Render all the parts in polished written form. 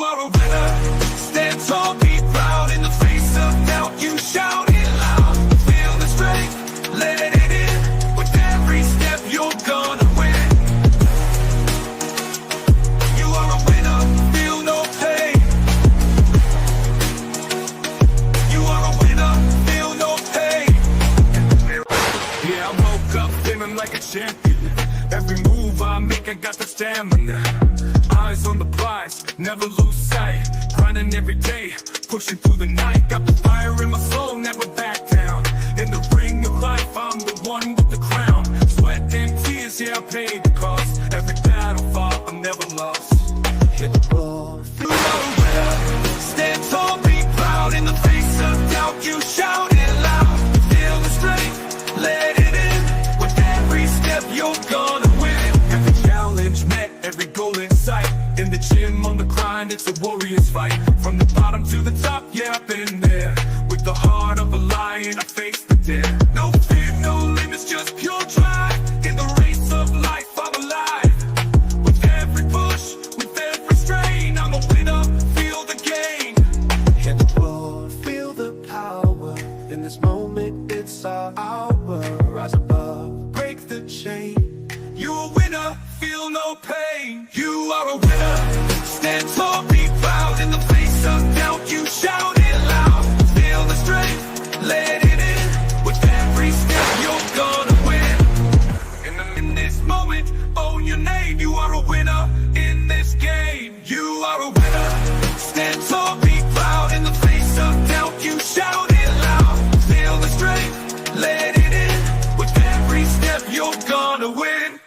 are a winner. Stand tall, be proud. In the face of doubt, you shout it loud. Feel the strength, let it in. With every step, you're gonna win. You are a winner, feel no pain. You are a winner, feel no pain. Yeah, I woke up feeling like a champion. Every move I make, I got the stamina. Eyes on the prize, never lose sight. Grinding every day, pushing through the night. Got the fire in my soul, never back down. In the ring of life, I'm the one with the crown. Sweat and tears, yeah, I paid the cost. Every battle fought, I'm never lost. Hit the ball, feel no winner. Stand tall, be proud. In the face of doubt, you shout it loud. Feel the strength, let it in. With every step, you're gonna win. Every challenge met, every goal in sight. In the gym, on the grind, it's a warrior's fight. From the bottom to the top, yeah, I've been there. With the heart of a lion, I face the dare. No fear, no limits, just pure drive. In the race of life, I'm alive. With every push, with every strain, I'm a winner, feel the gain. Hit the floor, feel the power. In this moment, it's our hour. Rise above, break the chain. You're a winner, feel no pain. You are a winner. Stand tall, be proud. In the face of doubt, you shout it loud. Feel the strength, let it in. With every step, you're gonna win. In this moment, own your name. You are a winner in this game. You are a winner. Stand tall, be proud. In the face of doubt, you shout it loud. Feel the strength, let it in. With every step, you're gonna win.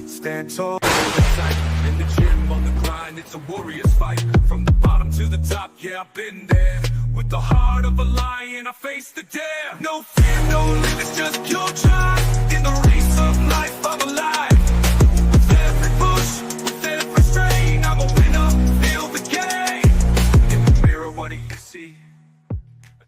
Stand tall, in the gym, on the grind, it's a warrior's fight. From the bottom to the top, yeah, I've been there. With the heart of a lion, I face the dare. No fear, no limits, just pure drive. In the race of life, I'm alive. With every push, with every strain, I'm a winner, feel the game. In the mirror, what do you see?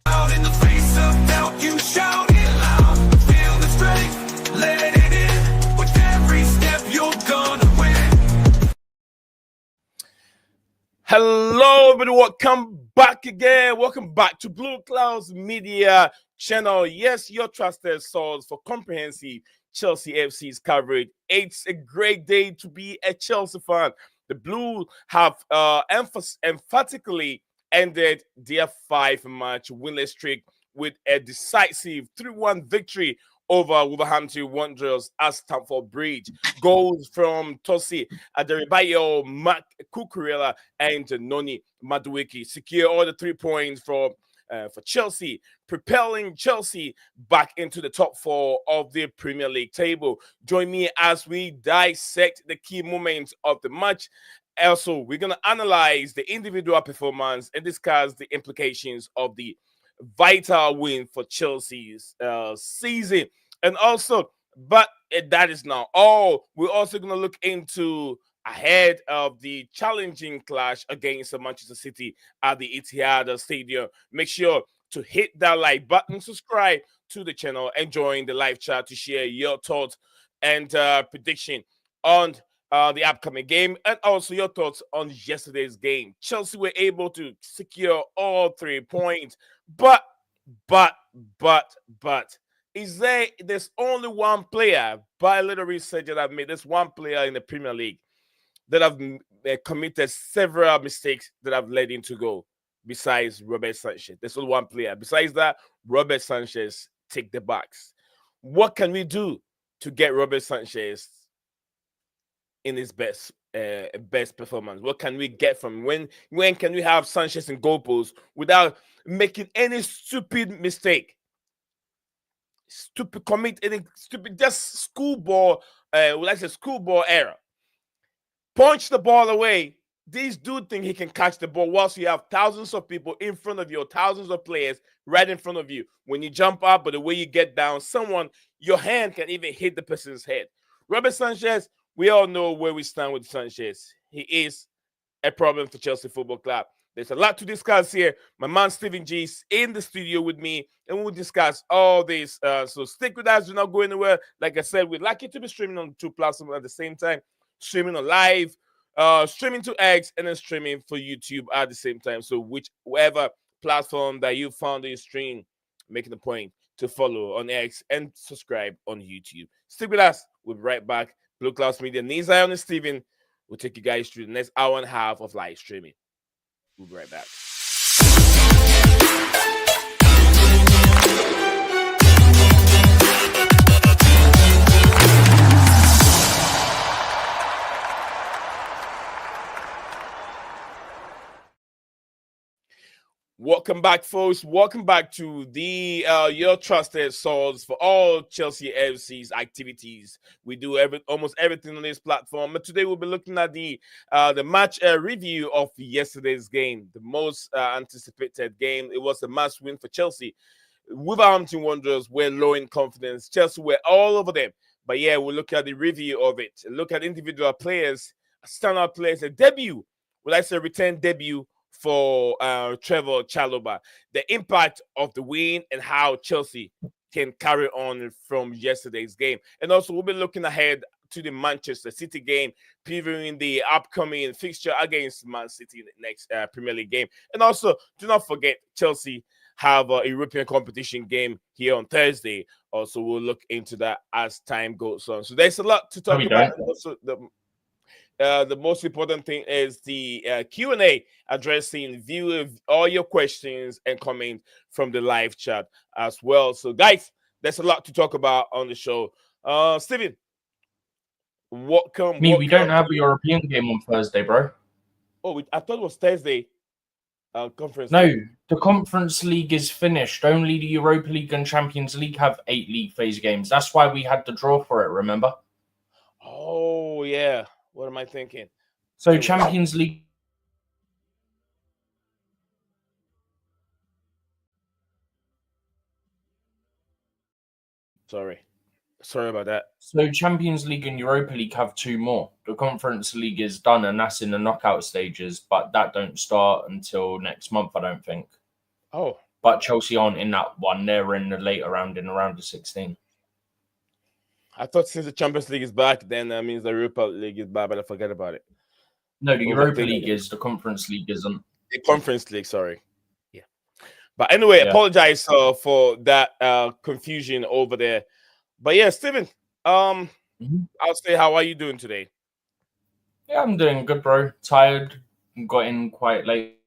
Out in the face of doubt, you shout it loud. Feel the strength, let it in. With every step, you're gonna win. Hello, everybody. Welcome back again. Welcome back to Blueclouds Media Channel. Yes, your trusted source for comprehensive Chelsea FC's coverage. It's a great day to be a Chelsea fan. The Blues have emphatically ended their 5-match winless streak with a decisive 3-1 victory over Wolverhampton Wanderers at Stamford Bridge. Goals from Tosi Aderibayo, Mark Cucurella, and Noni Madueke secure all the 3 points for Chelsea, propelling Chelsea back into the top 4 of the Premier League table. Join me as we dissect the key moments of the match. Also, we're going to analyze the individual performance and discuss the implications of the vital win for Chelsea's season. And also, but that is not all. We're also going to look into ahead of the challenging clash against Manchester City at the Etihad Stadium. Make sure to hit that like button, subscribe to the channel, and join the live chat to share your thoughts and prediction on the upcoming game, and also your thoughts on yesterday's game. Chelsea were able to secure all 3 points, but there's only one player, by a little research that I've made, there's one player in the Premier League that have committed several mistakes that have led him to go, besides Robert Sanchez. There's only one player. Besides that, Robert Sanchez take the box. What can we do to get Robert Sanchez in his best performance? What can we get from when can we have Sanchez in goal post without making any stupid mistake? Just schoolball, schoolball error. Punch the ball away. This dude think he can catch the ball whilst you have thousands of people in front of you, or thousands of players right in front of you. When you jump up, but the way you get down, your hand can even hit the person's head. Robert Sanchez, we all know where we stand with Sanchez. He is a problem for Chelsea Football Club. There's a lot to discuss here. My man Stephen G is in the studio with me, and we'll discuss all this. So stick with us. Do not go anywhere. Like I said, we'd like you to be streaming on 2 platforms at the same time, streaming on live, streaming to X, and then streaming for YouTube at the same time. So whichever platform that you found in stream, making a point to follow on X and subscribe on YouTube. Stick with us. We'll be right back. Blueclouds Media, Nizai and Steven will take you guys through the next hour and a half of live streaming. We'll be right back. Welcome back, folks. Welcome back to the your trusted source for all Chelsea FC's activities. We do almost everything on this platform. But today we'll be looking at the match review of yesterday's game, the most anticipated game. It was a must win for Chelsea. Wolverhampton Wanderers were low in confidence. Chelsea were all over them. But yeah, we'll look at the review of it. Look at individual players, standout players, a debut. Well, I say return debut for Trevor Chalobah, the impact of the win and how Chelsea can carry on from yesterday's game. And also, we'll be looking ahead to the Manchester City game, previewing the upcoming fixture against Man City in the next Premier League game. And also, do not forget, Chelsea have a European competition game here on Thursday. Also, we'll look into that as time goes on. So there's a lot to talk about. Also, the most important thing is the Q&A addressing viewer all your questions and comments from the live chat as well. So, guys, there's a lot to talk about on the show. Steven, we don't have a European game on Thursday, bro. Oh, I thought it was Thursday. Conference. No, League. The Conference League is finished. Only the Europa League and Champions League have 8 league phase games. That's why we had the draw for it, remember? Oh, yeah. What am I thinking? So Champions League. Sorry about that. So Champions League and Europa League have 2 more. The Conference League is done, and that's in the knockout stages, but that don't start until next month, I don't think. Oh. But Chelsea aren't in that one. They're in the later round, in around the 16. I thought since the Champions League is back, then that means the Europa League is back, but I forget about it. No, the Europa League is. The Conference League isn't. The Conference League, sorry. Yeah. But anyway, apologize for that confusion over there. But yeah, Steven, I'll say, how are you doing today? Yeah, I'm doing good, bro. Tired. Got in quite late,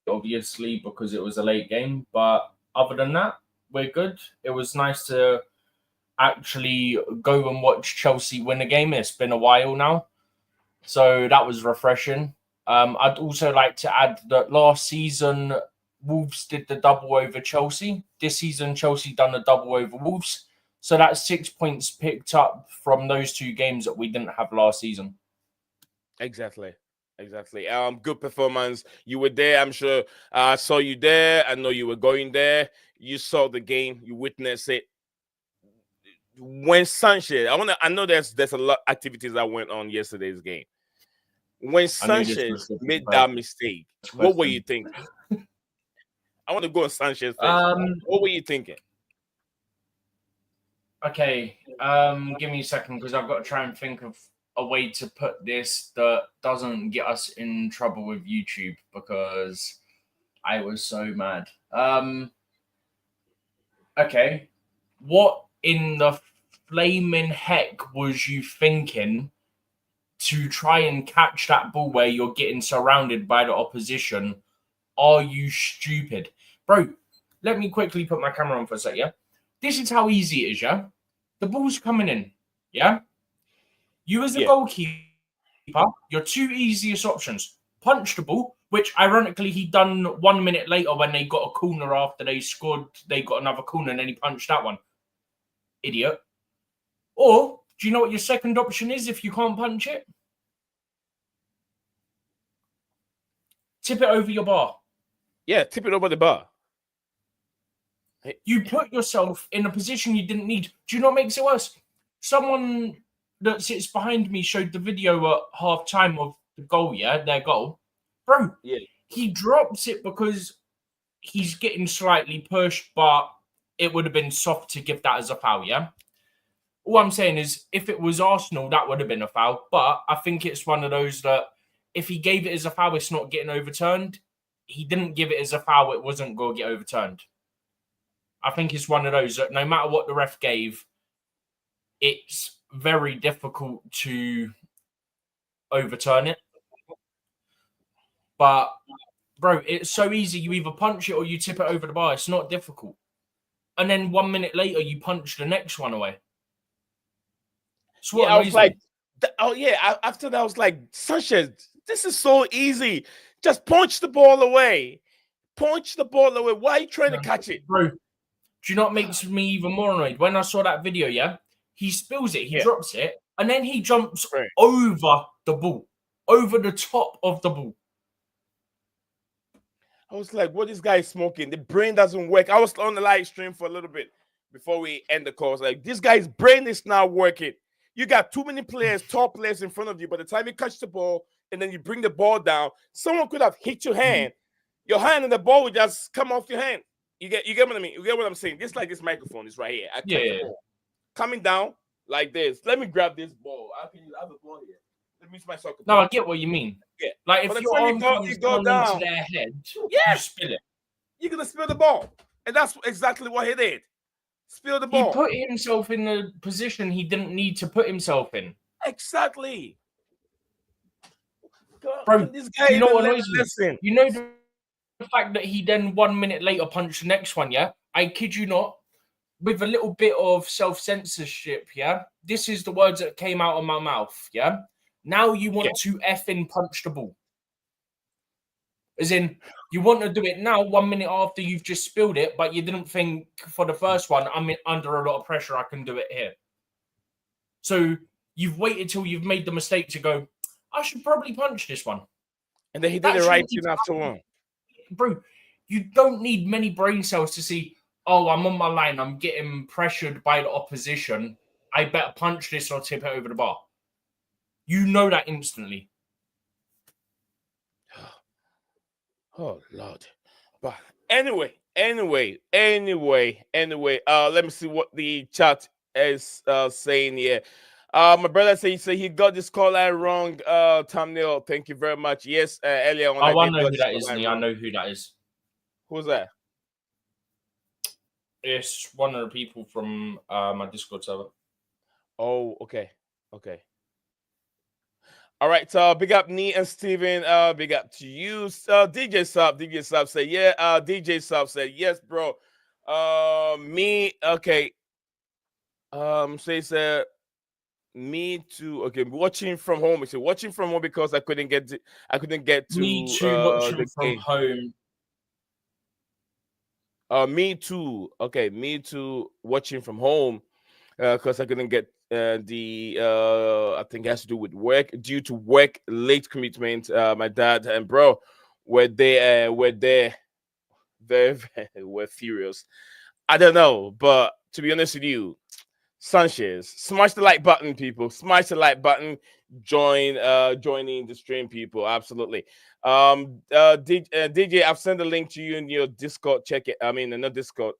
obviously, because it was a late game. But other than that, we're good. It was nice to actually go and watch Chelsea win a game. It's been a while now, so that was refreshing. I'd also like to add that last season Wolves did the double over Chelsea. This season Chelsea done the double over Wolves, so that's 6 points picked up from those 2 games that we didn't have last season. Exactly. Good performance. You were there, I'm sure. I saw you there. I know you were going there. You saw the game. You witnessed it. When Sanchez, I know there's a lot of activities that went on yesterday's game. When Sanchez made that mistake, what were you thinking? I want to go on Sanchez first. What were you thinking? Okay, give me a second because I've got to try and think of a way to put this that doesn't get us in trouble with YouTube because I was so mad. Okay, what in the flaming heck was you thinking to try and catch that ball where you're getting surrounded by the opposition? Are you stupid? Bro, let me quickly put my camera on for a sec, yeah? This is how easy it is, yeah? The ball's coming in, yeah? You as a goalkeeper, your 2 easiest options. Punch the ball, which ironically he done 1 minute later when they got a corner after they scored. They got another corner and then he punched that one. Idiot. Or, do you know what your second option is if you can't punch it? Tip it over your bar. Yeah, tip it over the bar. You put yourself in a position you didn't need. Do you know what makes it worse? Someone that sits behind me showed the video at half time of the goal, their goal. Bro, He drops it because he's getting slightly pushed, but it would have been soft to give that as a foul, yeah? All I'm saying is, if it was Arsenal, that would have been a foul. But I think it's one of those that if he gave it as a foul, it's not getting overturned. He didn't give it as a foul, it wasn't going to get overturned. I think it's one of those that no matter what the ref gave, it's very difficult to overturn it. But, bro, it's so easy. You either punch it or you tip it over the bar. It's not difficult. And then 1 minute later, you punch the next one away. Yeah, I was like, oh yeah. After that, I was like, Sanchez, this is so easy. Just punch the ball away. Punch the ball away. Why are you trying to catch it, bro? Do you know what makes me even more annoyed? When I saw that video, yeah, he spills it, he drops it, and then he jumps over the ball, over the top of the ball. I was like, what this guy is smoking? The brain doesn't work. I was on the live stream for a little bit before we end the call. I was like, this guy's brain is not working. You got too many players, top players in front of you. By the time you catch the ball and then you bring the ball down, someone could have hit your hand. Your hand and the ball would just come off your hand. You get what I mean? You get what I'm saying? Just like this microphone is right here. I catch the ball coming down like this. Let me grab this ball. I have a ball here. Let me use my soccer ball. No, I get what you mean. Yeah. Like if your arm go down into their head, you spill it. You're gonna spill the ball, and that's exactly what he did. Spill the ball. He put himself in a position he didn't need to put himself in. Exactly. Bro, this guy you know what annoys you? You know the fact that he then 1 minute later punched the next one, yeah? I kid you not. With a little bit of self-censorship, yeah? This is the words that came out of my mouth, yeah? Now you want to effing punch the ball. As in, you want to do it now 1 minute after you've just spilled it, but you didn't think for the first one, I'm under a lot of pressure, I can do it here. So you've waited till you've made the mistake to go, I should probably punch this one. And then he did the right thing after one. Bro, you don't need many brain cells to see, oh, I'm on my line, I'm getting pressured by the opposition. I better punch this or tip it over the bar. You know that instantly. Oh Lord. But anyway, let me see what the chat is saying here. My brother said he got this call line wrong. Thumbnail, thank you very much. Yes, earlier on. I know who that is, Lee. I know who that is. Who's that? It's one of the people from my Discord server. Oh, okay. All right, big up Nee and Steven. Big up to you. DJ Sub said, yeah. DJ Sub said, yes, bro. Me, okay. Says me too. Okay, watching from home. He said watching from home because I couldn't get to me too, watching from home. Me too. Okay, me too, watching from home. Because I couldn't get I think it has to do with work, due to work late commitment. My dad and bro were there, were furious. I don't know, but to be honest with you, Sanchez, smash the like button, people. Smash the like button. Joining the stream, people. Absolutely. DJ, I've sent a link to you in your Discord. Check it. I mean, not Discord.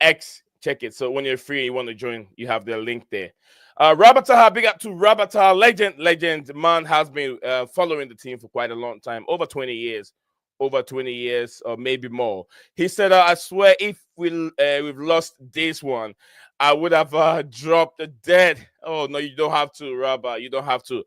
X. Check it. So when you're free, you want to join, you have the link there. Robert Taha, big up to Robert Taha, legend man, has been following the team for quite a long time, over 20 years, or maybe more. He said, I swear, if we've lost this one, I would have dropped the dead. Oh no, you don't have to, Robert. You don't have to.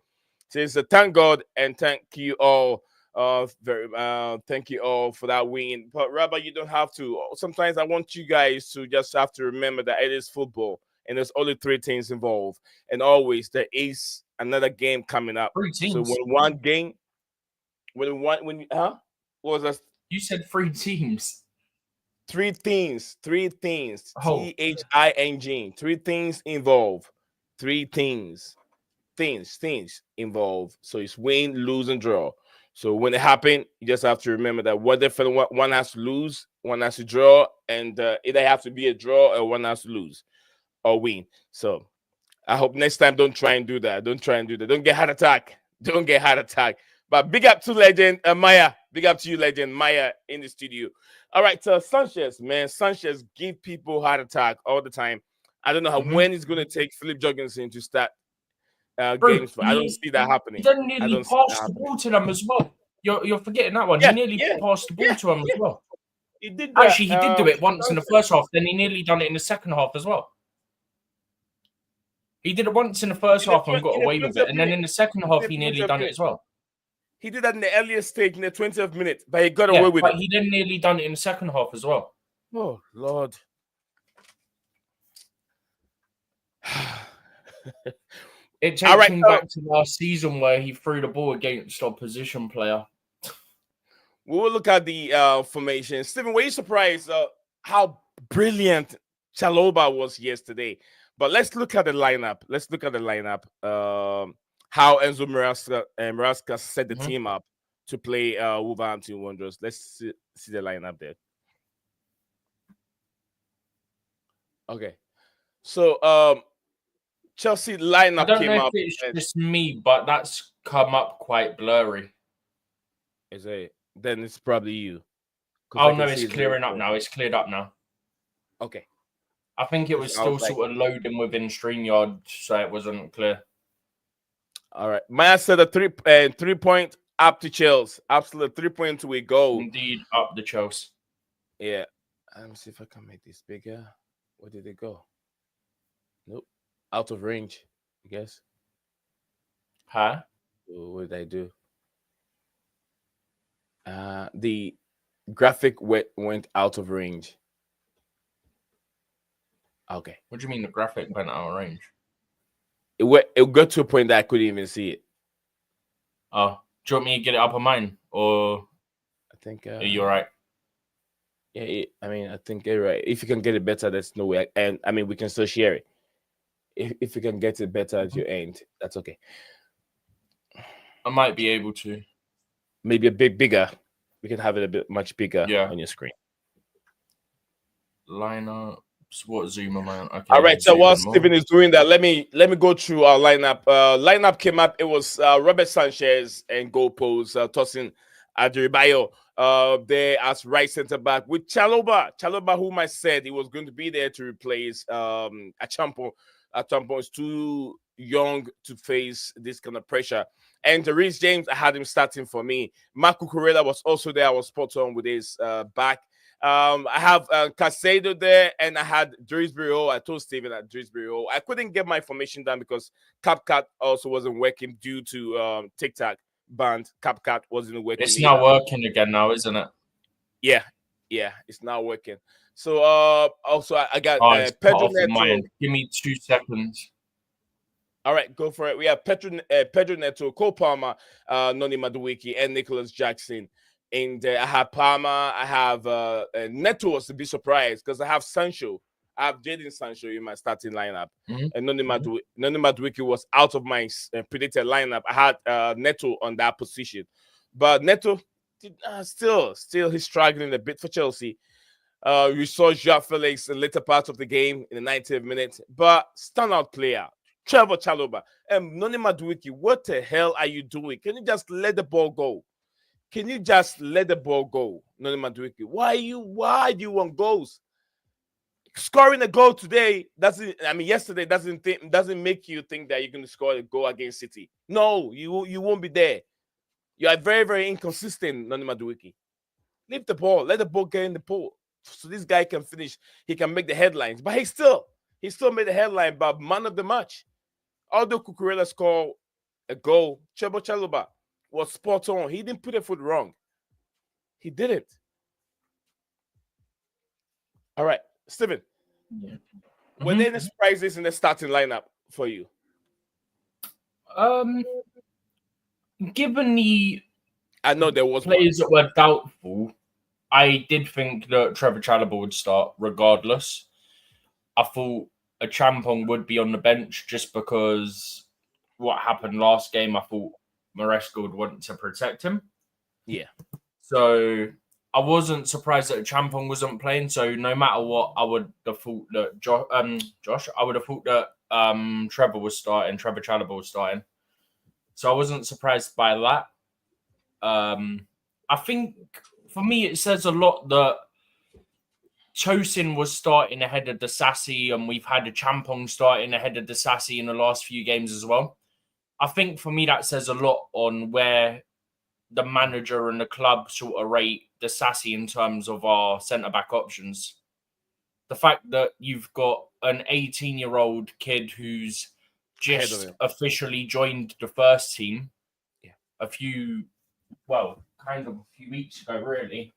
Says thank God and thank you all. Thank you all for that win. But Rabbi, you don't have to. Sometimes I want you guys to just have to remember that it is football and there's only 3 teams involved, and always there is another game coming up. 3 teams. So what was that? You said 3 teams. 3 teams. Oh. THING. 3 things involved. 3 things involved. So it's win, lose, and draw. So when it happens, you just have to remember that whether one has to lose, one has to draw, and either have to be a draw or one has to lose or win. So I hope next time don't try and do that. Don't get heart attack. But big up to legend Maya. Big up to you, legend Maya in the studio. All right, so Sanchez, man, Sanchez give people heart attack all the time. I don't know when it's going to take Philip Jorgensen to start Bro, games for. I don't see that he happening. done I nearly don't see that passed the happening. ball to them as well. You're forgetting that one. Yeah, He nearly yeah, passed the ball yeah, to them as yeah. well. He did that. Actually, he did do it once in the first half. Then he nearly done it in the second half as well. He did it once in the first half and got away with it, and then in the second half he nearly done it as well. He did that in the earliest stage in the 20th minute, but he got Yeah, away with but it. he then nearly done it in the second half as well. Oh Lord. It takes me back to last season where he threw the ball against opposition player. We will look at the formation. Stephen, were you surprised how brilliant Chaloba was yesterday? But let's look at the lineup. How Enzo Maresca set the team up to play Wolverhampton Wanderers. Let's see the lineup there. Okay. So Chelsea lineup I don't came know up. if it's just me, but that's come up quite blurry. Is it? Then it's probably you. Oh no, it's clearing up now. It's cleared up now. Okay. I think it was still sort of loading within StreamYard, so it wasn't clear. All right. Maya said a 3 point up to Chelsea. Absolute 3 point to a goal. Indeed, up the Chelsea. Yeah. Let me see if I can make this bigger. Where did it go? Nope. Out of range, I guess. Huh? What did I do? The graphic went out of range. Okay. What do you mean the graphic went out of range? It got to a point that I couldn't even see it. Oh, do you want me to get it up on mine, or I think are you all right? Yeah, I think you're right. If you can get it better, there's no way. And I mean, we can still share it. If you can get it better at your end, that's okay. I might be able to. Maybe a bit bigger. We can have it a bit much bigger on your screen. Lineup. What Zoom am I on? Okay, all right. So while Steven is doing that, let me go through our lineup. Lineup came up. It was Robert Sanchez and goal post, Tosin Adiribayo there as right center back with Chaloba, whom I said he was going to be there to replace Achampo. Achampo is too young to face this kind of pressure. And Reece James, I had him starting for me. Mark Cucurella was also there. I was spot on with his back. I have Casado there, and I had Drisbury. I told Steven at Drisbury. I couldn't get my formation down because CapCut also wasn't working due to TikTok band. CapCut wasn't working. It's not working again now, isn't it? Yeah, it's not working. So also I got Pedro Neto. Give me 2 seconds. All right, go for it. We have Pedro Neto, Cole Palmer, Noni Madueke, and Nicholas Jackson. And I have Palmer. I have Neto was to be surprised because I have Sancho. I have Jadon Sancho in my starting lineup. And Noni Madueke was out of my predicted lineup. I had Neto on that position. But Neto, still he's struggling a bit for Chelsea. We saw Joao Felix in the later part of the game in the 90th minute. But standout player, Trevor Chaloba. And Noni Madueke, what the hell are you doing? Can you just let the ball go? Can you just let the ball go, Noni Madueke? Why do you want goals? Scoring a goal today yesterday doesn't make you think that you're going to score a goal against City. No, you won't be there. You are very, very inconsistent, Noni Madueke. Leave the ball, let the ball get in the pool, so this guy can finish. He can make the headlines, but he still made the headline. But man of the match, although Cucurella scored a goal, Trevor Chaloba was spot on. He didn't put a foot wrong. He didn't. All right, Steven. Yeah. Were there any surprises in the starting lineup for you? Given I know there was players that were doubtful, I did think that Trevor Chalobah would start regardless. I thought a Champong would be on the bench just because what happened last game. I thought Maresca would want to protect him. Yeah. So I wasn't surprised that Champong wasn't playing. So no matter what, I would have thought that I would have thought that Trevor Chalobah was starting. So I wasn't surprised by that. I I think for me, it says a lot that Chosin was starting ahead of the Sassy, and we've had a Champong starting ahead of the Sassy in the last few games as well. I think for me, that says a lot on where the manager and the club sort of rate the Sassy in terms of our centre-back options. The fact that you've got an 18-year-old kid who's just officially joined the first team a few weeks ago, really,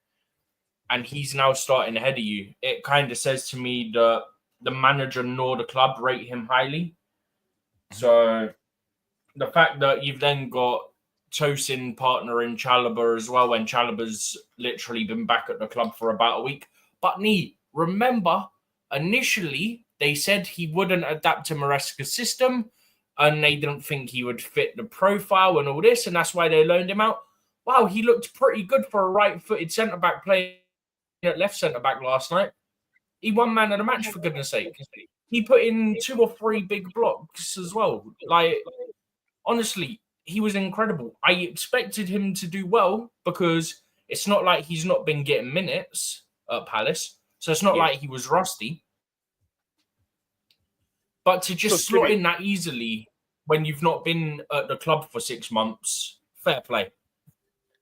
and he's now starting ahead of you. It kind of says to me that the manager nor the club rate him highly. So the fact that you've then got Tosin partner in Chalobah as well, when Chalobah's literally been back at the club for about a week. But remember, initially they said he wouldn't adapt to Maresca's system and they didn't think he would fit the profile and all this, and that's why they loaned him out. Wow, he looked pretty good for a right-footed centre-back playing at left centre-back last night. He won man of the match, for goodness sake. He put in 2 or 3 big blocks as well. Like, honestly, he was incredible. I expected him to do well because it's not like he's not been getting minutes at Palace. So it's not like he was rusty. But to just slot in that easily when you've not been at the club for 6 months, fair play.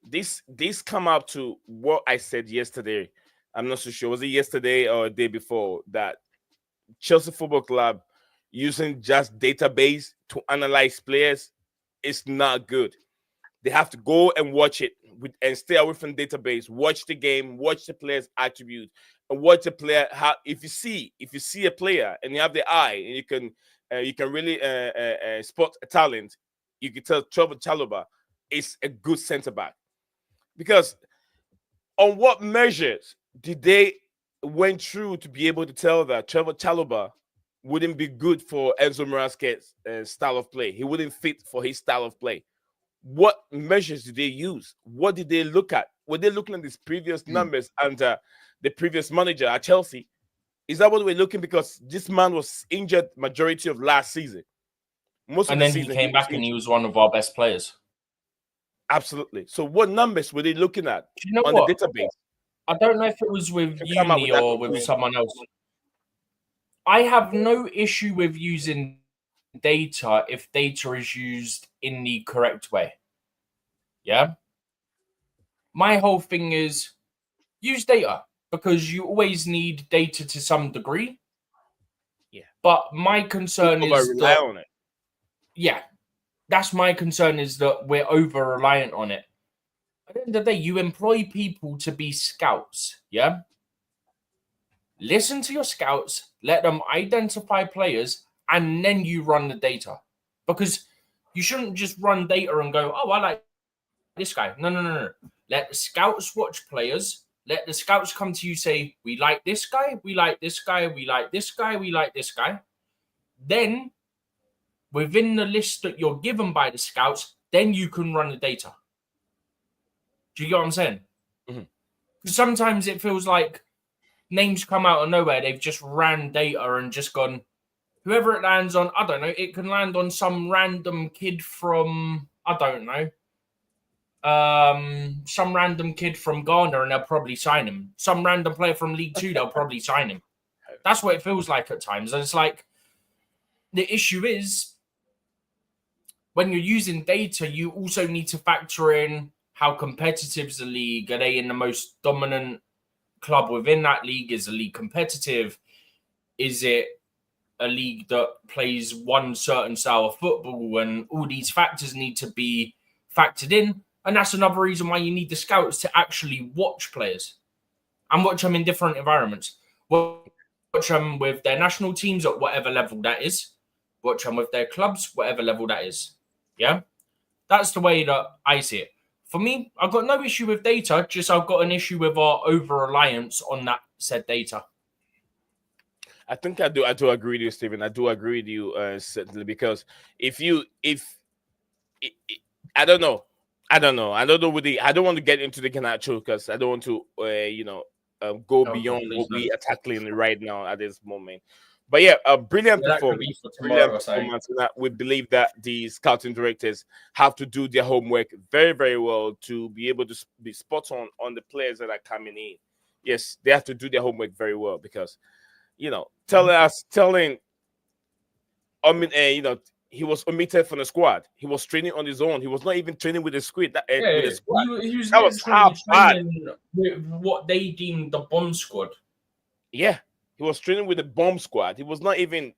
This come up to what I said yesterday. I'm not so sure. Was it yesterday or a day before that Chelsea Football Club using just database to analyze players is not good. They have to go and watch it and stay away from database. Watch the game, watch the player's attributes, and watch the player. How if you see a player and you have the eye and you can really spot a talent, you can tell Trevor Chalobah is a good centre back. Because on what measures did they went through to be able to tell that Trevor Chalobah wouldn't be good for Enzo Maresca's style of play? He wouldn't fit for his style of play. What measures did they use? What did they look at? Were they looking at these previous numbers under the previous manager at Chelsea? Is that what we're looking? Because this man was injured majority of last season. And then he came back and he was one of our best players. Absolutely. So what numbers were they looking at on the database? I don't know if it was with Uni or with someone else. I have no issue with using data if data is used in the correct way. Yeah? My whole thing is use data because you always need data to some degree. Yeah. But my concern is rely on it. Yeah. That's my concern, is that we're over-reliant on it. At the end of the day, you employ people to be scouts, yeah? Listen to your scouts, let them identify players, and then you run the data. Because you shouldn't just run data and go, oh, I like this guy. No. Let the scouts watch players. Let the scouts come to you, say, we like this guy, we like this guy, we like this guy, we like this guy. Then within the list that you're given by the scouts, then you can run the data. Do you get what I'm saying? Mm-hmm. Sometimes it feels like names come out of nowhere. They've just ran data and just gone, whoever it lands on, I don't know, it can land on some random kid from, I don't know, some random kid from Ghana and they'll probably sign him. Some random player from League Two, they'll probably sign him. That's what it feels like at times. And it's like, the issue is, when you're using data, you also need to factor in how competitive is the league. Are they in the most dominant club within that league? Is the league competitive? Is it a league that plays one certain style of football? And all these factors need to be factored in. And that's another reason why you need the scouts to actually watch players and watch them in different environments. Watch them with their national teams at whatever level that is. Watch them with their clubs, whatever level that is. Yeah, that's the way that I see it. For me, I've got no issue with data, just I've got an issue with our over-reliance on that said data. I think I do agree with you, Stephen. I do agree with you, certainly, because I don't know. I don't want to get into the Ganacho because I don't want to, go beyond what we are tackling right now at this moment. But yeah, a brilliant Yeah, that could be performance. for Brilliant tomorrow, say. performance. And we believe that the scouting directors have to do their homework very, very well to be able to be spot on the players that are coming in. Yes, they have to do their homework very well because, telling, he was omitted from the squad. He was training on his own. He was not even training with the squad. Yeah, With the squad. he was That was literally how bad. training with what they deemed the bomb squad. Yeah, he was training with the bomb squad. He was not even.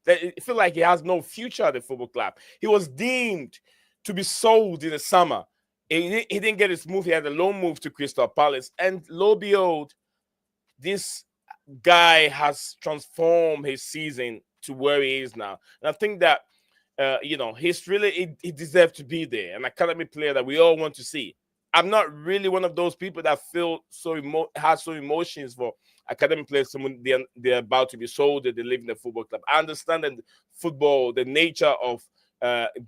It feel like he has no future at the football club. He was deemed to be sold in the summer. He didn't get his move. He had a loan move to Crystal Palace, and lo and behold, this guy has transformed his season to where he is now. And I think that he's really he deserves to be there, an academy player that we all want to see. I'm not really one of those people that feel has so emotions for academy players. Someone they're about to be sold, that they live in the football club. I understand that football, the nature of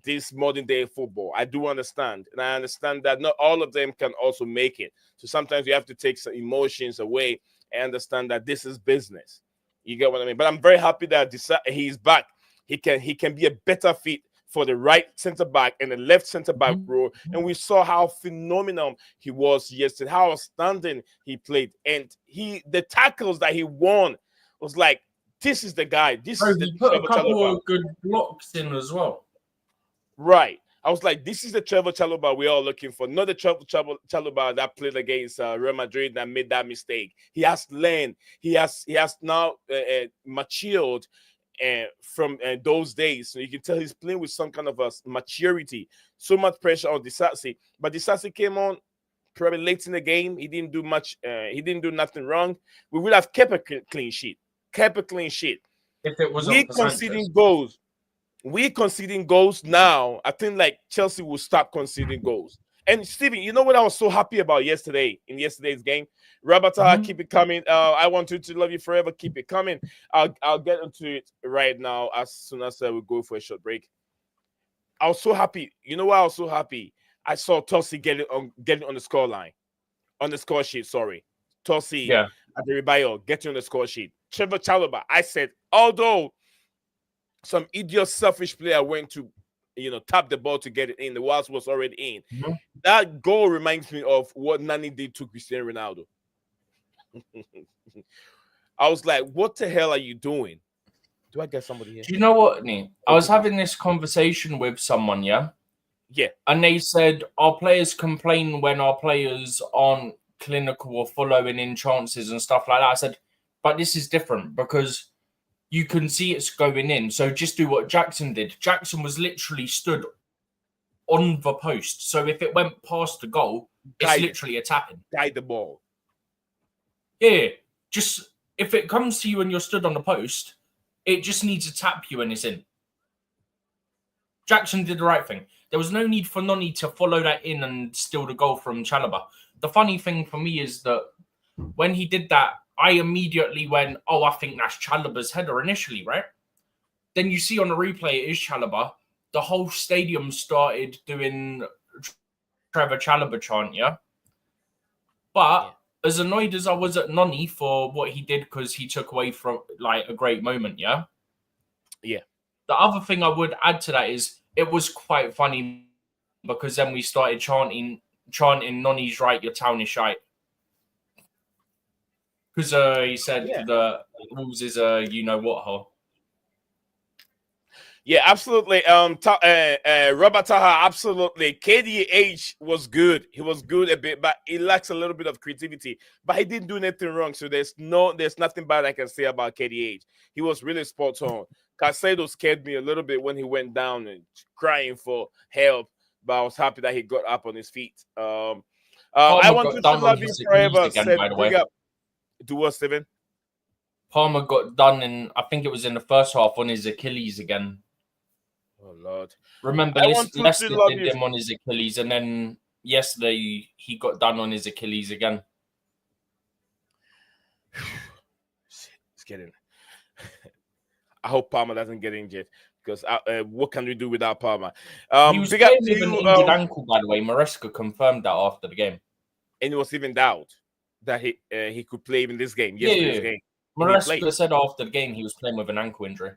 this modern day football. I do understand, and I understand that not all of them can also make it. So sometimes you have to take some emotions away and understand that this is business. You get what I mean? But I'm very happy that he's back. He can be a better fit for the right center back and the left center back role. And we saw how phenomenal he was yesterday, how outstanding he played. And the tackles that he won was like, this is the guy. This is the He put a Trevor couple Chalobah. of good blocks in as well. Right. I was like, this is the Trevor Chalobah we're all looking for. Not the Trevor Chalobah that played against Real Madrid and made that mistake. He has learned. He has now matured from those days. So you can tell he's playing with some kind of a maturity. So much pressure on Disasi. But Disasi came on probably late in the game. He didn't do much. He didn't do nothing wrong. We would have kept a clean sheet. Kept a clean sheet. If it was We conceding goals. We conceding goals now. I think like Chelsea will stop conceding goals. And Steven, you know what I was so happy about in yesterday's game? Rabata, keep it coming. I want you to love you forever. Keep it coming. I'll get into it right now as soon as we go for a short break. I was so happy. You know why I was so happy? I saw Tosi getting on the score line, on the score sheet. Sorry, Tosi Aderibayo getting on the score sheet. Trevor Chalobah. I said, although some idiot, selfish player went to, tap the ball to get it in. The Wasp was already in. That goal reminds me of what Nani did to Cristiano Ronaldo. I was like, what the hell are you doing? Do I get somebody here? Do you know what, Nee? I was having this conversation with someone, yeah? Yeah. And they said, our players complain when our players aren't clinical or following in chances and stuff like that. I said, but this is different because you can see it's going in. So just do what Jackson did. Jackson was literally stood on the post. So if it went past the goal, it's literally a tapping. Guide the ball. Yeah. Just if it comes to you and you're stood on the post, it just needs to tap you and it's in. Jackson did the right thing. There was no need for Noni to follow that in and steal the goal from Chalobah. The funny thing for me is that when he did that, I immediately went, oh, I think that's Chalobah's header initially, right? Then you see on the replay, it is Chalobah. The whole stadium started doing Trevor Chalobah chant, yeah? But as annoyed as I was at Noni for what he did because he took away from like a great moment, yeah? Yeah. The other thing I would add to that is it was quite funny because then we started chanting Noni's right, your town is shite. Because he said the rules is you know what hole. Yeah, absolutely. Robert Taha, absolutely. KDH was good. He was good a bit, but he lacks a little bit of creativity. But he didn't do anything wrong, so there's nothing bad I can say about KDH. He was really spot on. Caicedo scared me a little bit when he went down and crying for help, but I was happy that he got up on his feet. I want to love you forever. Again, by the way. Do what, Steven? Palmer got done in, I think it was in the first half, on his Achilles again. Oh, Lord. Remember, Leicester did him on his Achilles, and then yesterday he got done on his Achilles again. It's getting... I hope Palmer doesn't get injured, because what can we do without Palmer? He was playing with an injured ankle, by the way. Maresca confirmed that after the game. And it was even doubt that he could play in this game, yesterday's game. and he played. Maresca said after the game he was playing with an ankle injury.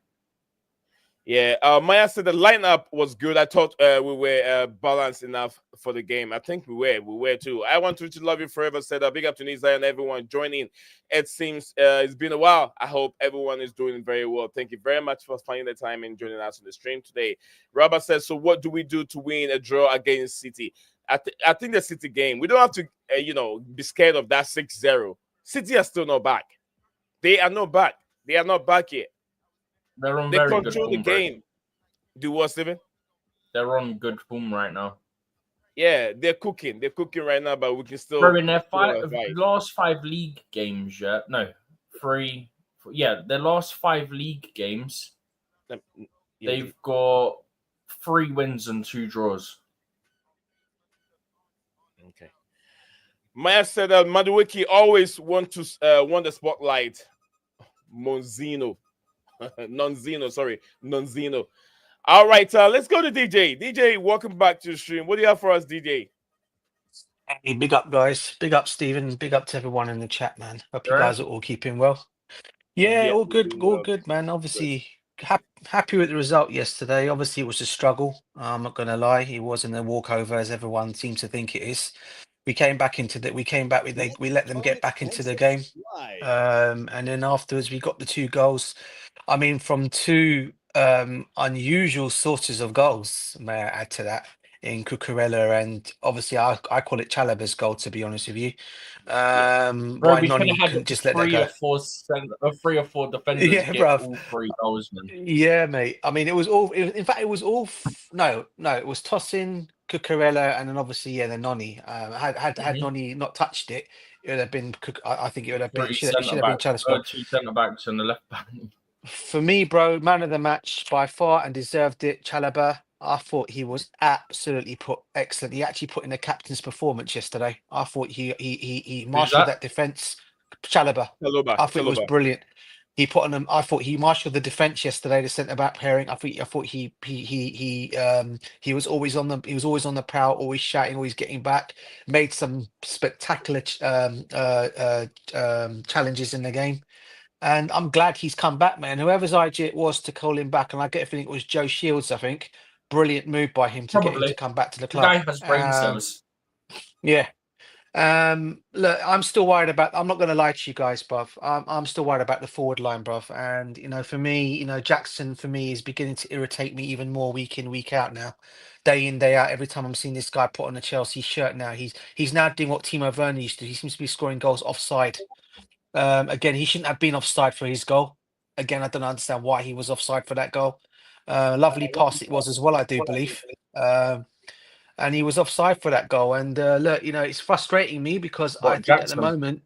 Yeah, Maya said the lineup was good. I thought we were balanced enough for the game. I think we were too. I want to love you forever. Said big up to Nisa and everyone joining. It seems it's been a while. I hope everyone is doing very well. Thank you very much for finding the time and joining us on the stream today. Robert says, so what do we do to win a draw against City? I think the City game, we don't have to be scared of that 6-0. City are still not back. They are not back. They are not back yet. They're on They very good control the form, bro. game. Do what, Steven? They're on good form right now. Yeah, they're cooking. They're cooking right now, but we can still. Bro, in their last 5 league games, their last 5 league games, they've got 3 wins and 2 draws. Okay. Maya said that Madueke always want the spotlight. Nonzino. All right, let's go to DJ. DJ, welcome back to the stream. What do you have for us, DJ? Hey, big up, guys. Big up, Stephen. Big up to everyone in the chat, man. Hope you guys are all keeping well. Yeah, all good, man. Obviously, happy with the result yesterday. Obviously, it was a struggle. I'm not going to lie. It wasn't a walkover, as everyone seems to think it is. We came back we let them get back into the game. And then afterwards, we got the 2 goals. I mean, from 2 unusual sources of goals, may I add to that, in Cucurella, and obviously I call it Chalaba's goal, to be honest with you. Bro, we could have had just let that go. 3 or 4 defenders get all 3 goals, man. Yeah, mate. I mean, it was Tosin, Cucurella, and then obviously then Noni. Had Noni not touched it, it would have been. I think it would have been. Should have been Chalaba's goal. 2 centre backs and the left back. For me, bro, man of the match by far and deserved it. Chalaba. I thought he was absolutely excellent. He actually put in a captain's performance yesterday. I thought he marshaled that defense. Chalaba. I thought it was brilliant. He put on them. I thought he marshaled the defense yesterday. The centre back pairing. I thought he was always on the. He was always on the prowl, always shouting, always getting back. Made some spectacular challenges in the game. And I'm glad he's come back, man. Whoever's idea it was to call him back, and I get a feeling it was Joe Shields, I think. Brilliant move by him to get him to come back to the club. The guy has brain cells. Yeah. Look, I'm still worried about. I'm not going to lie to you guys, bruv. I'm still worried about the forward line, bruv. And for me, Jackson for me is beginning to irritate me even more week in, week out now, day in, day out. Every time I'm seeing this guy put on a Chelsea shirt now, he's now doing what Timo Werner used to. He seems to be scoring goals offside. Again, he shouldn't have been offside for his goal. Again, I don't understand why he was offside for that goal. Lovely pass it was as well, I do believe. And he was offside for that goal. And look, it's frustrating me because I think Jackson, at the moment,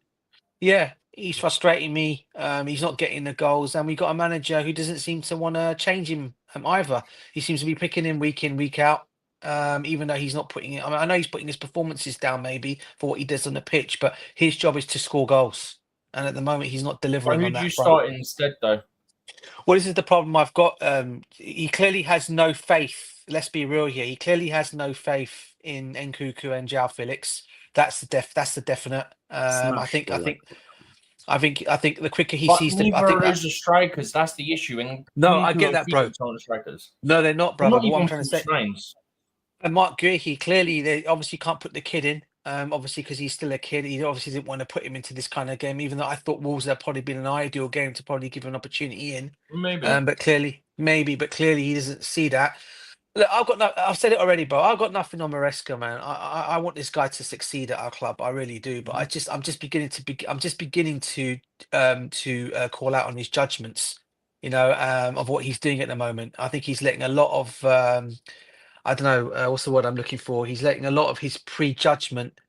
he's frustrating me. He's not getting the goals, and we got a manager who doesn't seem to want to change him either. He seems to be picking him week in, week out. Even though he's not putting it. I mean, I know he's putting his performances down maybe for what he does on the pitch, but his job is to score goals. And at the moment, he's not delivering on that. Who do you start instead, though? Well, this is the problem I've got. He clearly has no faith. Let's be real here. He clearly has no faith in Nkuku and João Felix. That's the definite. I think the quicker he sees them, neither of those are strikers. That's the issue. And no, I get that, bro. Strikers. No, they're not, brother. Not what I'm trying to say. And Mark Guehi, clearly, they obviously can't put the kid in. Obviously, because he's still a kid, he obviously didn't want to put him into this kind of game. Even though I thought Wolves had probably been an ideal game to probably give him an opportunity in. Maybe, but clearly he doesn't see that. Look, I've said it already, bro. I've got nothing on Maresca, man. I want this guy to succeed at our club. I really do. But I'm just beginning to call out on his judgments. Of what he's doing at the moment. I think he's letting a lot of. I don't know, what's the word I'm looking for? He's letting a lot of his prejudgment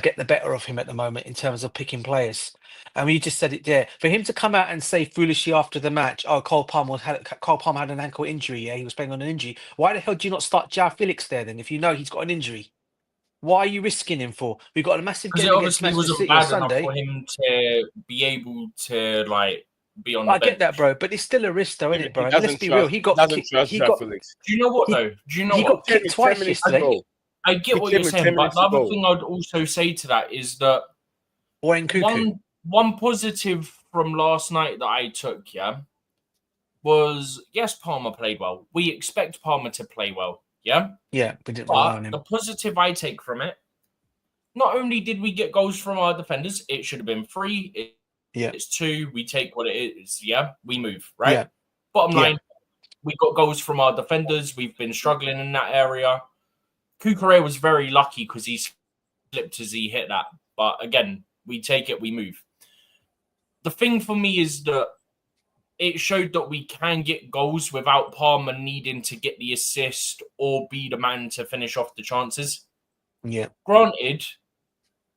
get the better of him at the moment in terms of picking players. And you just said it there. For him to come out and say foolishly after the match, Cole Palmer had an ankle injury, he was playing on an injury. Why the hell do you not start João Felix there then if you know he's got an injury? Why are you risking him for? We've got a massive game against Manchester City on Sunday. For him to be able to, be on the bench. Get that, bro, but it's still a risk, though, isn't it, bro? Let's be real. He got. Felix. Do you know what though? He got kicked twice yesterday. I get what you're saying, but the other thing I'd also say to that is that one positive from last night that I took, was yes, Palmer played well. We expect Palmer to play well, Yeah, we didn't rely on But him. the positive I take from it, not only did we get goals from our defenders, it should have been 3. It's 2. We take what it is. Yeah, we move, right? Yeah. Bottom line, we got goals from our defenders. We've been struggling in that area. Cucurella was very lucky because he slipped as he hit that. But again, we take it, we move. The thing for me is that it showed that we can get goals without Palmer needing to get the assist or be the man to finish off the chances. Yeah. Granted,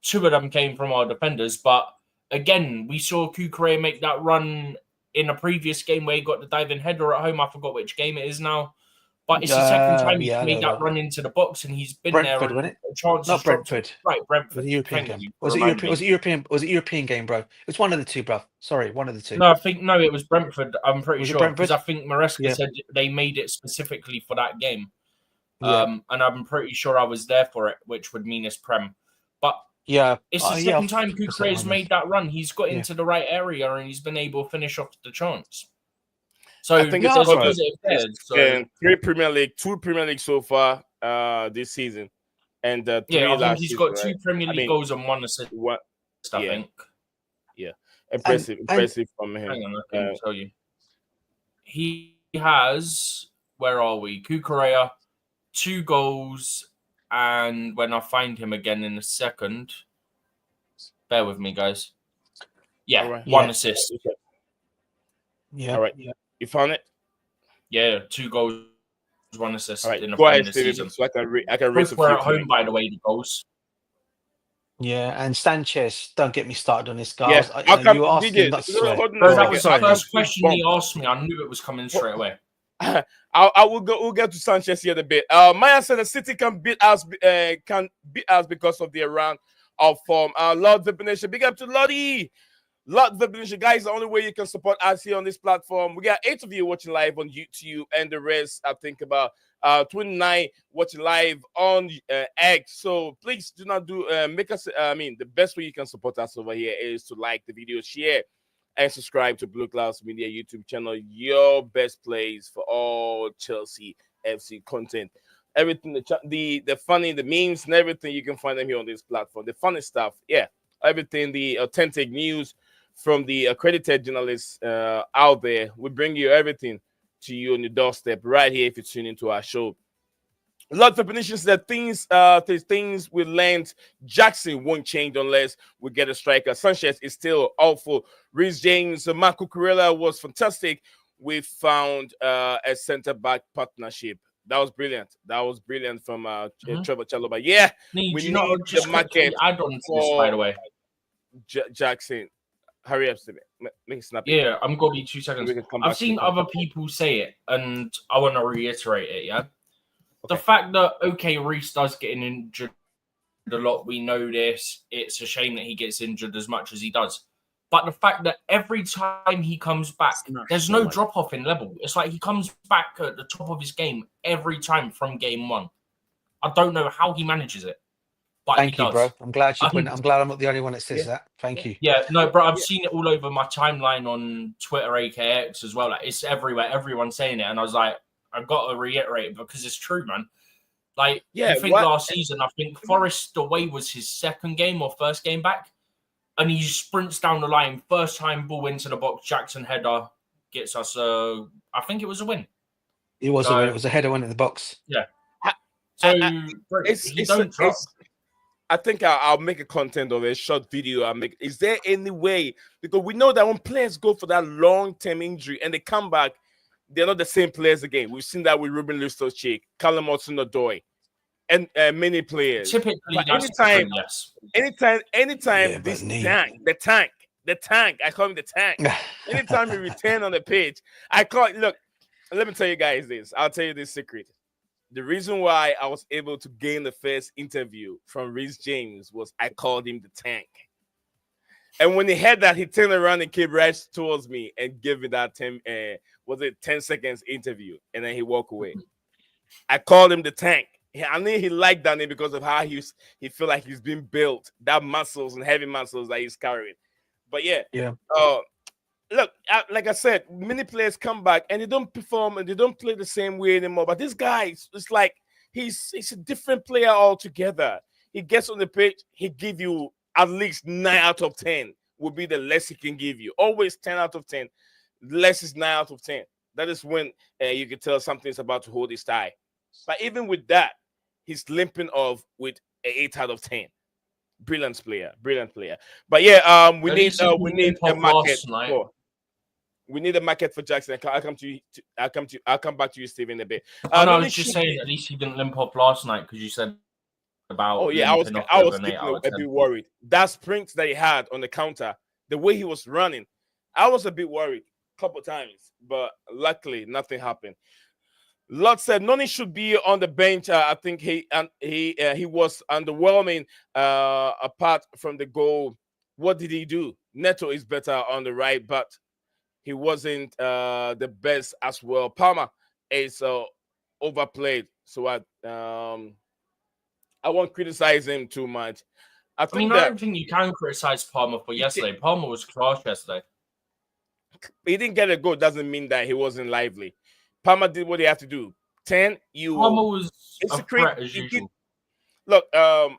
2 of them came from our defenders, but again, we saw Cucurella make that run in a previous game where he got the diving header at home. I forgot which game it is now. But it's the second time he's made that run into the box, and he's been Brentford, there. wasn't it? A chance Not Brentford. Right, Brentford. Was it European Thank game? you. Was it European? Was it European game, bro? It's one of the two, bro. Sorry, one of the two. No, it was Brentford. I'm pretty Was it sure because Brentford? I think Maresca said they made it specifically for that game. Yeah. And I'm pretty sure I was there for it, which would mean it's Prem. But it's the second time Cucurella's made that run. He's got into the right area and he's been able to finish off the chance. So I think there's a positive there. So 3 Premier League, 2 Premier League so far this season, and 3 I think last he's season, got 2 Premier League goals and 1 assist. I think. Yeah, impressive from him. Hang on, I can tell you. He has. Where are we? Cucurella, 2 goals, and when I find him again in a second, bear with me, guys. Yeah, 1 assist. Yeah. All right. Yeah. You found it? Yeah, 2 goals, 1 assist in the go ahead, season. so I can raise a few. We're at home, by the way, the goals. Yeah, and Sanchez, don't get me started on this guy. Yeah. You were asking not to swear. Bro, that was the first question he asked me. I knew it was coming straight away. I will go. We'll get to Sanchez here in a bit. Maya said the City can beat us because of their run of form. Lord Vibination, big up to Lottie. Lord Vibination, guys, the only way you can support us here on this platform. We got 8 of you watching live on YouTube, and the rest, I think about 29 watching live on X. So please do not make us. The best way you can support us over here is to like the video, share, and subscribe to Blueclouds Media YouTube channel. Your best place for all Chelsea FC content. Everything, the funny, the memes, and everything, you can find them here on this platform. The funny stuff, everything, the authentic news from the accredited journalists out there. We bring you everything to you on your doorstep right here if you tune into our show. A lot of definitions that things we learned. Jackson won't change unless we get a striker. Sanchez is still awful. Reece James, Marco Cucurella was fantastic. We found a centre-back partnership. That was brilliant. That was brilliant from Trevor Chalobah. Yeah, we need the market add on to this, by the way. Jackson. Hurry up, make it snappy. Yeah, I'm going to be 2 seconds. I've seen other people say it, and I want to reiterate it, yeah? Okay. The fact that, Reece does get injured a lot, we know this. It's a shame that he gets injured as much as he does. But the fact that every time he comes back, there's no drop-off in level. It's like he comes back at the top of his game every time from game 1. I don't know how he manages it. Thank you, bro. I'm glad I'm not the only one that says that. Thank you. Yeah, no, bro, I've seen it all over my timeline on Twitter, AKX as well. Like, it's everywhere. Everyone's saying it, and I was like, I've got to reiterate it because it's true, man. Like, last season, I think Forest away was his second game or first game back, and he sprints down the line, first time ball into the box, Jackson header gets us I think it was a win. It was a win. It was a header win in the box. Yeah. So I think I'll make a content of a short video. Is there any way? Because we know that when players go for that long-term injury and they come back, they're not the same players again. We've seen that with Ruben Loftus-Cheek, Callum Hudson-Odoi, and many players. Typically, anytime Yeah, this the tank, I call him the tank. Anytime we return on the pitch, look, let me tell you guys this. I'll tell you this secret. The reason why I was able to gain the first interview from Reece James was I called him the tank. And when he had that, he turned around and came right towards me and gave me that 10 seconds interview. And then he walked away. I called him the tank. I knew he liked that name because of how he feel like he's been built, that muscles and heavy muscles that he's carrying. But look, like I said, many players come back and they don't perform and they don't play the same way anymore. But this guy, it's like he's a different player altogether. He gets on the pitch, he give you at least 9 out of 10 will be the less he can give you. Always 10 out of 10. Less is 9 out of 10. That is when you can tell something's about to hold his tie. But even with that, he's limping off with an 8 out of 10. Brilliant player, brilliant player. But yeah, we At need least he didn't we need limp a off market last night. for we need a market for Jackson. I'll come back to you, Steve, in a bit. I Noni was just saying, Shuki. at least he didn't limp off last night because you said about Oh yeah, limping off I with was an 8 getting out of a 10. bit worried. That sprint that he had on the counter, the way he was running, I was a bit worried a couple times, but luckily nothing happened. Lord said Noni should be on the bench. I think he was underwhelming. Apart from the goal, what did he do? Neto is better on the right, but he wasn't the best as well. Palmer is overplayed, so I won't criticize him too much. I I mean, think I that don't think you can criticize Palmer for he, di- yesterday. Palmer was class yesterday. he didn't get a goal. Doesn't mean that he wasn't lively. Palmer did what he had to do. 10, Palmer was it's a a creep. threat as usual. Look,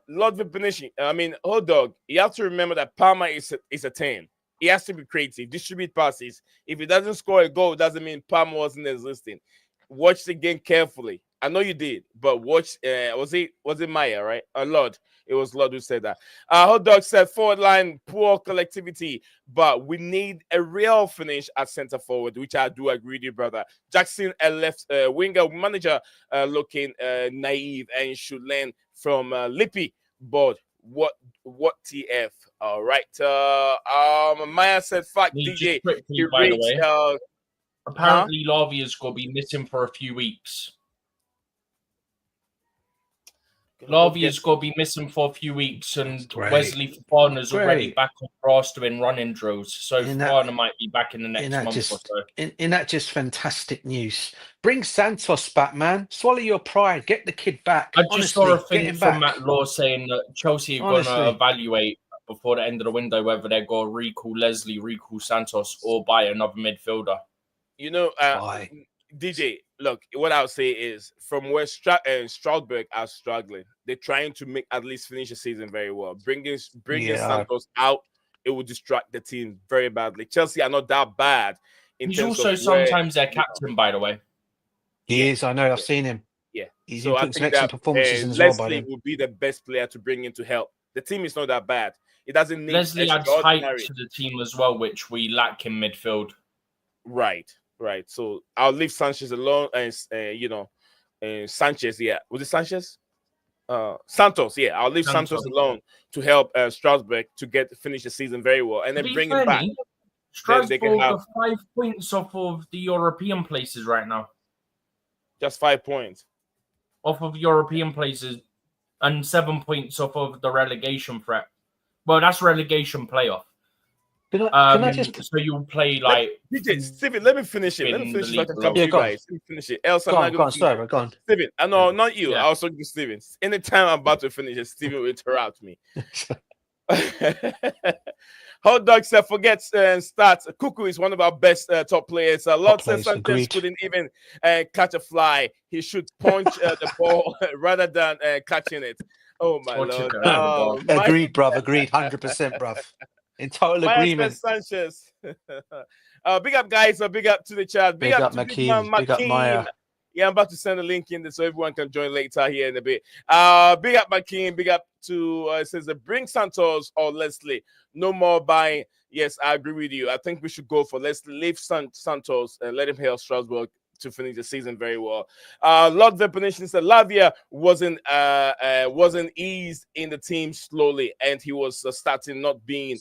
Lord Vipinishi, I mean, hold dog. You have to remember that Palmer is a 10. He has to be creative, distribute passes. If he doesn't score a goal, it doesn't mean Palmer wasn't existing. Watch the game carefully. I know you did, but watch. Was it Maya, right? Lord, it was Lord who said that. Hot dog said forward line poor collectivity, but we need a real finish at center forward, which I do agree with you, brother. Jackson, a left winger manager, looking naive and should learn from Lippy. But what TF? All right. Maya said, "Fuck Just DJ." quickly, He by the reached. way, apparently Lavia's going to be missing for a few weeks. Lavia's going to be missing for a few weeks, and Great. Wesley Fofana's already Great. back on grass doing running drills. So In that- Fofana might be back in the next In that month or just so. in that just fantastic news. Bring Santos back, man. Swallow your pride. Get the kid back. I just saw a Honestly, get thing him from back. Matt Law saying that Chelsea are going to Honestly. evaluate before the end of the window whether they're going to recall Leslie, recall Santos, or buy another midfielder. You know, Why? DJ, look, what I'll say is from where Strasbourg are struggling, they're trying to make at least finish the season very well. Bringing Yeah. Santos out, it will distract the team very badly. Chelsea are not that bad in He's terms also of where, sometimes their captain, by the way. He yeah, is. I know. I've seen him. yeah. He's So been I putting some think excellent that performances in as well by Leslie them. will be the best player to bring in to help. The team is not that bad. It doesn't need Leslie adds height extraordinary. to the team as well, which we lack in midfield. Right. So I'll leave Sanchez alone, and Sanchez. Yeah, was it Sanchez? Santos. Yeah, I'll leave Santos alone to help Strasbourg to finish the season very well, and then bring him back. Then they can Strasbourg have are 5 points off of the European places right now. just 5 points. Off of European places, and 7 points off of the relegation threat. Well, that's relegation playoff. Can I just? So you'll play like DJ Steven, let me finish it. Let me finish it so I can come to you guys. Let me finish it. Else I'm not going to Sorry, go on. Steven, no, not you. Yeah. I was talking to Steven. Anytime I'm about to finish it, Steven will interrupt me. Hot dog said, forget stats. Cuckoo is one of our best top players. Lord says Sanchez couldn't even catch a fly. He should punch the ball rather than catching it. Oh, my Lord. Agreed, bruv. Agreed. 100%, bruv. In total agreement. Sanchez. Big up, guys. Big up to the chat. Big up to Big Man Big up Maya. Yeah, I'm about to send a link in there so everyone can join later here in a bit. Big up Makin. Big up to it says bring Santos or Leslie. No more buying. Yes, I agree with you. I think we should go for let's leave Santos and let him help Strasbourg to finish the season very well. Lord Vepination said Lavia wasn't eased in the team slowly, and he was starting not being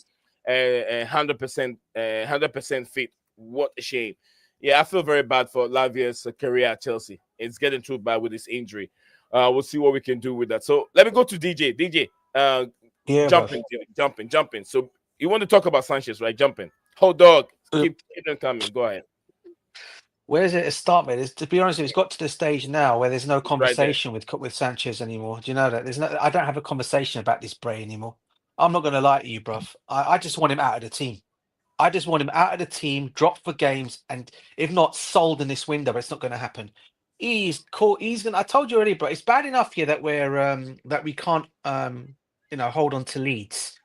100% fit. What a shame. Yeah, I feel very bad for Lavia's career at Chelsea. It's getting too bad with this injury. We'll see what we can do with that. So let me go to DJ. DJ, jumping. So you want to talk about Sanchez, right? Jumping. Hold dog. Keep them coming. Go ahead. Where's it to start with? To be honest, it's got to the stage now where there's no conversation with Sanchez anymore. Do you know that? I don't have a conversation about this Bray anymore. I'm not going to lie to you, bruv. I just want him out of the team. I just want him out of the team, dropped for games, and if not, sold in this window. But it's not going to happen. He's caught. He's gonna. I told you already, bro. It's bad enough here that that we can't hold on to leads.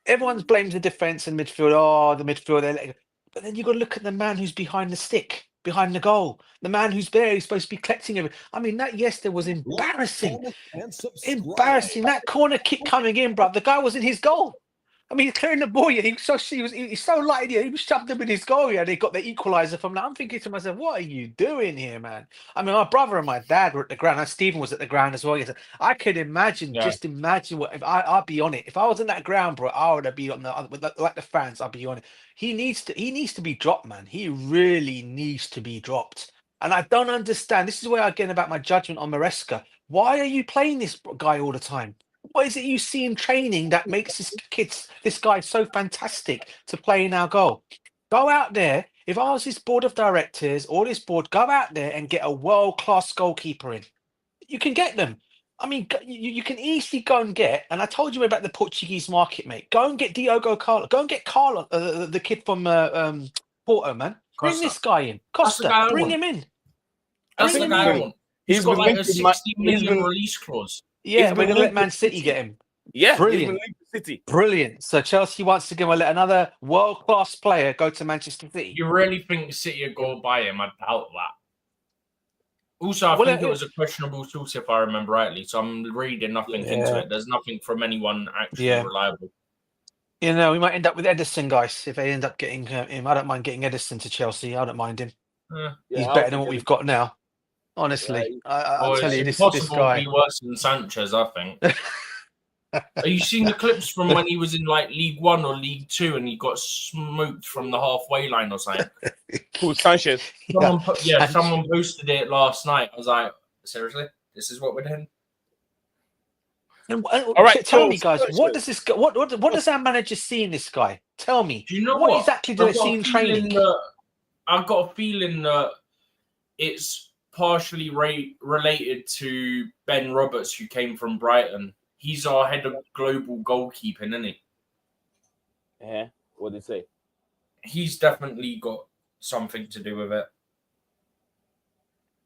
Everyone's blames the defense and midfield. Oh, the midfield. But then you got to look at the man who's behind the stick, behind the goal. The man who's there, he's supposed to be collecting everything. I mean, that yesterday was embarrassing. Embarrassing. That corner kick coming in, bro. The guy was in his goal. I mean, clearing the ball. Yeah, he's so light. Yeah, he was shoved him in his goal. Yeah, they got the equalizer from that. I'm thinking to myself, what are you doing here, man? I mean, my brother and my dad were at the ground. And Stephen was at the ground as well. I could imagine, just imagine what if I'd be on it. If I was in that ground, bro, I would be on like the fans. I'd be on it. He needs to be dropped, man. He really needs to be dropped. And I don't understand. This is where I get about my judgment on Maresca. Why are you playing this guy all the time? What is it you see in training that makes this guy so fantastic to play in our goal? Go out there. If I was this board of directors or this board, go out there and get a world-class goalkeeper in. You can get them. I mean, you can easily go and get, and I told you about the Portuguese market, mate. Go and get Diogo Carlos. Go and get Carlos, the kid from Porto, man. Bring this guy in. Costa, bring him in. That's the guy I want. He's got like a 60 million release clause. Yeah, we're gonna let Man City get him. Yeah, brilliant. City. Brilliant. So Chelsea wants to give another world-class player go to Manchester City. You really think City would go buy him? I doubt that. Also, I think it was a questionable source, if I remember rightly. So I'm reading nothing into it. There's nothing from anyone actually reliable. You know, we might end up with Edison, guys. If they end up getting him, I don't mind getting Edison to Chelsea. I don't mind him. He's better than what we've got now. Honestly, I'll tell you, this guy be worse than Sanchez, I think. Have you seen the clips from when he was in like League One or League Two and he got smoked from the halfway line or something? Who, Sanchez? Someone posted it last night. I was like, seriously, this is what we're doing? All right, tell me, guys, what does this? What does our manager see in this guy? Tell me. Do you know what exactly do they see in training? I've got a feeling that it's partially related to Ben Roberts, who came from Brighton. He's our head of global goalkeeping, isn't he? Yeah. What did he say? He's definitely got something to do with it.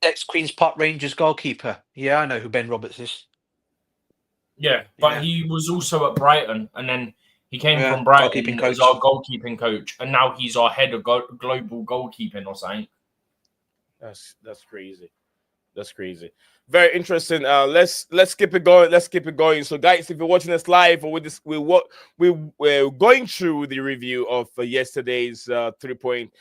Ex-Queen's Park Rangers goalkeeper. Yeah, I know who Ben Roberts is. Yeah, but he was also at Brighton, and then he came from Brighton as our goalkeeping coach, and now he's our head of global goalkeeping or something. That's crazy. That's crazy. Very interesting. Let's keep it going. Let's keep it going. So, guys, if you're watching us live, or we're going through the review of yesterday's 3-point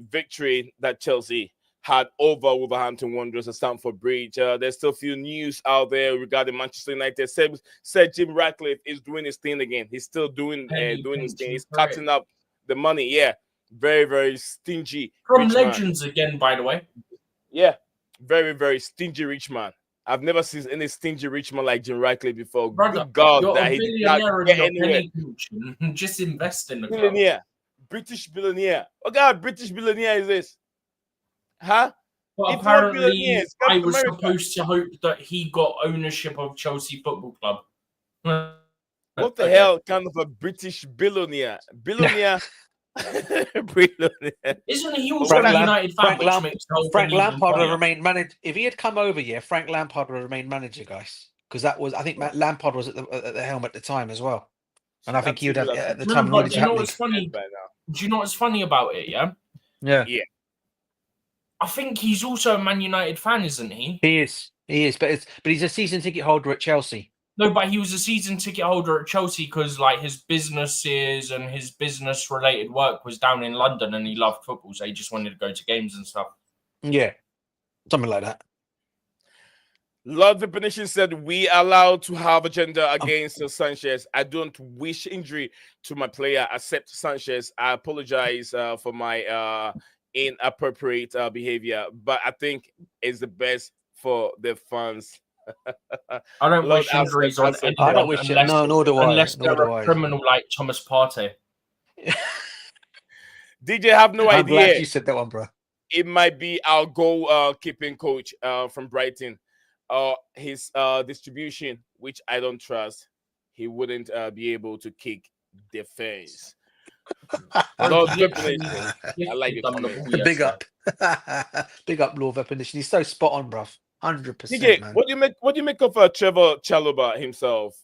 victory that Chelsea had over Wolverhampton Wanderers at Stamford Bridge. There's still a few news out there regarding Manchester United. Said Jim Ratcliffe is doing his thing again. He's still doing his thing. He's cutting up the money. Yeah, very, very stingy. From Legends again, by the way. Yeah, very, very stingy rich man. I've never seen any stingy rich man like Jim Ratcliffe before. Brother, good God, you're that a he did not get anywhere. Just invest in the billionaire. club. British billionaire. What kind of British billionaire is this? Huh? But apparently, I was supposed to hope that he got ownership of Chelsea Football Club. What the hell kind of a British billionaire? Billionaire. Isn't he also a United fan? Frank Lampard would have remained manager. If he had come over, Frank Lampard would have remained manager, guys. Because I think Lampard was at the helm at the time as well. And I think he would have at the time. Do you know what's funny? Do you know what's funny about it? Yeah. I think he's also a Man United fan, isn't he? He is, but he's a season ticket holder at Chelsea. No, but he was a season ticket holder at Chelsea because like his businesses and his business related work was down in London, and he loved football, so he just wanted to go to games and stuff. Yeah, something like that. Lord Definition said we are allowed to have agenda against Sanchez. I don't wish injury to my player except Sanchez. I apologize for my inappropriate behavior, but I think it's the best for the fans. I don't wish injuries on anyone. I don't wish it. Nor do I. Unless they're a criminal like Thomas Partey. DJ have no idea. I'm glad you said that one, bro. It might be our goal keeping coach from Brighton. His distribution, which I don't trust. He wouldn't be able to kick defense. Lord He Definition. literally I like gifted the them the comment. ball Big yesterday. up. Big up, Law of Definition. He's so spot on, bruv. 100%, DJ, man. what do you make of Trevor Chalobah himself?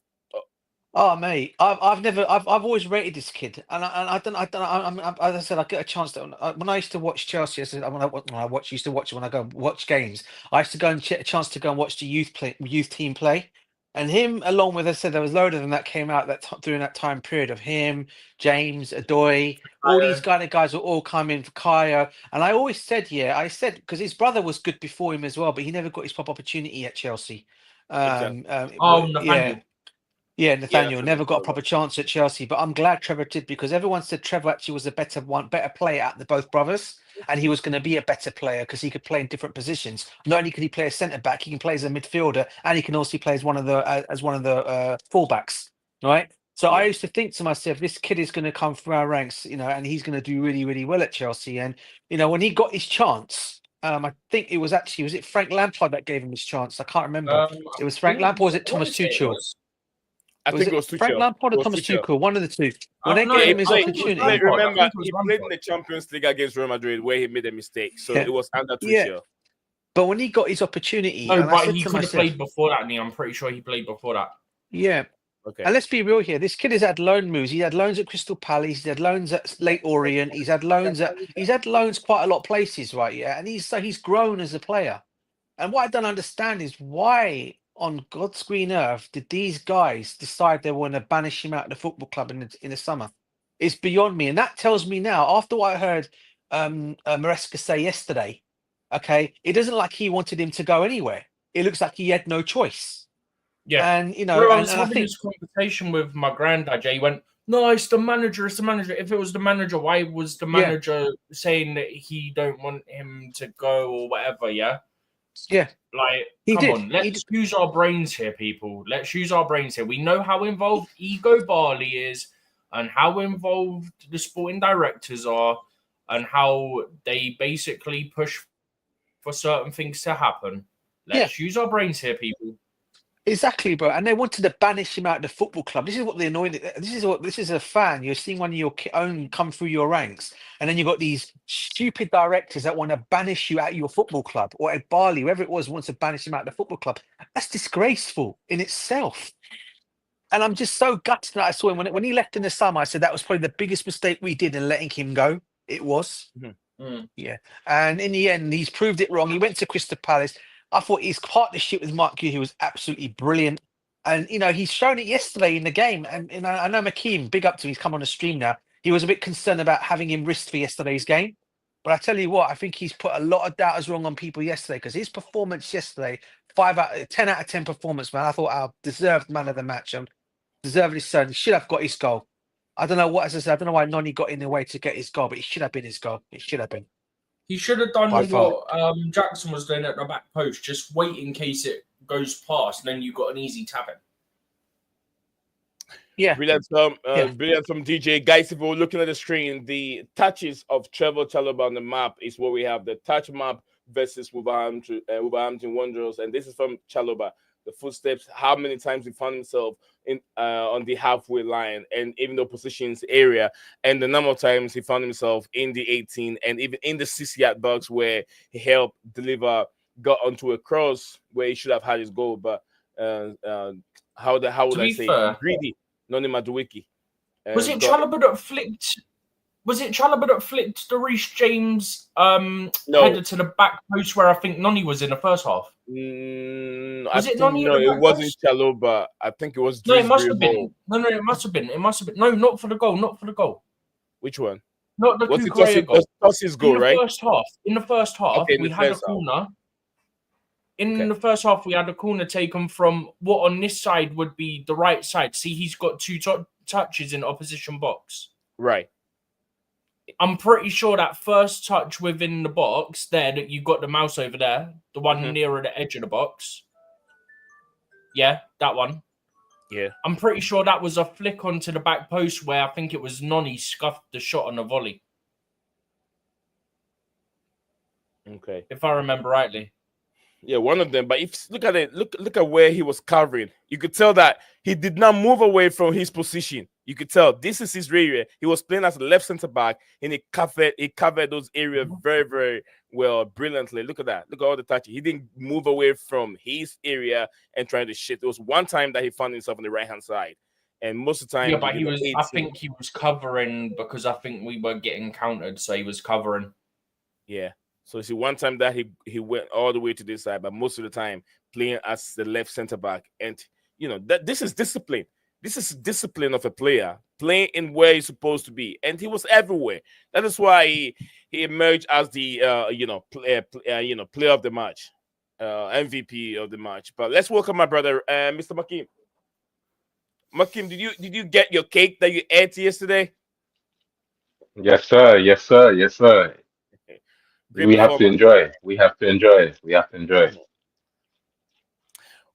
Oh mate, I've always rated this kid, and I don't, as I said, I get a chance to when I used to watch Chelsea. I said used to watch when I go and watch games. I used to go and get a chance to go and watch the youth team play, and him along with, as I said, there was loads of them that came out during that time period of him, James, Adoy, all these kind of guys were all coming for Kaya, and I always said, I said because his brother was good before him as well, but he never got his proper opportunity at Chelsea. Exactly. Oh, Yeah. Nathaniel. Yeah, Yeah, Nathaniel that's never got a Chalobah. proper chance at Chelsea, but I'm glad Trevor did because everyone said Trevor actually was a better player at the both brothers, and he was going to be a better player because he could play in different positions. Not only could he play as centre back, he can play as a midfielder, and he can also play as one of the fullbacks, right? So I Yeah. used to think to myself, this kid is going to come through our ranks, and he's going to do really, really well at Chelsea. And when he got his chance, I think was it Frank Lampard that gave him his chance? I can't remember. I It was Frank think Lampard, or was it I want Thomas to say it Tuchel? was. I Was think it it was Frank Tuchel. Lampard It or was Thomas Tuchel. Tuchel? One of the two. When they No, Yeah, gave he him his I think played. it was He opportunity. played. Lampard. I Remember, think it was he played in Lampard. the Champions League against Real Madrid where he made a mistake. So Yeah, it was under yeah. Tuchel. But when he got his opportunity, No, and I but said he to could have myself, played before that, and I'm pretty sure he played before that. yeah. Okay. And let's be real here. This kid has had loan moves. He had loans at Crystal Palace. He's had loans at Lake Orient. He's had loans quite a lot of places, right? Yeah. And he's grown as a player. And what I don't understand is why on God's green earth did these guys decide they want to banish him out of the football club in the summer? It's beyond me. And that tells me now, after what I heard Maresca say yesterday, okay, it doesn't like he wanted him to go anywhere. It looks like he had no choice. Yeah. And Bro, I and was I having think this conversation with my granddad. Jay, he went, "No, it's the manager. It's the manager. If it was the manager, why was the manager saying that he don't want him to go or whatever?" Yeah. yeah, Like, he come did. on, let's use our brains here, people. Let's use our brains here. We know how involved Ego Barley is and how involved the sporting directors are and how they basically push for certain things to happen. Let's use our brains here, people. Exactly, bro. And they wanted to banish him out of the football club. This is what the annoying. This is a fan. You're seeing one of your own come through your ranks, and then you've got these stupid directors that want to banish you out of your football club, or at Barley, whoever it was, wants to banish him out of the football club. That's disgraceful in itself. And I'm just so gutted that I saw him when he left in the summer. I said that was probably the biggest mistake we did in letting him go. It was. Yeah. And in the end, he's proved it wrong. He went to Crystal Palace. I thought his partnership with Mark Guehi was absolutely brilliant. And, he's shown it yesterday in the game. And, I know McKean, big up to him, he's come on the stream now. He was a bit concerned about having him risked for yesterday's game. But I tell you what, I think he's put a lot of doubters wrong on people yesterday because his performance yesterday, 10 out of 10 performance, man. I thought our deserved man of the match and deserved his son. He should have got his goal. I don't know what, as I said, I don't know why Noni got in the way to get his goal, but it should have been his goal. It should have been. He should have done By far. what Jackson was doing at the back post. Just wait in case it goes past, and then you got an easy tap in. Yeah. Brilliant from DJ. Guys, if we're looking at the screen, the touches of Trevor Chalobah on the map is what we have. The touch map versus Wolverhampton Wanderers. And this is from Chalobah. The footsteps, how many times he found himself in on the halfway line and even the opposition's area, and the number of times he found himself in the 18 and even in the 6-yard box where he helped deliver, got onto a cross where he should have had his goal. But how would I say fair, greedy Noni Madueke. Was it Chalobah that flicked? Was it Chalobah that flicked the Reece James header to the back post where I think Noni was in the first half? Was it Noni? No, it wasn't Chalobah. I think it was. No, it must have been. No, it must have been. It must have been. No, not for the goal. Not for the goal. Which one? Not the Cucurella goal. Tossi's goal, right? In the first half, we had a corner. In the first half, we had a corner taken from what on this side would be the right side. See, he's got two touches in the opposition box. Right. I'm pretty sure that first touch within the box there, that you got the mouse over there, the one nearer the edge of the box. Yeah, that one. Yeah. I'm pretty sure that was a flick onto the back post where I think it was Noni scuffed the shot on a volley. Okay. If I remember rightly. Yeah, one of them. But if look at it, look at where he was covering. You could tell that he did not move away from his position. You could tell this is his area. He was playing as a left center back, and he covered those areas very very well, brilliantly. Look at that. Look at all the touches. He didn't move away from his area and trying to shift. There was one time that he found himself on the right hand side, and most of the Yeah, time but you know I it's him. think he was covering because I think we were getting countered, so he was covering. Yeah. So you see, one time that he went all the way to this side, but most of the time playing as the left center back, and you know that this is discipline. This is discipline of a player playing in where he's supposed to be, and he was everywhere. That is why he emerged as the player of the match, MVP of the match. But let's welcome my brother, Mr. Makim. Makim, did you get your cake that you ate yesterday? Yes, sir. Yes, sir. Yes, sir. Great We have to performance. enjoy. We have to enjoy. We have to enjoy.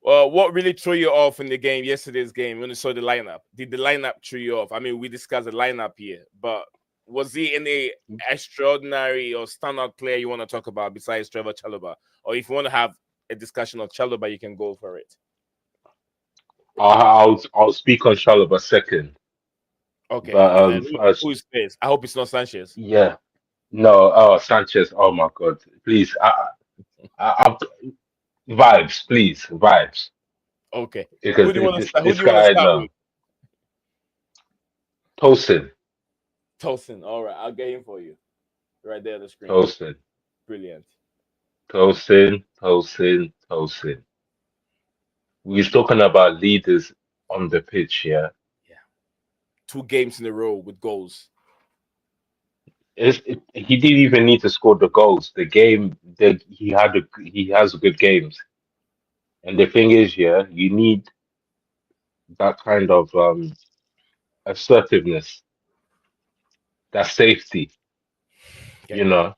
Well, what really threw you off in the game, yesterday's game, when you saw the lineup? Did the lineup throw you off? I mean, we discussed the lineup here, but was he any extraordinary or standout player you want to talk about besides Trevor Chalobah? Or if you want to have a discussion of Chalobah, you can go for it. I'll speak on Chalobah second, Okay, but and who first, is this? I hope it's not Sanchez. yeah, no, oh Sanchez, oh my God, please, vibes, please, vibes, Okay, because who do you want to start? Who this do you want to guy, start no, with? Tosin, Tosin. All right, I'll get him for you right there on the screen. Tosin, Brilliant. Tosin. We're talking about leaders on the pitch, yeah. Yeah, 2 games in a row with goals. He didn't even need to score the goals. The game that he has good games. And the thing is, yeah, you need that kind of assertiveness, that safety, Okay. you know.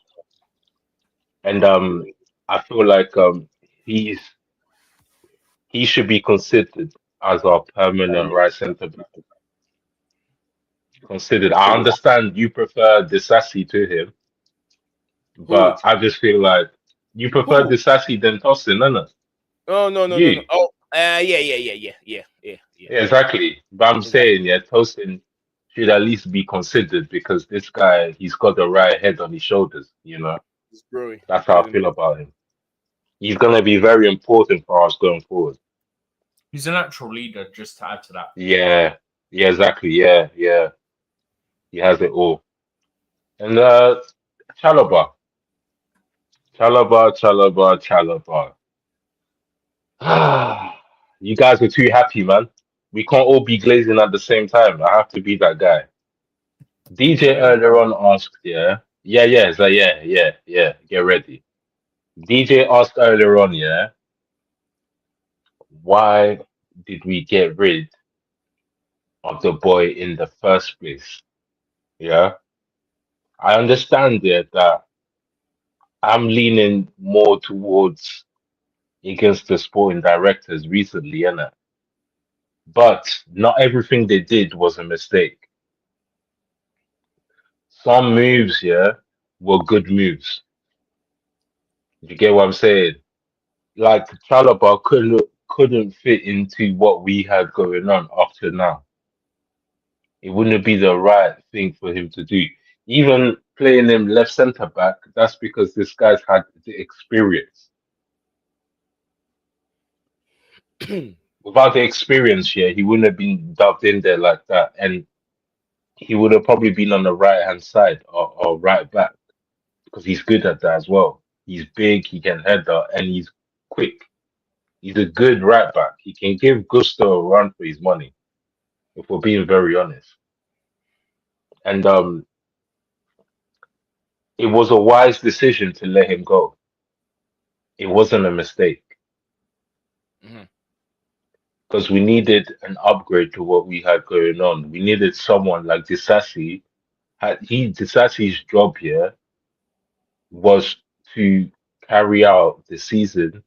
And I feel like he's he should be considered as our permanent right centre back. Considered. I understand you prefer Disassi to him, Who? but I just feel like you prefer Who? Disassi than Tosin, no? Oh no no no no. You. Oh, yeah. Yeah, exactly. But I'm Exactly. saying, yeah, Tosin should at least be considered because this guy, he's got the right head on his shoulders, you know. He's growing. That's He's how I getting feel better. about him. He's gonna be very important for us going forward. He's a natural leader. Just to add to that, Yeah, yeah, exactly. Yeah. He has it all. And Chalobah, Chalobah. You guys are too happy, man. We can't all be glazing at the same time. I have to be that guy. DJ really. earlier on asked, yeah. Get ready. DJ asked earlier on, yeah, why did we get rid of the boy in the first place? Yeah, I understand it that I'm leaning more towards against the sporting directors recently, innit? But not everything they did was a mistake. Some moves, yeah, were good moves. You get what I'm saying? Like Chalobah couldn't fit into what we had going on up to now. It wouldn't be the right thing for him to do. Even playing him left centre back, that's because this guy's had the experience. Without the experience, yeah, he wouldn't have been dubbed in there like that, and he would have probably been on the right hand side or right back because he's good at that as well. He's big, he can header, and he's quick. He's a good right back. He can give Gusto a run for his money, if we're being very honest. And it was a wise decision to let him go. It wasn't a mistake Mhm. because we needed an upgrade to what we had going on. We needed someone like Disassi. Disassi's job here was to carry out the season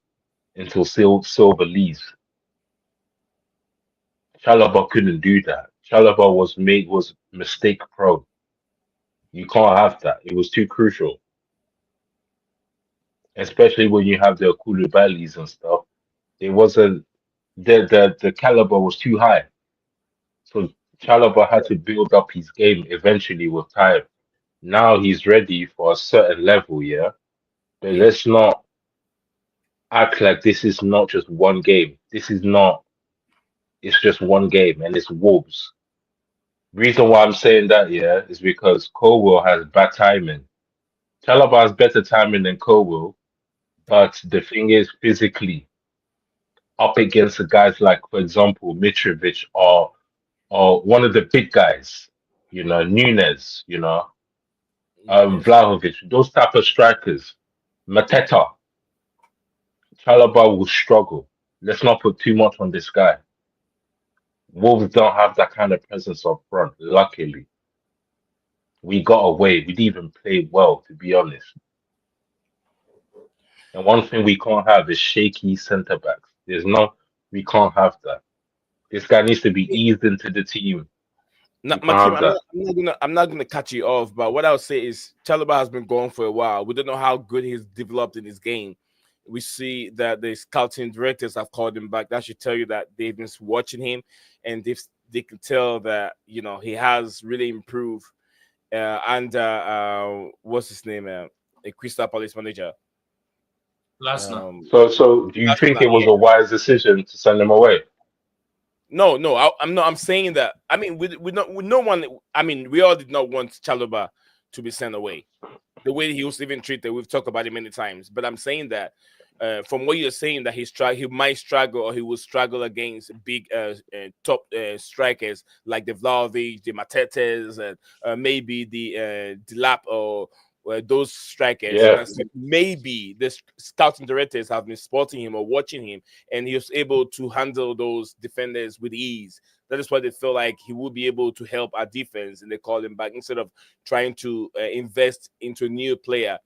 until Silver leaves. Chalobah couldn't do that. Chalobah was mistake prone. You can't have that. It was too crucial. especially when you have the Koulibalys and stuff. It wasn't the caliber was too high. So Chalobah had to build up his game eventually with time. Now he's ready for a certain level, yeah. But let's not act like this is not just one game. This is not. It's just one game, and it's Wolves. Reason why I'm saying that, yeah, is because Colwell has bad timing. Chalobah has better timing than Colwell, but the thing is, physically, up against the guys like, for example, Mitrovic or one of the big guys, Nunes, Yes. Vlahovic, those type of strikers, Mateta, Chalobah will struggle. Let's not put too much on this guy. Wolves don't have that kind of presence up front, luckily. We got away. We didn't even play well, to be honest. And one thing we can't have is shaky centre backs. We can't have that. This guy needs to be eased into the team. No, We can't Makim, have that. I'm not gonna cut you off, but what I'll say is Chalobah has been gone for a while. We don't know how good he's developed in his game. We see that the scouting directors have called him back. That should tell you that they've been watching him, and they can tell that he has really improved. What's his name? A Crystal Palace manager. Lasner. So do you think it was a wise decision to send him away? No, I'm not. I'm saying that. I mean, with no one. I mean, we all did not want Chalobah to be sent away. The way he was even treated, we've talked about it many times. But I'm saying that from what you're saying, that he might struggle, or he will struggle against big top strikers like the Vlahovic, the Matetes, and maybe the Dilap or those strikers. Yeah. And I said maybe the scouting directors have been spotting him or watching him, and he was able to handle those defenders with ease. That is why they feel like he will be able to help our defense, and they call him back instead of trying to invest into a new player.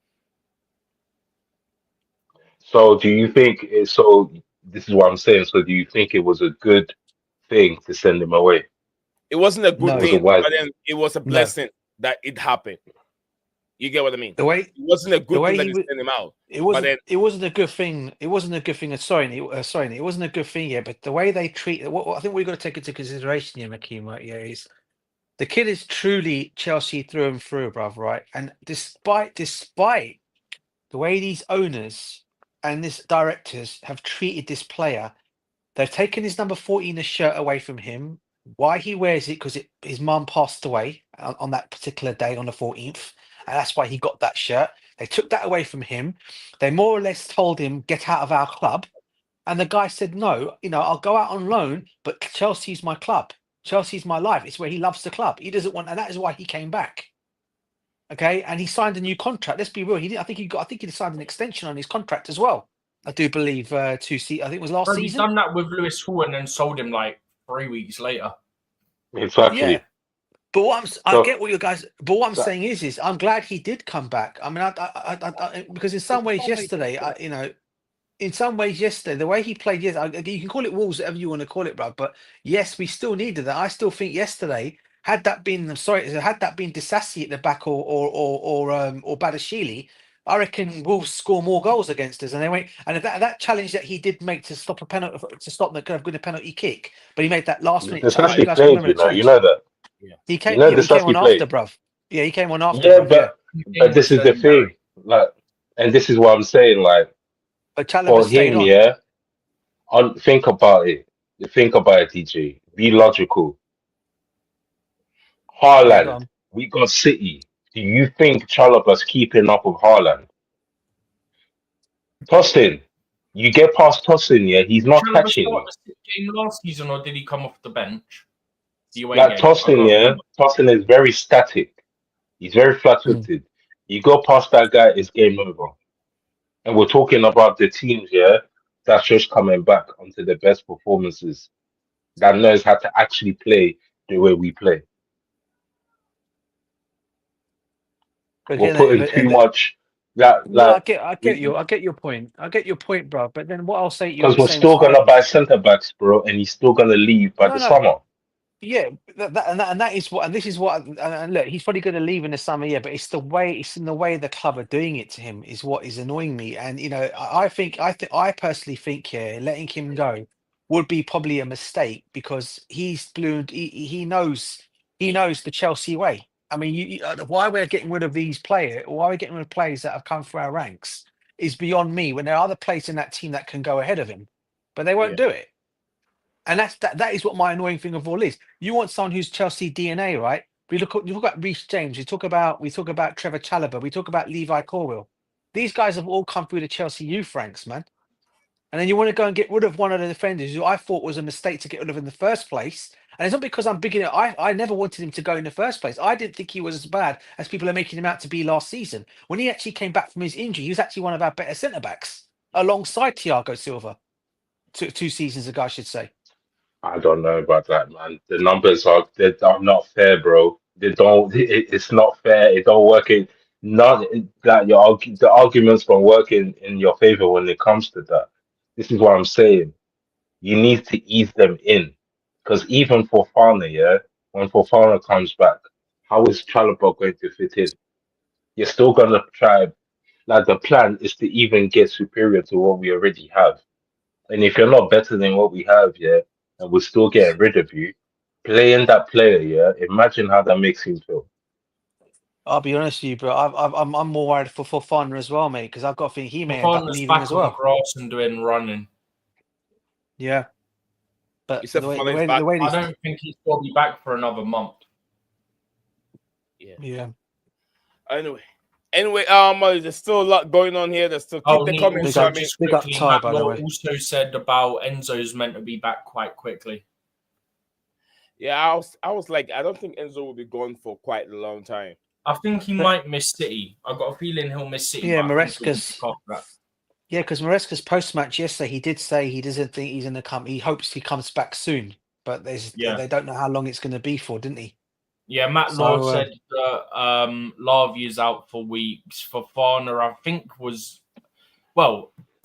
So do you think? So this is what I'm saying. So do you think it was a good thing to send him away? It wasn't a good No. It was a thing, wise. but then it was a No. blessing that it happened. You get what I mean? The way It wasn't a the good way thing that he he was, sent him out. it But then wasn't a good thing. It wasn't a good thing. Sorry, it wasn't a good thing. Yeah, but the way they treat what I think we've got to take into consideration here, Makeem, right? Yeah, is the kid is truly Chelsea through and through, bruv, right? And despite the way these owners and these directors have treated this player, they've taken his number 14 shirt away from him. Why he wears it? Because his mum passed away on that particular day on the 14th, and that's why he got that shirt. They took that away from him. They more or less told him, "Get out of our club," and the guy said, "No, I'll go out on loan, but Chelsea's my club. Chelsea's my life. It's where he loves the club. He doesn't want, and that is why he came back." Okay, and he signed a new contract. Let's be real. I think he signed an extension on his contract as well. I do believe I think it was last Bro, he's season. done that with Lewis Hall and then sold him like 3 weeks later. Exactly. Yeah. But I So get what you guys. But what I'm that- saying is I'm glad he did come back. I mean, because in some ways yesterday, in some ways yesterday, the way he played, yes, you can call it Wolves, whatever you want to call it, bro. But yes, we still needed that. I still think yesterday, had that been Disassi at the back or Badashili, I reckon Wolves score more goals against us. And they went, and that challenge that he did make to stop a penalty, to stop the kind of good penalty kick, but he made that last minute this challenge. You actually guys can played, remember the challenge. you know that. He You came, know yeah, he this came on actually after, played. bruv. Yeah, he came on after, Yeah, bruv. Yeah, but this is the thing. Like, and this is what I'm saying, like, but Chalobah for stayed him, on. yeah. Think about it. Think about it, DJ. Be logical. Yeah, go Haaland, on. we got City. Do you think Chalobah's keeping up with Haaland? Tostin, you get past Tostin, yeah, he's not Chalobah catching start you. the game last season, or did he come off the bench? The away Like game. I Tostin, can't yeah, remember. Tostin is very static. He's very flat-footed. You go past that guy, it's game over. And we're talking about the teams, yeah, that's just coming back onto the best performances, that knows how to actually play the way we play. But We're again, putting too much that no, like I get you. I get your point. I get your point, bro. But then what I'll say to you at because the we're same still time, gonna buy centre backs, bro, and he's still gonna leave by no, the no. summer. Yeah, and that is what, and this is what, and look, he's probably going to leave in the summer, yeah, but it's in the way the club are doing it to him is what is annoying me. And I personally think, yeah, letting him go would be probably a mistake because he's blue. He knows the Chelsea way. I mean, why we're getting rid of why we're getting rid of players that have come through our ranks is beyond me. When there are other players in that team that can go ahead of him, but they won't Yeah. do it. And that is what my annoying thing of all is. You want someone who's Chelsea DNA, right? You look at Reece James, we talk about Trevor Chalobah, we talk about Levi Corwell. These guys have all come through the Chelsea youth ranks, man. And then you want to go and get rid of one of the defenders who I thought was a mistake to get rid of in the first place. And it's not because I'm big in it. I never wanted him to go in the first place. I didn't think he was as bad as people are making him out to be last season. When he actually came back from his injury, he was actually one of our better centre backs alongside Thiago Silva two seasons ago, I should say. I don't know about that, man. The numbers are not fair, bro. They don't. It's not fair. It don't work. Not that the arguments don't work in your favor when it comes to that. This is what I'm saying. You need to ease them in, because even for Fofana, yeah, when Fofana comes back, how is Chalobah going to fit in? You're still gonna try. Like the plan is to even get superior to what we already have. And if you're not better than what we have, yeah, and we're still getting rid of you, playing that player, yeah, imagine how that makes him feel. I'll be honest with you, bro. I'm more worried for Fofana as well, mate, because I've got to think he may end up Fofana's leaving back as on well. grass and doing running. Yeah, but You said Fofana is back. the way I these, don't think he's going to be back for another month. yeah, Anyway, there's still a lot going on here. There's still keep Oh, the Neat, comments also coming. just big up quickly, Ty, Matt by the Law way. also said about Enzo's meant to be back quite quickly. Yeah, I was like, I don't think Enzo will be gone for quite a long time. I think he But- might miss City. I've got a feeling he'll miss City. Yeah, but I think he'll be Maresca's. back after that. Yeah, because Maresca's post match yesterday, he did say he doesn't think he's going to come. He hopes he comes back soon, but Yeah. they don't know how long it's going to be for, didn't he? Yeah, Matt So, Law said that Lavia's out for weeks. Fofana, I think,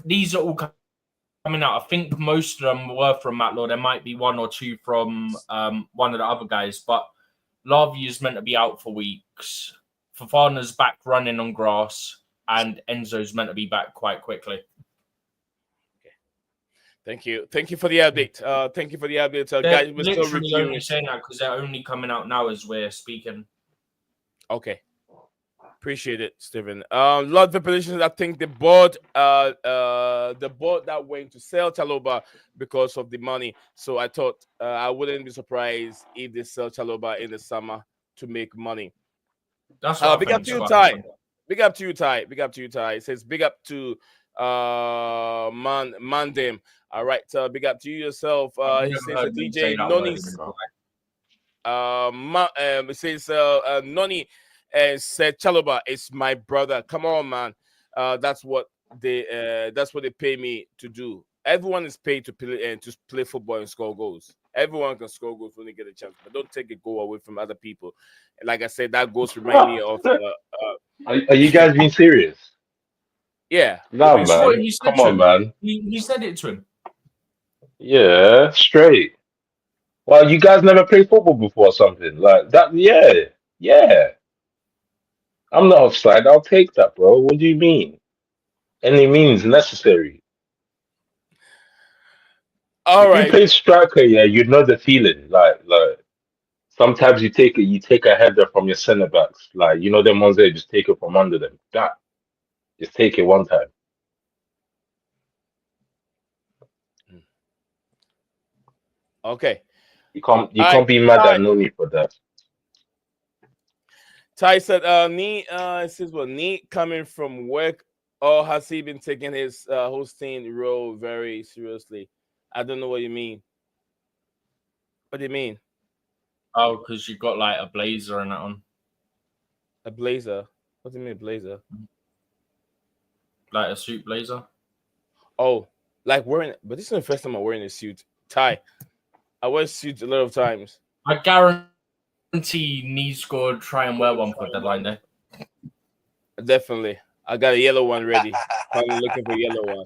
these are all coming out. I think most of them were from Matt Law. There might be one or two from one of the other guys, but Lavia's meant to be out for weeks. Fofana's back running on grass, and Enzo's meant to be back quite quickly. Thank you for the update. Thank you for the update, They're guys. We're still literally reviewing. only saying that because they're only coming out now as we're speaking. Okay. Appreciate it, Stephen. Lot of the positions. I think the board that went to sell Chalobah because of the money. So I thought I wouldn't be surprised if they sell Chalobah in the summer to make money. That's what Big up to you, Ty. Big up to you, Ty. Big up to you, Ty. It says big up to Mandem. All right, big up to you yourself. He says DJ Noni. It says Noni said Chalobah is my brother. Come on, man. That's what they pay me to do. Everyone is paid to play football and score goals. Everyone can score goals when they get a chance, but don't take a goal away from other people. Like I said, that goals remind me of. Are you guys being serious? Yeah. No, That's what man. he said Come to on, him. man. He said it to him. Yeah, straight. Well, you guys never played football before or something like that? Yeah. I'm not offside. I'll take that, bro. What do you mean? Any means necessary. All If you right. play striker, yeah, you know the feeling. Like sometimes you take a header from your centre backs. Like you know them ones there, just take it from under them. That just take it one time. Okay. You can't be mad at Noni for that. Ty said, it says, well, Neat coming from work, or has he been taking his hosting role very seriously? I don't know what you mean. What do you mean? Oh, because you got like a blazer and that on. A blazer? What do you mean, blazer? Like a suit blazer? Oh, like wearing, but this is the first time I'm wearing a suit. Ty, I wear suits a lot of times. I guarantee Nee's going to try and wear one for deadline day. Definitely. I got a yellow one ready. I'm looking for a yellow one.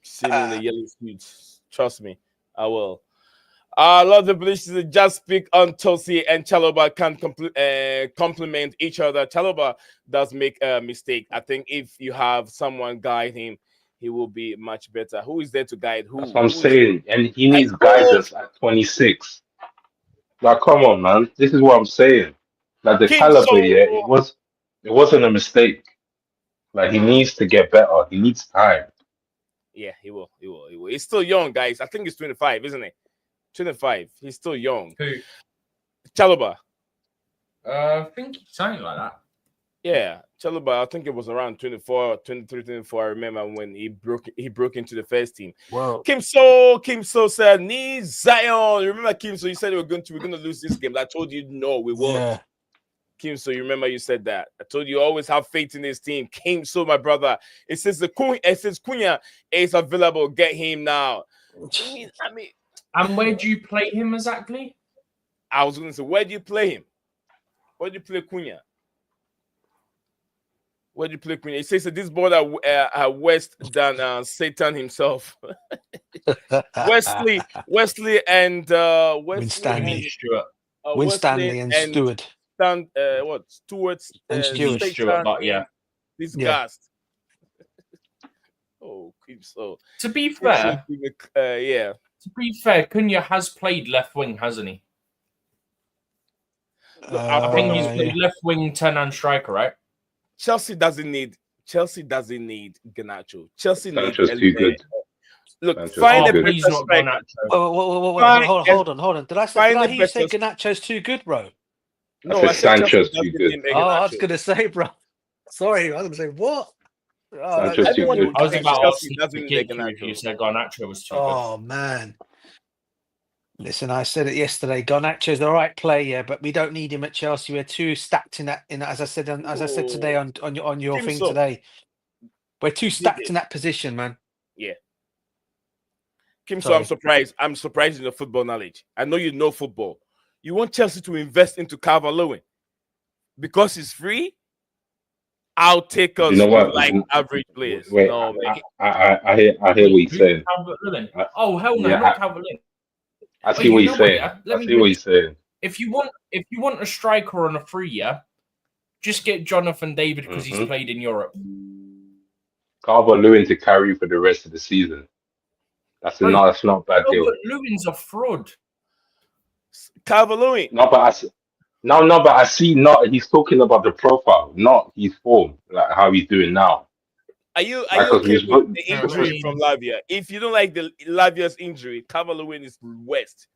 See me in the yellow suits. Trust me, I will. A lot of the Blues just speak on Tosi and Chaloba can complement each other. Chaloba does make a mistake. I think if you have someone guide him, he will be much better. Who is there to guide That's who? what I'm Who is saying. And he I needs know guidance at 26. Like, come on, man. This is what I'm saying. Like the Kim caliber, So. yeah, it wasn't a mistake. Like he needs to get better. He needs time. Yeah, he will. He will. He will. He's still young, guys. I think he's 25, isn't he? 25. He's still young. Who? Chaloba. I think something like that. Yeah, Chalobah, I think it was around 24, 23, 24. I remember when he broke into the first team. Well, Kim So said, need Zion. Remember, Kim So, you said we're gonna lose this game. I told you no, we won't. yeah. Kim So, you remember you said that. I told you always have faith in this team. Kim So, my brother. It says Cunha is available. Get him now. I mean, And where do you play him exactly? I was gonna say, where do you play him? Where do you play Cunha? Where do you play Cunha? He says that this boy are worse than Satan himself. Wesley and Winstanley. Stewart. Winstanley and Stewart. Stewart And Stewart. Stewart, but yeah. Disgust. Oh, so. To be fair, yeah. To be fair, Cunha has played left wing, hasn't he? I think he's played left wing, 10 and striker, right? Chelsea doesn't need Garnacho. Chelsea needs Sancho's too good. Look, Sancho's find a too good. better striker. Hold on. Did I hear you say Garnacho's too good, bro? No, I said Sancho's too good. I was gonna say, bro. Sorry, I was gonna say what? Sancho's too good. I was about Chelsea to doesn't get need you if Garnacho. you said Garnacho was too good. Oh man. Listen, I said it yesterday. Garnacho's the right player, but we don't need him at Chelsea. We're too stacked in that. As I said today on your thing today, we're too stacked in that position, man. Yeah. Kim, so I'm surprised. I'm surprised in your football knowledge. I know you know football. You want Chelsea to invest into Calvert-Lewin because it's free. I'll take us average players. Wait, no, man. I hear what he's saying. Oh hell no, Yeah, not Calvert-Lewin. I see what he's saying. I see what he's saying. If you want a striker on a free, yeah, just get Jonathan David because he's played in Europe. Calvert-Lewin to carry you for the rest of the season. That's not a bad deal. Lewin's a fraud. Calvert-Lewin. No, but I see. He's talking about the profile, not his form, like how he's doing now. Are you okay with the injury from Lavia? If you don't like the Lavia's injury, Calvert-Lewin is worst.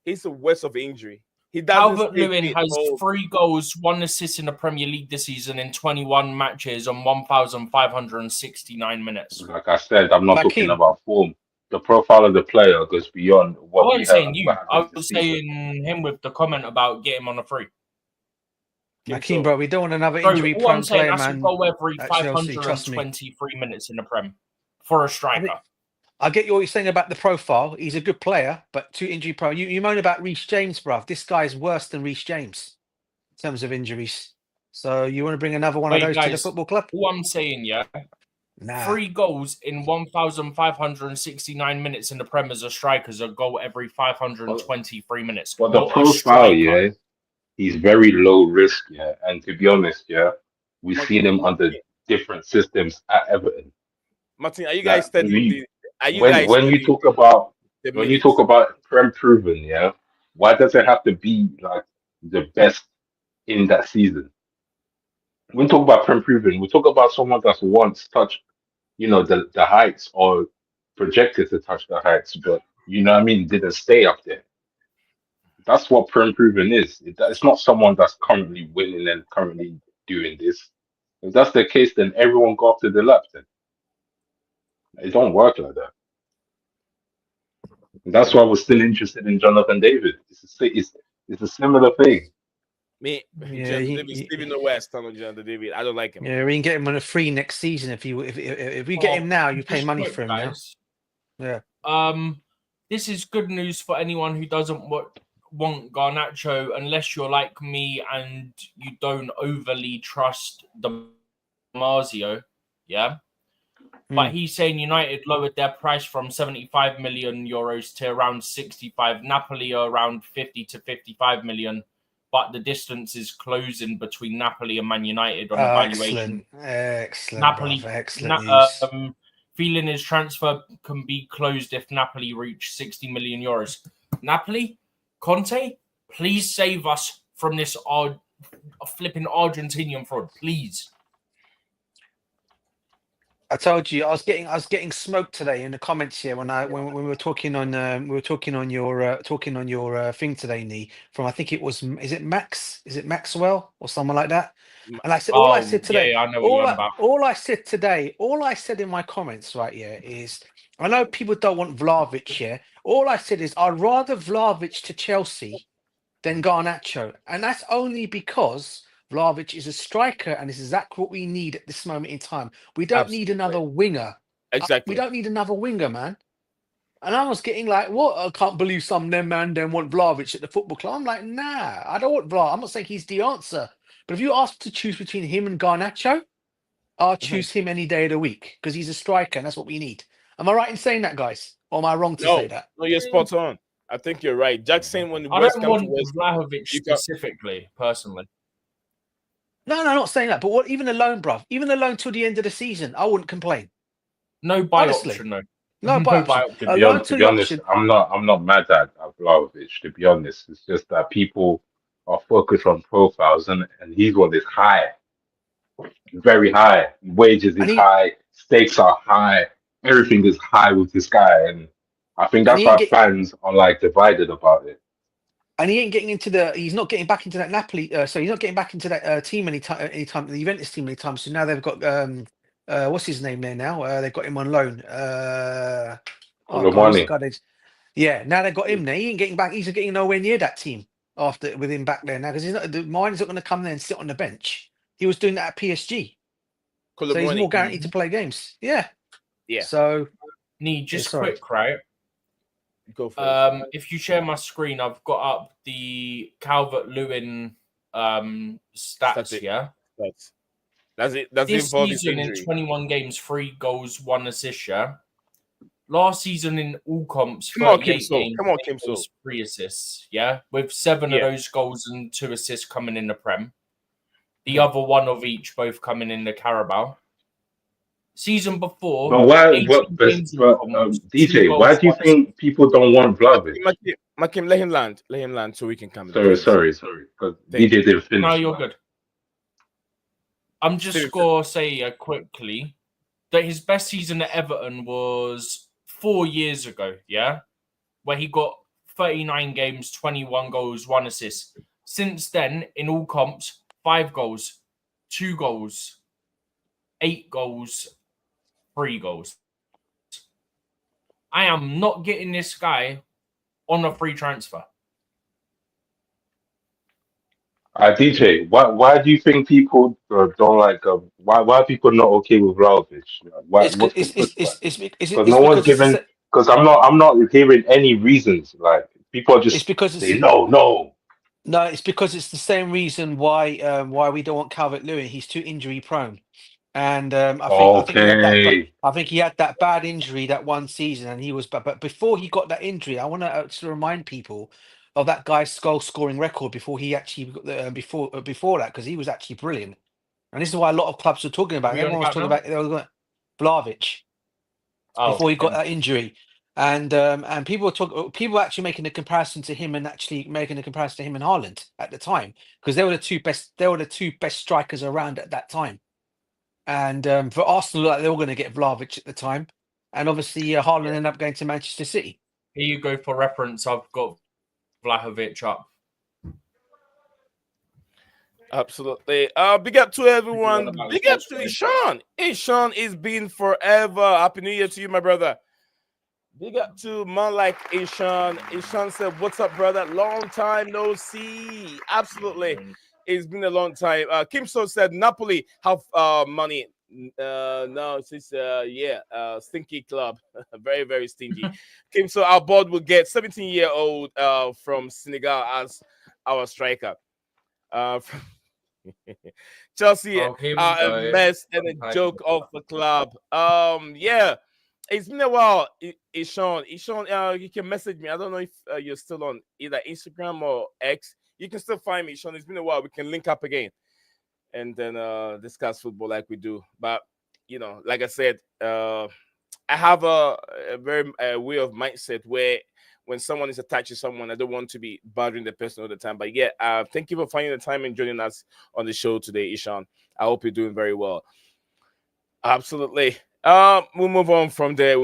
He's the worst of injury. Calvert-Lewin has 3 goals, 1 assist in the Premier League this season in 21 matches on 1,569 minutes. Like I said, I'm not talking about form. The profile of the player goes beyond what I wasn't saying you. I was saying him with the comment about getting him on a free. Hakeem, bro, we don't want another injury-prone player, man. Go every 523 minutes in the Prem for a striker. I get what you're saying about the profile. He's a good player, but too injury-prone. You moan about Reece James, bruv. This guy's worse than Reece James in terms of injuries. So you want to bring another one of those to the football club? All I'm saying, 3 goals in 1,569 minutes in the Prem as a striker is a goal every 523 minutes. But the profile, he's very low risk, and to be honest, we've seen him under different systems at Everton. Martin, are you guys studying? When you talk about Prem proven, why does it have to be like the best in that season? When we talk about Prem proven, we talk about someone that's once touched, the heights or projected to touch the heights, but didn't stay up there. That's what Prem proven is. It's not someone that's currently winning and currently doing this. If that's the case, then everyone go up to the left. Then it don't work like that. And that's why we're still interested in Jonathan David. It's a similar thing. Stephen the West, Jonathan David. I don't like him. Yeah, we can get him on a free next season if we get him now. You pay money for him, guys. Yeah. This is good news for anyone who doesn't want Garnacho, unless you're like me and you don't overly trust Damasio. Yeah. But he's saying United lowered their price from 75 million euros to around 65. Napoli are around 50 to 55 million. But the distance is closing between Napoli and Man United on evaluation. Excellent, Napoli, bruv. Excellent news. feeling his transfer can be closed if Napoli reach 60 million euros. Napoli, Conte, please save us from this flipping Argentinian fraud, please. I told you I was getting smoked today in the comments here when we were talking on your thing today, Nee, from I think it was, is it Maxwell or someone like that? And I said all I said today, yeah, I know what you're on about. all I said in my comments right here is, I know people don't want Vlahovic here. All I said is I'd rather Vlahovic to Chelsea than Garnacho, and that's only because Vlahovic is a striker, and this is exactly what we need at this moment in time. We don't need another winger. Exactly. We don't need another winger, man. And I was getting like, what? I can't believe some them man then want Vlahovic at the football club. I'm like, nah, I don't want Vlahovic. I'm not saying he's the answer, but if you ask to choose between him and Garnacho, I'll choose him any day of the week because he's a striker, and that's what we need. Am I right in saying that, guys? Or am I wrong to say that? No, you're spot on. I think you're right. Jackson, when the I West don't comes to want West, Vlahovic specifically, personally. No, I'm not saying that. But what? Even alone, bruv. Even alone till the end of the season, I wouldn't complain. No buy Honestly. option, no. No buy option. To Alone be to the honest, option. I'm not mad at Vlahovic. To be honest, it's just that people are focused on profiles, and he's got this high, very high. Wages And is he high, stakes are high, everything is high with this guy, and I think and that's he ain't why get, fans are like divided about it. and he ain't getting into he's not getting back into that Napoli. So he's not getting back into that team anytime, the Juventus team anytime. So now they've got what's his name there now? They've got him on loan. Oh God, who's the Colomani. guy? Yeah, now they've got him there. He ain't getting back. He's getting nowhere near that team after with him back there now because he's not. The Mine's not going to come there and sit on the bench. He was doing that at PSG, so he's more guaranteed to play games. Yeah. Yeah. So, Need just sorry. quick, right? Go for it. If you share my screen, I've got up the Calvert-Lewin stats here. That's it. That's This involved his season in injury. 21 games, 3 goals, 1 assist. Yeah. Last season in all comps, Come on, 38 games, Come on, 8 goals, 3 assists. Yeah, with 7 of those goals and 2 assists coming in the Prem. The other 1 of each, both coming in the Carabao. Season before, But why? 18 games in comps, 2 DJ, goals, why do you 1 assist. think people don't want Vlahovic? Makim, let him land. Let him land so we can come. Sorry. Because DJ didn't finish. No, you're good. I'm just going to say quickly that his best season at Everton was 4 years ago, yeah? Where he got 39 games, 21 goals, 1 assist. Since then, in all comps, 5 goals, 2 goals, 8 goals, 3 goals. I am not getting this guy on a free transfer. DJ, why do you think people don't like? Why are people not okay with Vlahovic? What's the pushback? Because no one's given. Because I'm not hearing any reasons. Like people are just saying no. No, it's because it's the same reason why we don't want Calvert-Lewin. He's too injury prone, and I think he had that bad injury that one season, and he was. But before he got that injury, I want to remind people of that guy's goal scoring record before he actually got before that, because he was actually brilliant, and this is why a lot of clubs were talking about. Everyone was talking about Vlahovic before he got that injury. And people were actually making a comparison to him and Haaland at the time, because they were the two best strikers around at that time. And for Arsenal, they were going to get Vlahovic at the time, and obviously Haaland ended up going to Manchester City. Here you go for reference. I've got Vlahovic up. Absolutely. Big up to everyone. Big up to Ishan. Ishan is been forever. Happy New Year to you, my brother. Big up to man like Ishan. Ishan said, "What's up, brother? Long time no see." Absolutely, it's been a long time. Kim So said, "Napoli have money." No, it's stinky club, very very stingy. Kim So, our board will get 17-year-old from Senegal as our striker. Chelsea Oh, here we are a go. mess and a Okay. joke of the club. Yeah, it's been a while. Ishan, you can message me. I don't know if you're still on either Instagram or X. You can still find me, Ishan. It's been a while. We can link up again and then discuss football like we do. But like I said, I have a very way of mindset where when someone is attached to someone, I don't want to be bothering the person all the time. But yeah, thank you for finding the time and joining us on the show today, Ishan. I hope you're doing very well. Absolutely. We'll move on from there.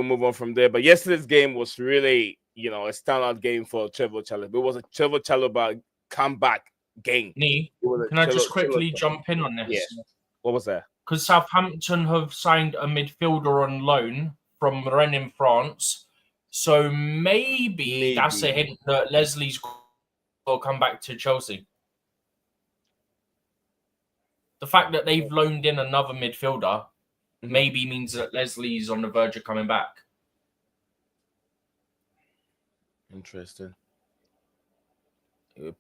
But yesterday's game was really, a standout game for Trevor Chalobah. It was a Trevor Chalobah comeback game. Nee, It was a can I just quickly Chalobah. jump in on this? Yeah. What was that? Because Southampton have signed a midfielder on loan from Rennes in France. So maybe that's a hint that Leslie's will come back to Chelsea. The fact that they've loaned in another midfielder maybe means that Leslie's on the verge of coming back. Interesting.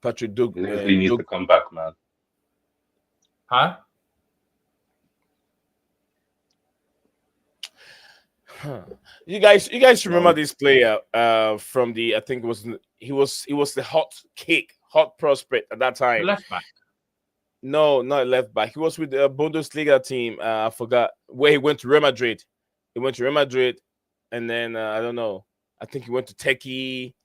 Patrick Doug Leslie needs to come back, man. Huh? You guys remember this player from the, I think he was the hot prospect at that time. Left back. No, not left back. He was with the Bundesliga team. I forgot where he went to Real Madrid. He went to Real Madrid, and then I don't know. I think he went to Turkey.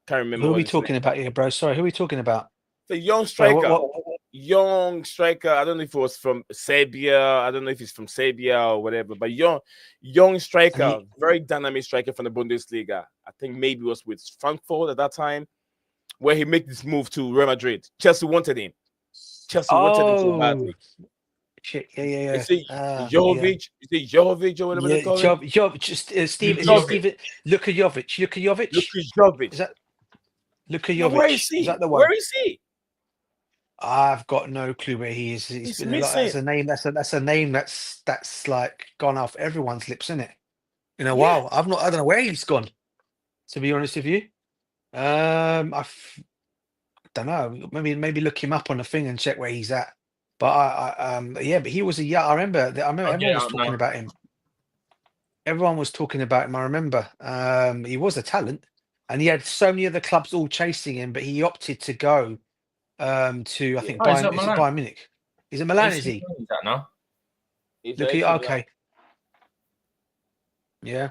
Can't remember. Who are we talking about here, bro? Sorry, who are we talking about? The young striker. What? Young striker. I don't know if it was from Serbia. I don't know if he's from Serbia or whatever. But young striker, very dynamic striker from the Bundesliga. I think maybe it was with Frankfurt at that time, where he made this move to Real Madrid. Chelsea wanted him. Chelsea wanted him so badly. Shit, yeah. Is it Jovic? Is it Jovic or whatever they call him? Steven, Luka Jovic. Is that Luka Jovic? Where is he? Is that the one? Where is he? I've got no clue where he is. He's been that's a name. That's a name that's like gone off everyone's lips, isn't it? In a while. I don't know where he's gone. To be honest with you, I don't know. Maybe look him up on the thing and check where he's at. But but he was I remember everyone was talking about him. Everyone was talking about him. I remember. He was a talent, and he had so many other clubs all chasing him, but he opted to go to I think Bayern Munich. Is it Milan? Is he? Is that now? Okay. Yeah.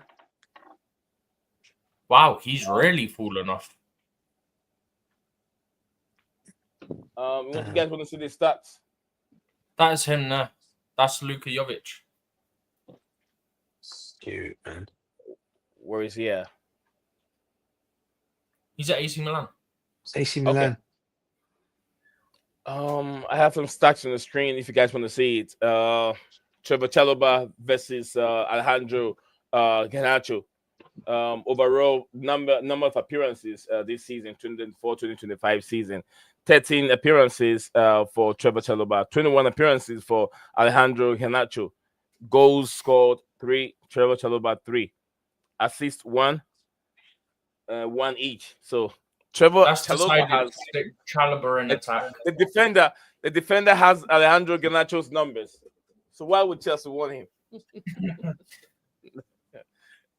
Wow, he's really fallen off. What you guys want to see the stats? That is him there. That's Luka Jovic. Cute, man. Where is he at? He's at AC Milan. It's AC Milan. Okay. I have some stats on the screen if you guys want to see it. Trevor Chalobah versus Alejandro Garnacho. Overall number of appearances this season, 2024-2025 season. 13 appearances for Trevor Chalobah, 21 appearances for Alejandro Garnacho. Goals scored 3, Trevor Chalobah 3. Assists 1, 1 each. So Trevor Chalobah has Chalobah in attack. The defender has Alejandro Garnacho's numbers. So why would Chelsea want him?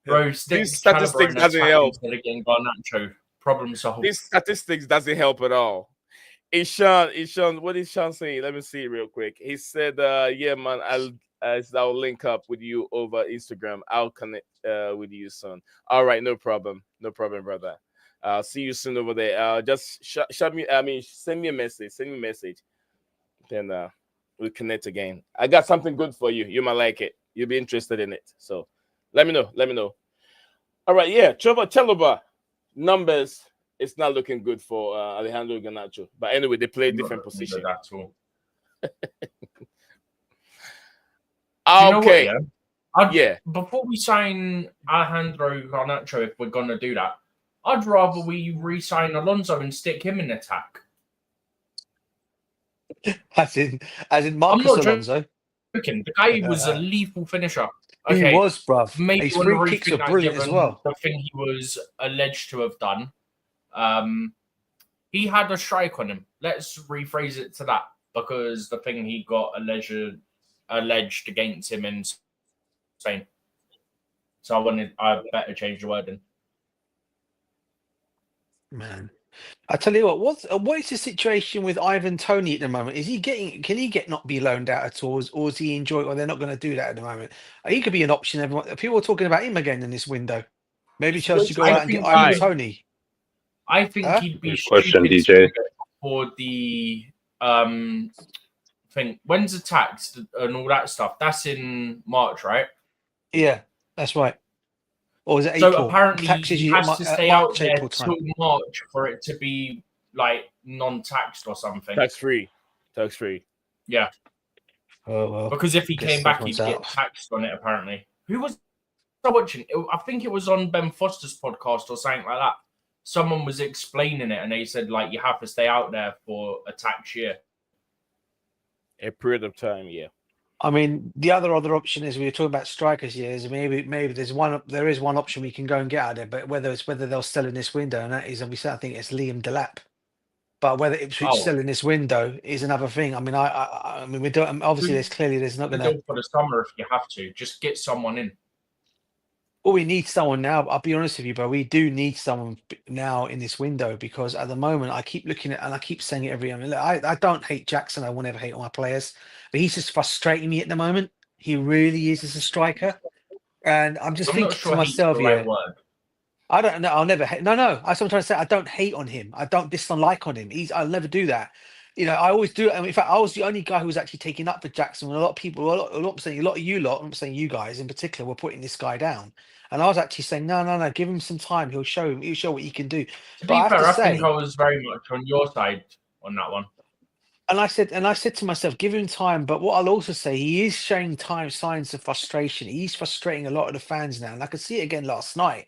Bro, these statistics doesn't help. Again, Garnacho. Problem solved. These statistics doesn't help at all. Ishan, what is Sean saying? Let me see real quick. He said, yeah, man, I'll link up with you over Instagram. I'll connect with you soon. All right, no problem, brother. See you soon over there. Just send me a message. Then we'll connect again. I got something good for you. You might like it. You'll be interested in it. So let me know. All right, yeah, Trevor Chalobah numbers. It's not looking good for Alejandro Garnacho. But anyway, they play different positions. Okay. Yeah. Before we sign Alejandro Garnacho, if we're going to do that, I'd rather we re-sign Alonso and stick him in attack. As in Marcus Alonso. The guy was a lethal finisher. Okay. He was, bruv. Maybe his free kicks are brilliant as well. The thing he was alleged to have done. He had a strike on him. Let's rephrase it to that. because the thing he got alleged against him in Spain. So I better change the wording. Man, I tell you what is the situation with Ivan Toney at the moment? Is he can he not be loaned out at all, or is he enjoying? Or they're not going to do that at the moment? He could be an option. Everyone, people are talking about him again in this window. Maybe Chelsea should go I out and get think Ivan Toney. I think Huh? he'd be Good question, stupid to DJ. do it for the thing. When's the tax and all that stuff? That's in March, right? Yeah, that's right. Or is it So April? apparently Taxes he you has to stay March, out there April time. till March for it to be like non-taxed or something. Tax free. Yeah, Oh well. because if he guess came back, everyone's he'd get out. taxed on it. Apparently, who was I watching? I think it was on Ben Foster's podcast or something like that. Someone was explaining it, and they said like you have to stay out there for a tax year. A period of time, yeah. I mean, the other option is we were talking about strikers. Years maybe there is one option we can go and get out of there, but whether they'll sell in this window, and that is, obviously, I think it's Liam Delap. But whether Ipswich sell in this window is another thing. I mean, I mean, we don't. Obviously, there's not going to. For the summer, if you have to, just get someone in. Well, we need someone now. I'll be honest with you, bro. We do need someone now in this window because at the moment I keep looking at and I keep saying it I mean, look, I don't hate Jackson. I won't ever hate all my players, but he's just frustrating me at the moment. He really is as a striker, and I'm just thinking to myself, right word. I don't know. I'll never hate. No. That's what I'm trying to say. I don't hate on him. I don't dislike on him. I'll never do that. You know, I always do. I mean, in fact, I was the only guy who was actually taking up for Jackson. When a lot of people, a lot of you lot, I'm saying you guys in particular, were putting this guy down. And I was actually saying, no, give him some time. He'll show what he can do. To be fair, I think I was very much on your side on that one. And I said to myself, give him time. But what I'll also say, he is showing signs of frustration. He's frustrating a lot of the fans now. And I could see it again last night.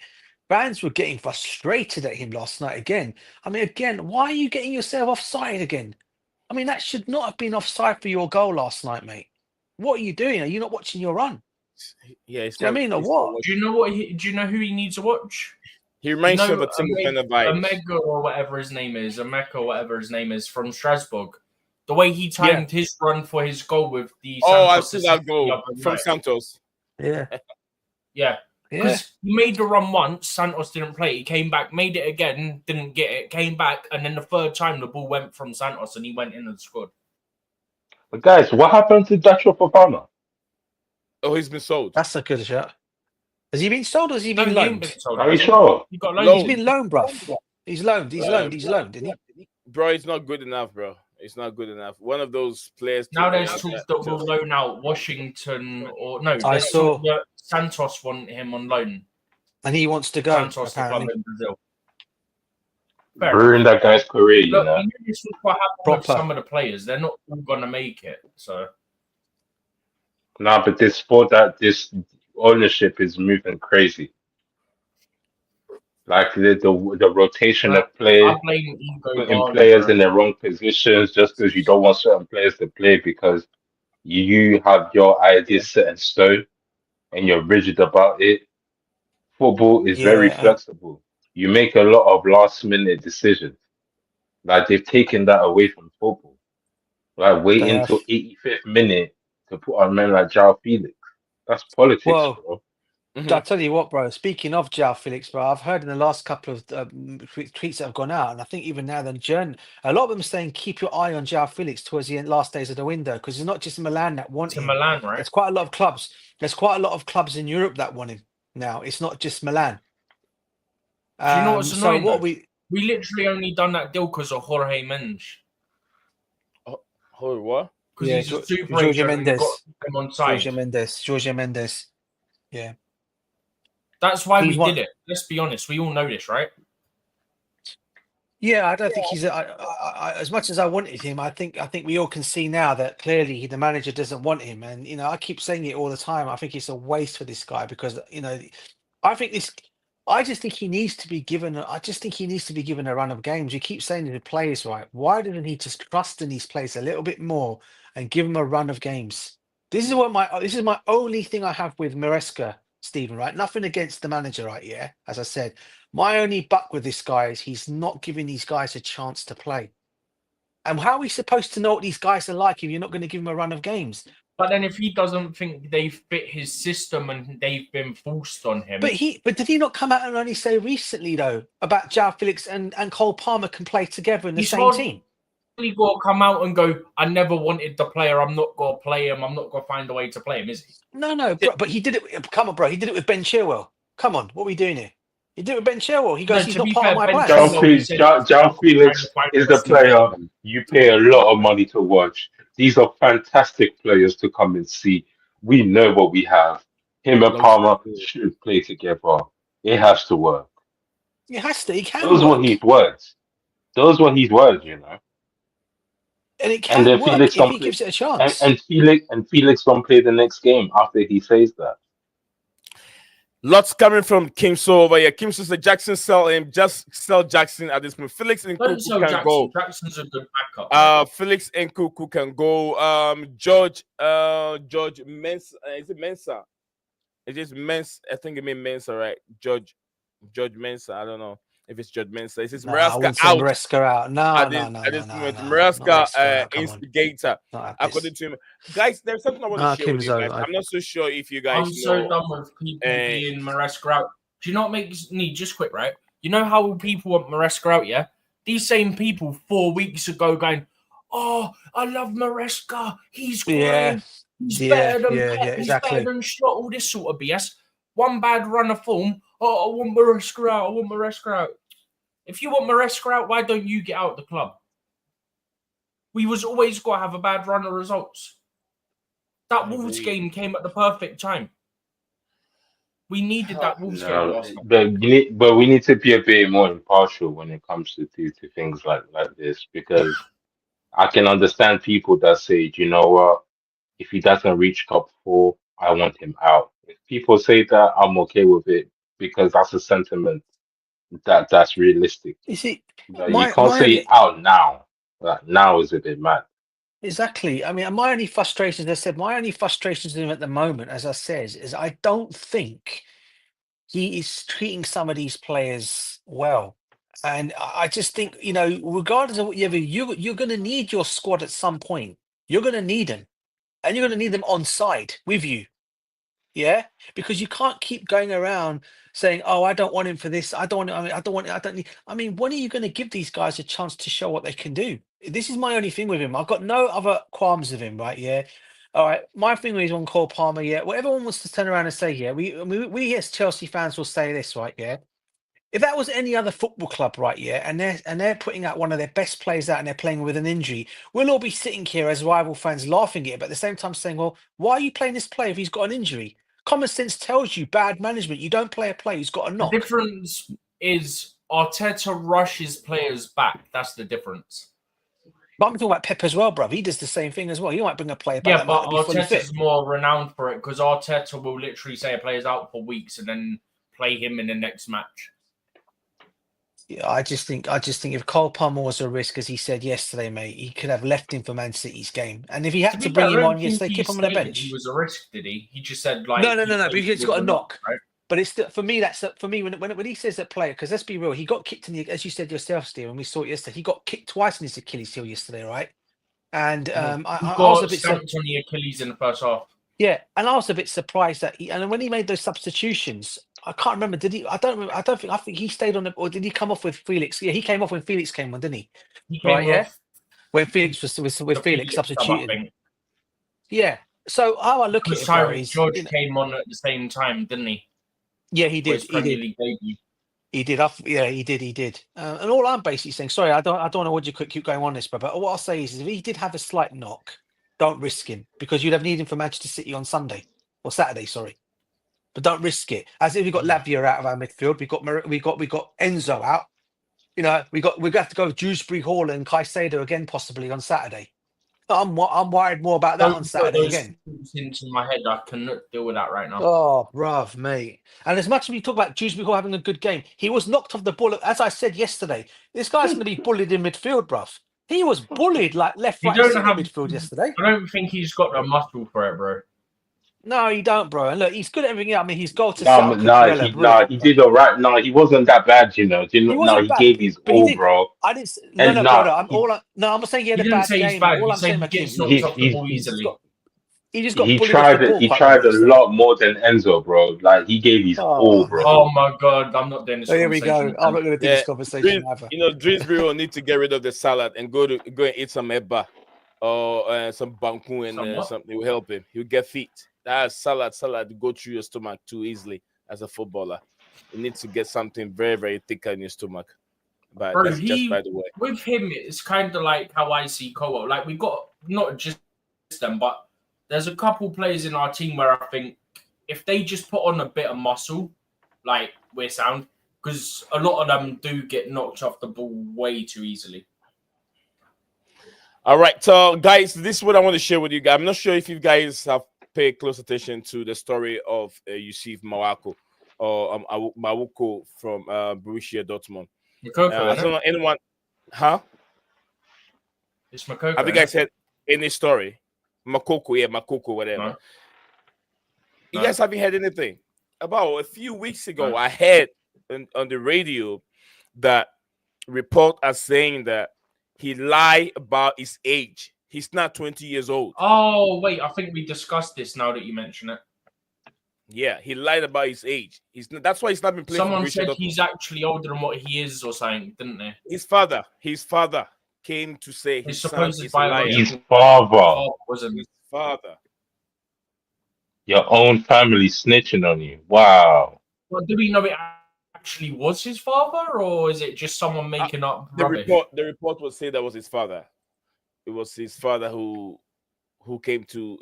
Fans were getting frustrated at him last night again. I mean, again, why are you getting yourself offside again? I mean, that should not have been offside for your goal last night, mate. What are you doing? Are you not watching your run? Yeah, it's do you know what I mean, or what? Do you know what? Do you know who he needs to watch? He reminds you of a Timo Werner vibe. Omega or whatever his name is, Omeka or whatever his name is from Strasbourg. The way he timed his run for his goal with the I've seen that goal from Santos. Yeah. Yeah. Because he made the run once, Santos didn't play. He came back, made it again, didn't get it, came back, and then the third time the ball went from Santos and he went in and scored. But guys, what happened to Dacho Fofana? Oh, he's been sold. That's a good shot. Has he been sold or has he been loaned? Are you sure? He got loaned. He's been loaned, bruv. He's loaned, isn't he? Bro, it's not good enough, bro. It's not good enough. One of those players. Now there's talks that will loan out Washington or no. I saw that Santos want him on loan, and he wants to go. Santos apparently, to come in Brazil. Ruin that guy's career, you Look, know. this is what happened with some of the players. They're not all gonna make it. So. Nah, but this ownership is moving crazy. Like the rotation of players, putting players in the wrong positions just because you don't want certain players to play because you have your ideas set in stone and you're rigid about it. Football is very flexible. You make a lot of last minute decisions. Like they've taken that away from football. Like waiting until 85th minute to put on men like João Felix. That's politics, bro. I'll tell you what, bro. Speaking of João Felix, bro, I've heard in the last couple of tweets that have gone out, and I think even now, a lot of them saying keep your eye on João Felix towards the last days of the window because it's not just Milan that want him. Milan, right? There's quite a lot of clubs. There's quite a lot of clubs in Europe that want him now. It's not just Milan. Do you know what's annoying? So we literally only done that deal because of Jorge Mendes. Jorge what? Because he's a super agent and got him on side. Jorge Mendes. Yeah. That's why we did it. Let's be honest. We all know this, right? Yeah, I don't think he's as much as I wanted him. I think we all can see now that clearly the manager doesn't want him, and I keep saying it all the time. I think it's a waste for this guy because I just think he needs to be given. I just think he needs to be given a run of games. You keep saying to the players, right? Why didn't he just trust in these players a little bit more and give them a run of games? This is my only thing I have with Maresca, Stephen. Right? Nothing against the manager, right? Yeah, as I said, my only buck with this guy is he's not giving these guys a chance to play. And how are we supposed to know what these guys are like if you're not going to give them a run of games? But then if he doesn't think they fit his system and they've been forced on him. But did he not come out and only say recently though about João Felix and Cole Palmer can play together in the same team? He got to come out and go, I never wanted the player. I'm not going to play him. I'm not going to find a way to play him, is he? No, bro, but he did it. Come on, bro. He did it with Ben Chilwell. Come on, what are we doing here? He did it with Ben Chilwell. He goes, he's not part of my plan. João Felix is the player you pay a lot of money to watch. These are fantastic players to come and see. We know what we have. Him and Palmer should play together. It has to work. It has to. He can Those work. were his words. Those were his words, you know. And it can work Felix if he gives it a chance. And Felix don't play the next game after he says that. Lots coming from Kimso over here. Kimso said Jackson sell him. Just sell Jackson at this point. Felix and Cuckoo can go. Jackson's a good backup. Felix and Cuckoo can go. George Mensa. Is it Mensa? It is Mensa. I think it means Mensa, right? George Mensa. I don't know if it's George Mensa. It says Maresca out. Maresca out. No. Maresca instigator. According to him. Guys, there's something I want to share with you guys. I'm not so sure if you guys I'm so done with people being Maresca out. Do you know what makes me just quick, right? You know how people want Maresca out, yeah? These same people 4 weeks ago going, oh, I love Maresca. He's great. Yeah. He's better than Pep. Exactly. He's better than Schlott. All this sort of BS. One bad run of form. Oh, I want Maresca out. I want Maresca out. If you want Maresca out, why don't you get out of the club? We was always got to have a bad run of results. That Wolves game came at the perfect time. We needed that Wolves game. But we need to be a bit more impartial when it comes to things like this, because I can understand people that say, you know what, if he doesn't reach top 4, I want him out. If people say that, I'm okay with it, because that's a sentiment that's realistic. You see, you can't say out now. Now is a bit mad. Exactly. I mean, my only frustrations with him at the moment, as I said, is I don't think he is treating some of these players well. And I just think, you know, regardless of whatever, you're going to need your squad at some point. You're going to need them. And you're going to need them on side with you. Yeah, because you can't keep going around saying, "Oh, I don't want him for this. I don't want. I don't want. I don't need." I mean, when are you going to give these guys a chance to show what they can do? This is my only thing with him. I've got no other qualms with him, right? Yeah. All right. My thing is on Cole Palmer. Yeah. Well, everyone wants to turn around and say, "Yeah, we as Chelsea fans will say this, right? Yeah." If that was any other football club, right, yeah, and they're putting out one of their best players out and they're playing with an injury, we'll all be sitting here as rival fans laughing at it, but at the same time saying, well, why are you playing this player if he's got an injury? Common sense tells you bad management. You don't play a player who's got a knock. The difference is Arteta rushes players back. That's the difference. But I'm talking about Pep as well, bruv. He does the same thing as well. He might bring a player back. Yeah, but Arteta's more renowned for it, because Arteta will literally say a player's out for weeks and then play him in the next match. Yeah, I just think if Cole Palmer was a risk, as he said yesterday, mate, he could have left him for Man City's game. And if he had to bring him on yesterday, keep him on the bench. He was a risk, did he? He just said like no. But he's got a knock. Right? But it's for me. When he says that player, because let's be real, he got kicked in the, as you said yourself, Steve, and we saw it yesterday. He got kicked twice in his Achilles heel yesterday, right? And I was a bit stamped on the Achilles in the first half. Yeah, and I was a bit surprised that and when he made those substitutions, I can't remember. Did he? I think he stayed on the, or did he come off with Felix? Yeah, he came off when Felix came on, didn't he? He came off. Yeah, when Felix was with Felix substituting. Yeah. So how I look at it, George came on at the same time, didn't he? Yeah, he did. He did. He did. And all I'm basically saying, sorry, I don't know what you could keep going on this, but what I'll say is, if he did have a slight knock, don't risk him, because you'd have needed him for Manchester City on Sunday or Saturday. Sorry. But don't risk it. As if we got Lavia out of our midfield, we got Enzo out. You know, we have to go with Dewsbury Hall and Caicedo again possibly on Saturday. I'm worried more about that on Saturday again. Into my head, I cannot deal with that right now. Oh, bruv, mate. And as much as we talk about Dewsbury Hall having a good game, he was knocked off the ball. As I said yesterday, this guy's going to be bullied in midfield, bruv. He was bullied like left, right, center midfield yesterday. I don't think he's got the muscle for it, bro. No, you don't, bro. And look, he's good at everything. I mean, his goal to set No, up Cucurella, no, brilliant. he did all right. No, he wasn't that bad, you know. He No, wasn't he bad, gave his but he all, did. bro. I didn't. No, And no, nah, brother. No, I'm not saying he had He a didn't bad say he's game. bad. All He I'm said saying, he Hakeem, gets knocked off the ball he just easily. got bullied off the ball he quite a lot tried a yesterday. lot more than Enzo, bro. Like he gave his all, Oh bro. man. Oh my god, I'm not doing this Here we conversation go. I'm again. not going to do Yeah, this conversation either. Drisbury need to get rid of the salad and go and eat some eba or some banku and Some what? something will help him. He'll get fit. That salad to go through your stomach too easily as a footballer. You need to get something very, very thick in your stomach. But Bro, that's just by the way. with him, it's kind of like how I see Koa. Like, we got not just them, but there's a couple players in our team where I think if they just put on a bit of muscle, like we're sound, because a lot of them do get knocked off the ball way too easily. All right, so guys, this is what I want to share with you guys. I'm not sure if you guys have paid close attention to the story of Yusuf Mawako or Mawuko from Borussia Dortmund. Makoko, I don't know anyone, huh? It's Makoko. Have you guys heard any story? Makoko, whatever. No. You No. guys haven't heard anything? About a few weeks ago, I heard on the radio that report are saying that he lied about his age. He's not 20 years old. Oh, wait, I think we discussed this now that you mention it. Yeah, he lied about his age. That's why he's not been playing. Someone for said Dortmund. he's actually older than what he is or something, didn't they? His father came to say his son is a liar. His father. Wasn't His father. Your own family snitching on you. Wow. Well, do we know it actually was his father, or is it just someone making up rubbish? The report will say that was his father. It was his father who came to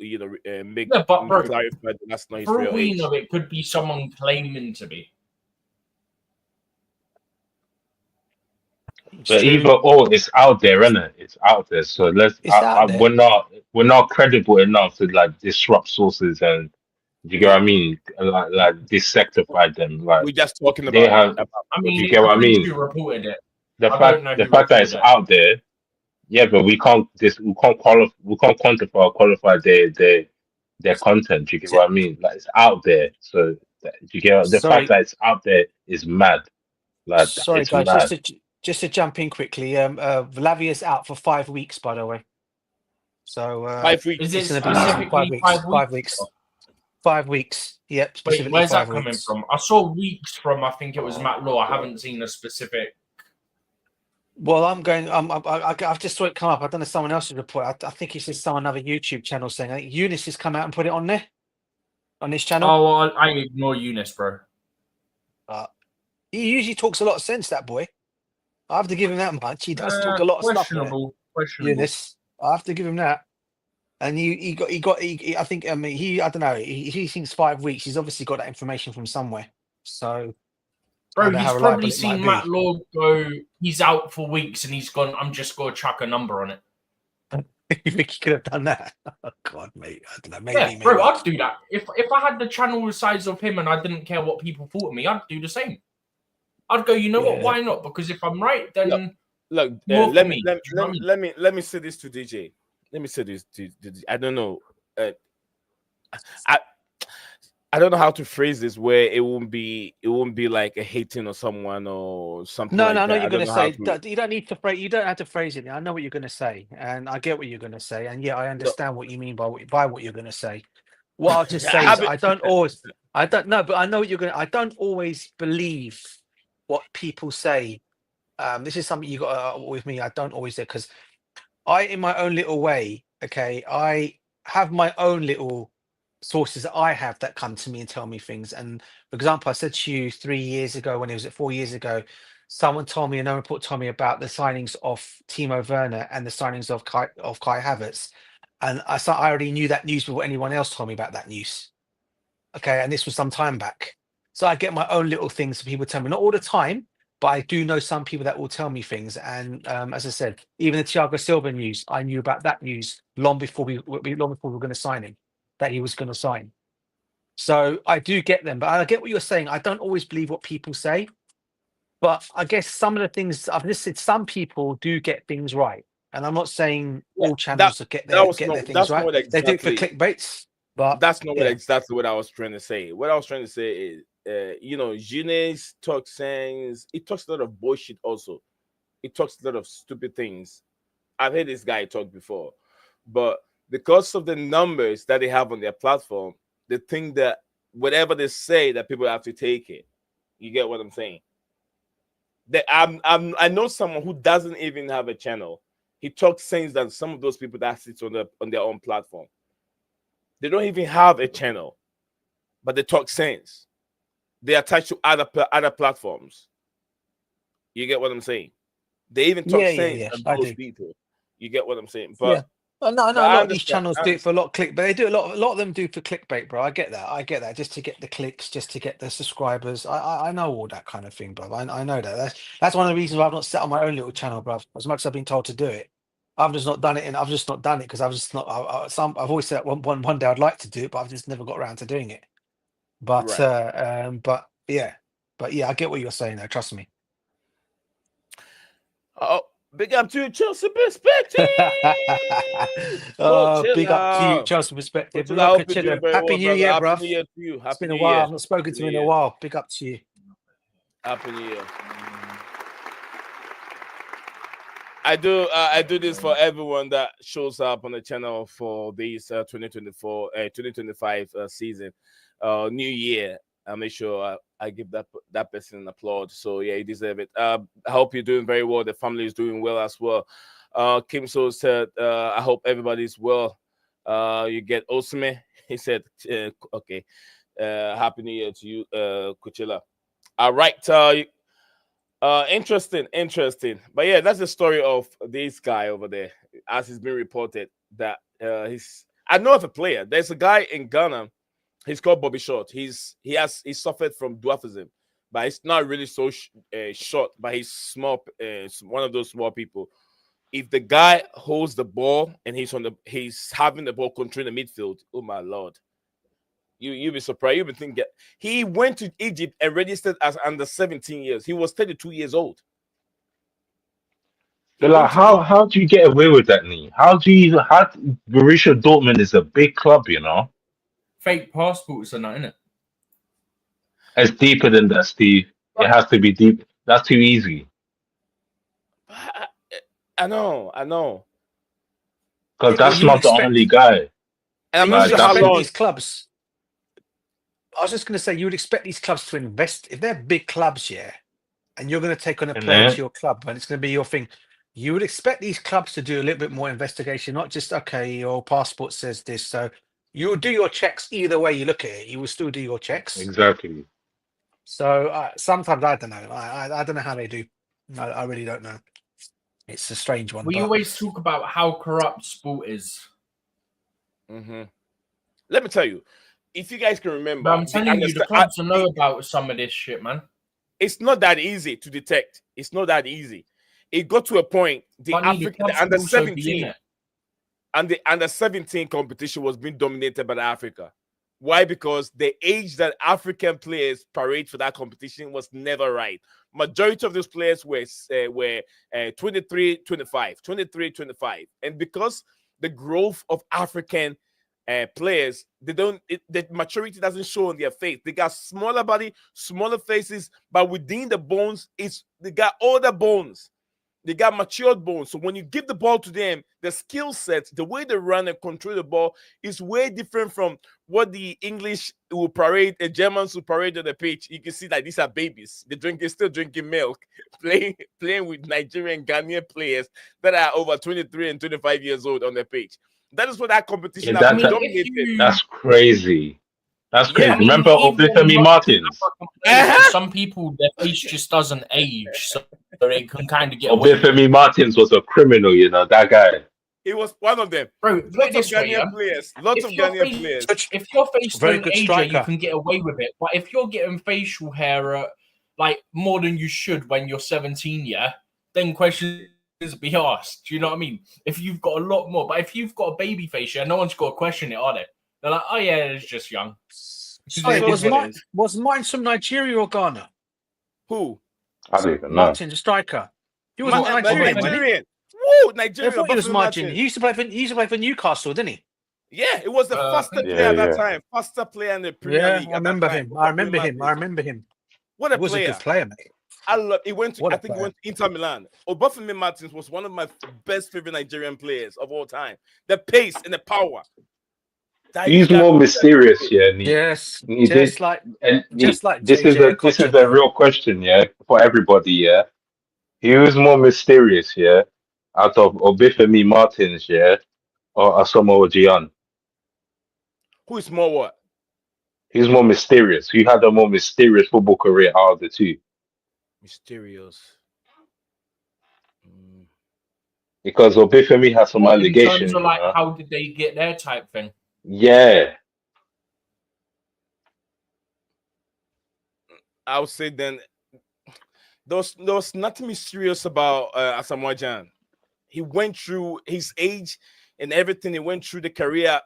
make. Yeah, but bro, clarify that that's not his for real all we age. know, it could be someone claiming to be. But either or, it's out there, isn't it? It's out there. So we're not credible enough to like disrupt sources and you get what I mean? Like dissectify them. Like We're just talking they about. have. I mean, you get what I mean? Who reported it? The I fact don't know the who fact that it's reported it. out there, yeah, but we can't quantify or qualify their content. You get what I mean? Like it's out there. So you get the fact that it's out there is mad. Like Sorry, it's guys, mad. just to jump in quickly. Vlavia's out for 5 weeks, by the way. So 5 weeks. Is it it's going to be specifically 5 weeks. 5 weeks. Yep. Wait, Specifically where's that 5 coming weeks. from? I saw weeks from. I think it was Matt Law. I haven't seen a specific. Well, I've just saw it come up. I don't know someone else's report. I think it's just another YouTube channel saying. I think Eunice has come out and put it on there, on this channel. Oh, well, I ignore Eunice, bro. He usually talks a lot of sense. That boy. I have to give him that much. He does talk a lot of stuff. Questionable. Eunice, I have to give him that. And I think. I mean, I don't know. He thinks 5 weeks. He's obviously got that information from somewhere. So. Bro, He's probably seen Matt Law go, he's out for weeks and he's gone, I'm just going to chuck a number on it. You think he could have done that? Oh, God, mate. I don't know. Maybe. Bro, I'd do that. If I had the channel the size of him and I didn't care what people thought of me, I'd do the same. I'd go, you know what? Why not? Because if I'm right, then look. Let me say this to DJ. Let me say this to DJ. I don't know. I don't know how to phrase this where it won't be like a hating or someone or something. No, like no, that. you're going to say. You don't need to phrase. You don't have to phrase it. I know what you're going to say, and I get what you're going to say, and yeah, I understand what you mean by what you're going to say. What I'll just say is, I don't know, but I know what you're going to. I don't always believe what people say. This is something you got with me. I don't always do because in my own little way, okay, I have my own little sources that I have that come to me and tell me things. And for example, I said to you 3 years ago, when it was 4 years ago, someone told me, a report told me about the signings of Timo Werner and the signings of Kai Havertz. And I already knew that news before anyone else told me about that news. Okay, and this was some time back. So I get my own little things that people tell me, not all the time, but I do know some people that will tell me things. And as I said, even the Thiago Silva news, I knew about that news long before we were going to sign him, that he was going to sign. So I do get them, but I get what you're saying. I don't always believe what people say, but I guess some of the things I've listed, some people do get things right. And I'm not saying all channels get their things right. They do it for clickbaits. But That's not yeah, exactly what I was trying to say. What I was trying to say is, Junes talks sense. It talks a lot of bullshit. Also, it talks a lot of stupid things. I've heard this guy talk before, but because of the numbers that they have on their platform, they think that whatever they say, that people have to take it. You get what I'm saying? That I know someone who doesn't even have a channel. He talks sense than some of those people that sit on their own platform. They don't even have a channel, but they talk sense. They attach to other platforms. You get what I'm saying? They even talk sense yeah, than I those do. people. You get what I'm saying? Yeah. Oh, no, I But know a I lot of these understand. channels do it for a lot of clickbait. They do a lot of them do for clickbait, bro. I get that. I get that. Just to get the clicks, just to get the subscribers. I know all that kind of thing, bro. I know that. That's one of the reasons why I've not set on my own little channel, bro. As much as I've been told to do it, I've just not done it, and I've just not done it because I've just not. I've always said one day I'd like to do it, but I've just never got around to doing it. But Right. but yeah, I get what you're saying. Though, trust me. Oh, big up to Chelsea Perspective. Big up to you, Coachella. Chelsea perspective. Coachella, I Look hope at you're Chiller. doing very Happy well, New brother. Year, Happy bruv. New Year to you. It's Happy been a New while. Year. I've not spoken Happy to you New in a Year. while. Big up to you. Happy New Year. I do this for everyone that shows up on the channel for this 2025 season, new year. I make sure I give that person an applaud. So yeah, you deserve it. I hope you're doing very well. The family is doing well as well. Kim So said, I hope everybody's well. You get Osme. He said, okay. Happy New Year to you, Coachella. All right, interesting. But yeah, that's the story of this guy over there, as it's been reported that he's. I know of a player. There's a guy in Ghana. He's called Bobby Short. He suffered from dwarfism, but he's not really so short. But he's small, one of those small people. If the guy holds the ball and he's having the ball controlling the midfield, oh my lord, you'll be surprised. You'll be thinking he went to Egypt and registered as under 17 years. He was 32 years old. He But like, went to Egypt. how do you get away with that, knee? How Borussia Dortmund is a big club, you know? Fake passports and that, innit? It's deeper than that, Steve. It has to be deep. That's too easy. I know. Because But that's you would not the only expect. guy. And I'm You not would Like sure how that's expect it. long. these clubs. I was just going to say, you would expect these clubs to invest if they're big clubs, yeah, and you're going to take on a And player then to your club, and it's going to be your thing. You would expect these clubs to do a little bit more investigation, not just okay, your passport says this, so you'll do your checks either way you look at it. You will still do your checks. exactly. So sometimes I don't know. I don't know how they do. I really don't know. It's a strange one, We but always talk about how corrupt sport is. Mm-hmm. Let me tell you, if you guys can remember, But I'm telling you, the clubs will know about some of this shit, man. it's not that easy to detect. It's not that easy. It got to a point the clubs under should also be in 17 it. and the under 17 competition was being dominated by Africa. Why? Because the age that African players parade for that competition was never right. Majority of those players were 23, 25, 23, 25. And because the growth of African players, the maturity doesn't show on their face. They got smaller body, smaller faces, but within the bones, they got older bones. They got matured bones. So when you give the ball to them, the skill set, the way they run and control the ball is way different from what the English will parade, the Germans will parade on the pitch. You can see that these are babies. They're still drinking milk, playing with Nigerian Ghanaian players that are over 23 and 25 years old on the pitch. That is what that competition Yeah, has I been mean, dominated. that's crazy. That's Yeah. crazy. I mean, Remember even Obafemi not Martins? players, some people, their face just doesn't age, so they can kind of get away with it. Obafemi Martins was a criminal, you know, that guy. He was one of them. Bro, put it Lots of this way, yeah. Ghanaian players. Lots of If your Ghanaian face, players. if your face very don't good age, you striker. can get away with it. But if you're getting facial hair like more than you should when you're 17, yeah, then questions be asked. Do you know what I mean? If you've got a lot more, but if you've got a baby face, yeah, no one's got to question it, are they? They're like, oh yeah, it's just young. Sorry, It is what it is. was Martins from Nigeria or Ghana? Who? I don't even know. Martin, the striker. He was Nigerian, wasn't he? Nigerian. Woo, I Nigeria. thought he was Obafemi Martin. Martins. He used to play for Newcastle, didn't he? Yeah, it was the I faster think player at that Yeah. time. Faster player in the Premier Yeah, League I at that remember time. him. I remember him. I remember him. What He a was a good player. player, mate. I love. He went to. What I a think he player. went to Inter Milan. Obafemi Martins was one of my best favorite Nigerian players of all time. The pace and the power. He's That more mysterious, yeah. Yes, He did, and just like this is JJ a Okocha, mate. real question, yeah, for everybody, yeah. He was more mysterious, yeah, out of Obafemi Martins, yeah, or Asamoah Gyan. who is more what? He's more mysterious. Who had a more mysterious football career out of the two? Mysterious. Mm. Because Obafemi has some what in terms allegations, of you like know. how did they get there type thing. Yeah, I would say then there was nothing mysterious about Asamoah Gyan. He went through his age and everything. He went through the career,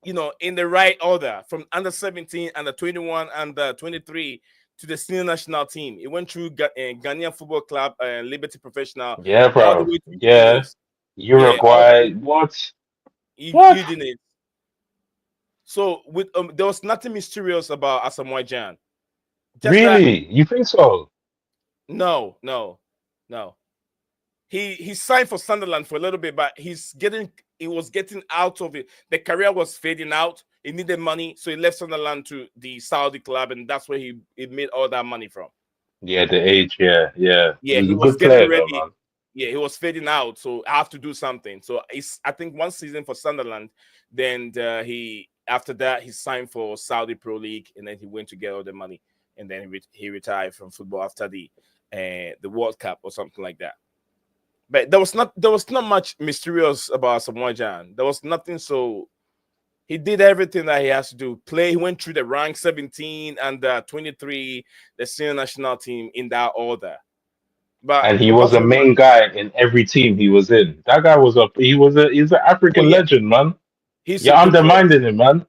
in the right order from under 17, under 21, under 23 to the senior national team. He went through Ghanaian Football Club, Liberty Professional, yeah, all the bro. way to Yeah, Udinese. Yeah, all the way Uruguay. to What? What? Udinese. So with there was nothing mysterious about Asamoah Gyan. Just that, Really? You think so? no, no, no. He signed for Sunderland for a little bit, but he was getting out of it. The career was fading out. He needed money, so he left Sunderland to the Saudi club, and that's where he made all that money from. Yeah, the age. Yeah, yeah. He Yeah, was he a was good getting player, though, ready. man. Yeah, he was fading out, so I have to do something. So I think one season for Sunderland, then he after that he signed for Saudi Pro League, and then he went to get all the money, and then he retired from football after the World Cup or something like that. But there was not much mysterious about Samoa Jan. There was nothing. So he did everything that he has to do. He went through the rank 17 and 23, the senior national team in that order. But And he was apart a from main guy in every team he was in. That guy was he's an oh African yeah, legend, man. he's a You're good player. undermining him, man.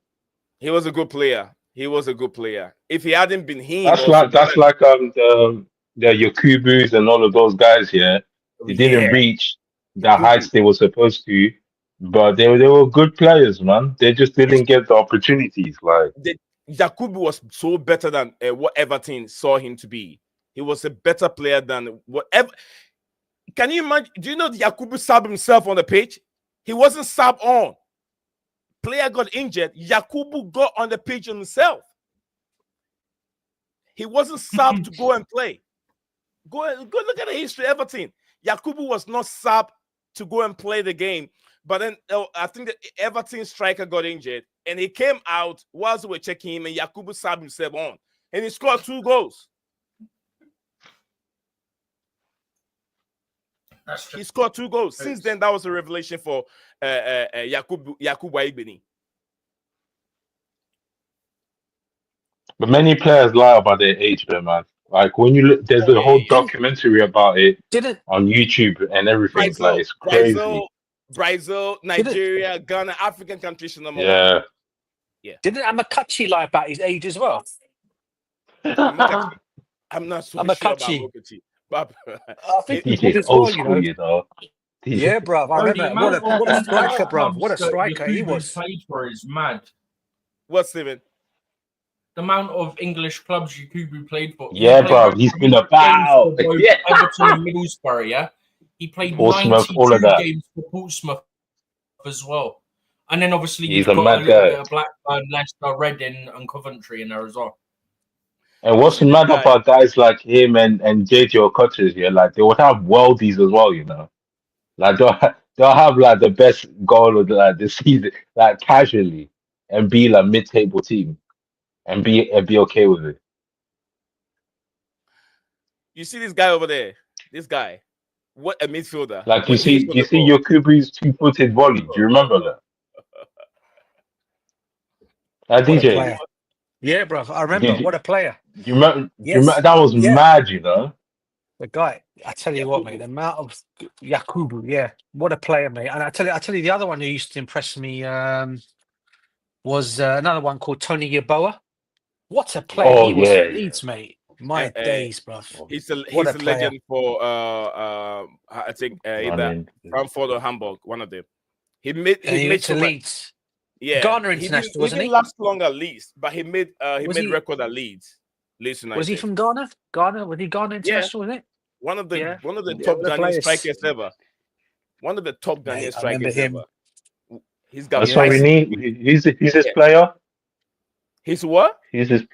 He was a good player. He was a good player. If he hadn't been him, That's also like the Yakubus and all of those guys here. They didn't yeah, reach the Yakubu. heights they were supposed to, but they were good players, man. They just didn't get the opportunities. Like, The Yakubu was so better than what Everton saw him to be. He was a better player than whatever. Can you imagine? Do you know Yakubu subbed himself on the pitch? He wasn't subbed on. Player got injured. Yakubu got on the pitch himself. He wasn't subbed to go and play. Go look at the history of Everton. Yakubu was not subbed to go and play the game. But then I think the Everton striker got injured and he came out whilst we were checking him and Yakubu subbed himself on. And he scored 2 goals. He scored 2 goals. Since then, that was a revelation for Yakubu Aibini. but many players lie about their age, though, man. Like when you look, there's a whole Didn't documentary about it didn't on YouTube and everything. Like Brazil, it's crazy. didn't Nigeria, Ghana, African countries are number 1. Yeah. didn't Amakachi lie about his age as well? I'm not so sure about Amakachi. Mokachi. But I think he DJ did as old well, school, you know. Yeah, bruv. I Bro, the remember. amount What a of striker, bruv. What a clubs that striker he Yakubu was. played for is mad. what, Steven? The amount of English clubs Yakubu played for. Yeah, bro. He's been games for about. both Yeah. Everton and Middlesbrough, yeah? He played Portsmouth, all 92 of that. games for Portsmouth as well. And then obviously He's you've a got a mad little guy. bit of Blackburn, Leicester, Reading and Coventry in there as well. And what's See this mad guy. about guys like him and JJ Okocha, yeah, like they would have worldies as well, you know. Like they'll have like the best goal of the season, like casually, and be like mid-table team, and be okay with it. You see this guy over there? This guy. What a midfielder. Like When he's on you the see ball. Yokubu's two-footed volley. Do you remember that? What a DJ, player. Yeah, bruv. I remember. did you, What a player. do you remember? Do you remember? Yes. That was Yeah. mad, you know. The guy. I tell you what, mate. The amount of Yakubu. Yeah. What a player, mate. And I tell you, the other one who used to impress me was another one called Tony Yeboah. What a player Oh he was for yeah, yeah. Leeds, mate. My days, bruv. He's What a a player. legend for I think either Running. Frankfurt or Hamburg, one of them. He made And he made went so to much. Leeds. Yeah, Ghana international, he wasn't didn't he? last long at Leeds, but he made Was made he? record at Leeds Was he United. from Ghana? Ghana? Was he Ghana Yeah, international? Was it? Yeah. one of the Yeah. top What a Ghanaian player, strikers ever. One of the top mate. Ghanaian I remember strikers him. ever. He's got Sorry, prices. he's his Yeah. player. He's what? He's his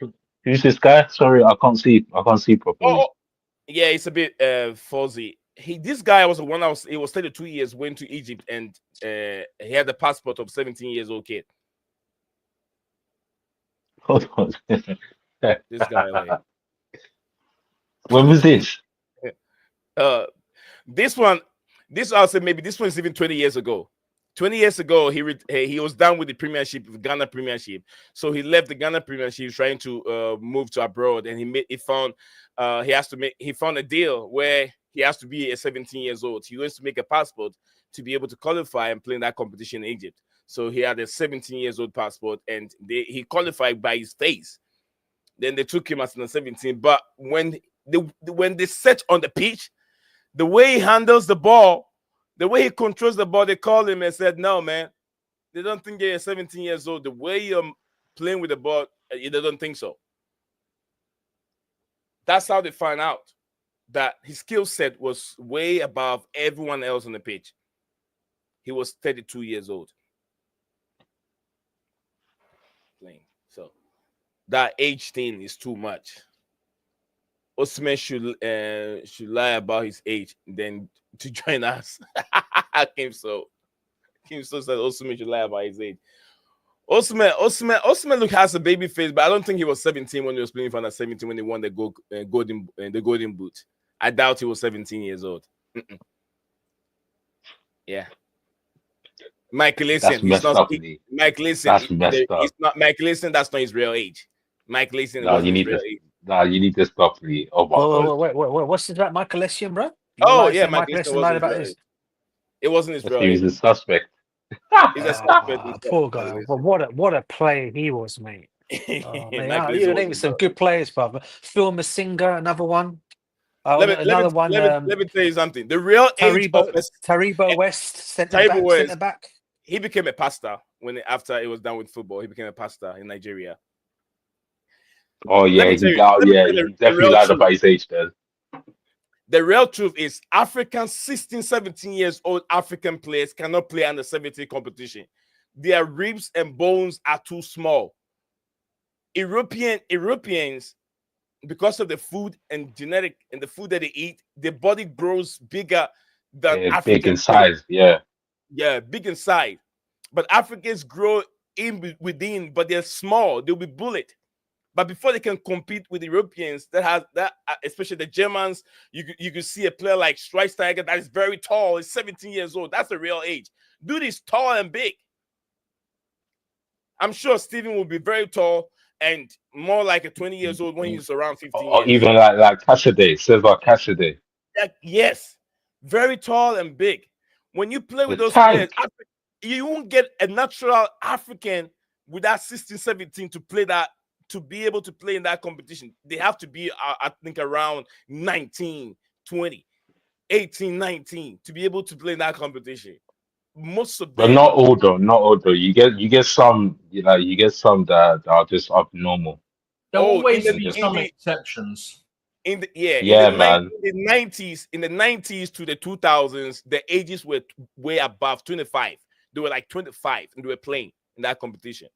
who's this guy? Sorry, I can't see Oh, properly. yeah, it's a bit fuzzy. This guy was the one he was 32 years, went to Egypt, and he had the passport of 17 years old kid. Hold on. This guy, like, When was this? uh, this I'll say maybe this one's even 20 years ago. 20 years ago, he was done with the Premiership, with Ghana Premiership. So he left the Ghana Premiership, trying to move to abroad, and he found a deal where he has to be a 17 years old. He wants to make a passport to be able to qualify and play in that competition in Egypt. So he had a 17 years old passport, and he qualified by his face. Then they took him as a 17. But when they set on the pitch, the way he handles the ball, the way he controls the ball, they called him and said, "No, man, they don't think you're 17 years old. The way you're playing with the ball, they don't think so." That's how they find out that his skill set was way above everyone else on the pitch. He was 32 years old playing. So that age thing is too much. Osman should lie about his age then to join us. Kim so said Osman should lie about his age. Osman look has a baby face, but I don't think he was 17 when he was playing for under 17 when he won the golden boot. I doubt he was 17 years old. Yeah. Michael That's Essien, he's messed not up, Lee. Michael Essien. That's messed He's up. not Michael Essien. That's not his real age. Michael Essien No, wasn't you his need real to. age. No, you need to stop, Lee. Oh my god. Wait. What's this about Michael Essien, bro? You Oh lied, yeah, said Michael Michael Essien Essien lied wasn't his about real this. age. It wasn't his real He was age. a suspect. He's a suspect. Poor guy. Well, what a player he was, mate. Oh, mate. Michael You Essien named wasn't some real. good players, brother. Phil Masinga, another one. Let Another one. me tell you something. The real age of Taribo West, centre Taribo West, back. he became a pastor after he was done with football. He became a pastor in Nigeria. Oh yeah, Let me tell you he definitely lied about his age then. The real truth is African 16, 17 years old African players cannot play under 17 competition. Their ribs and bones are too small. Europeans, because of the food and genetic and the food that they eat, their body grows bigger than African. Big in size, yeah. Yeah, big in size. But Africans grow within, but they're small. They'll be bullied. But before they can compete with the Europeans, especially the Germans, you could see a player like Schweinsteiger that is very tall. He's 17 years old. That's the real age. Dude is tall and big. I'm sure Steven will be very tall and more like a 20 years old when he's around 15 Or years. even like Cassidy, Silver Cassidy. Yes, very tall and big. When you play with The those tank. players, you won't get a natural African with that 16, 17 to play that, to be able to play in that competition. They have to be, I think, around 19, 20, 18, 19 to be able to play in that competition. Most of them, But not all though, not all though. You get some, you get some that are just abnormal. There'll always in be some exceptions. In the man. in the 90s to the 2000s, the ages were way above 25. They were like 25 and they were playing in that competition.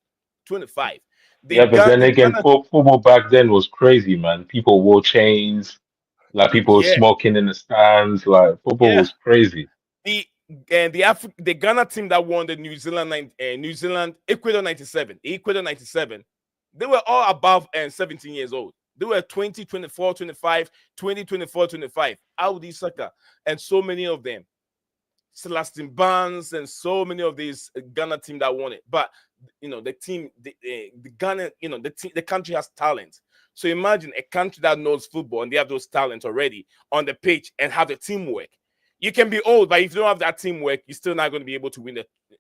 25. But then again, football back then was crazy, man. People wore chains, like people were smoking in the stands. Like football was crazy. The Ghana team that won the New Zealand Ecuador 97, they were all above 17 years old. They were 20, 24, 25, 20, 24, 25. Audi Saka and so many of them. Celestine Barnes and so many of these Ghana team that won it. But the team, the Ghana, the country has talent. So imagine a country that knows football and they have those talents already on the pitch and have the teamwork. You can be old, but if you don't have that teamwork, you're still not going to be able to win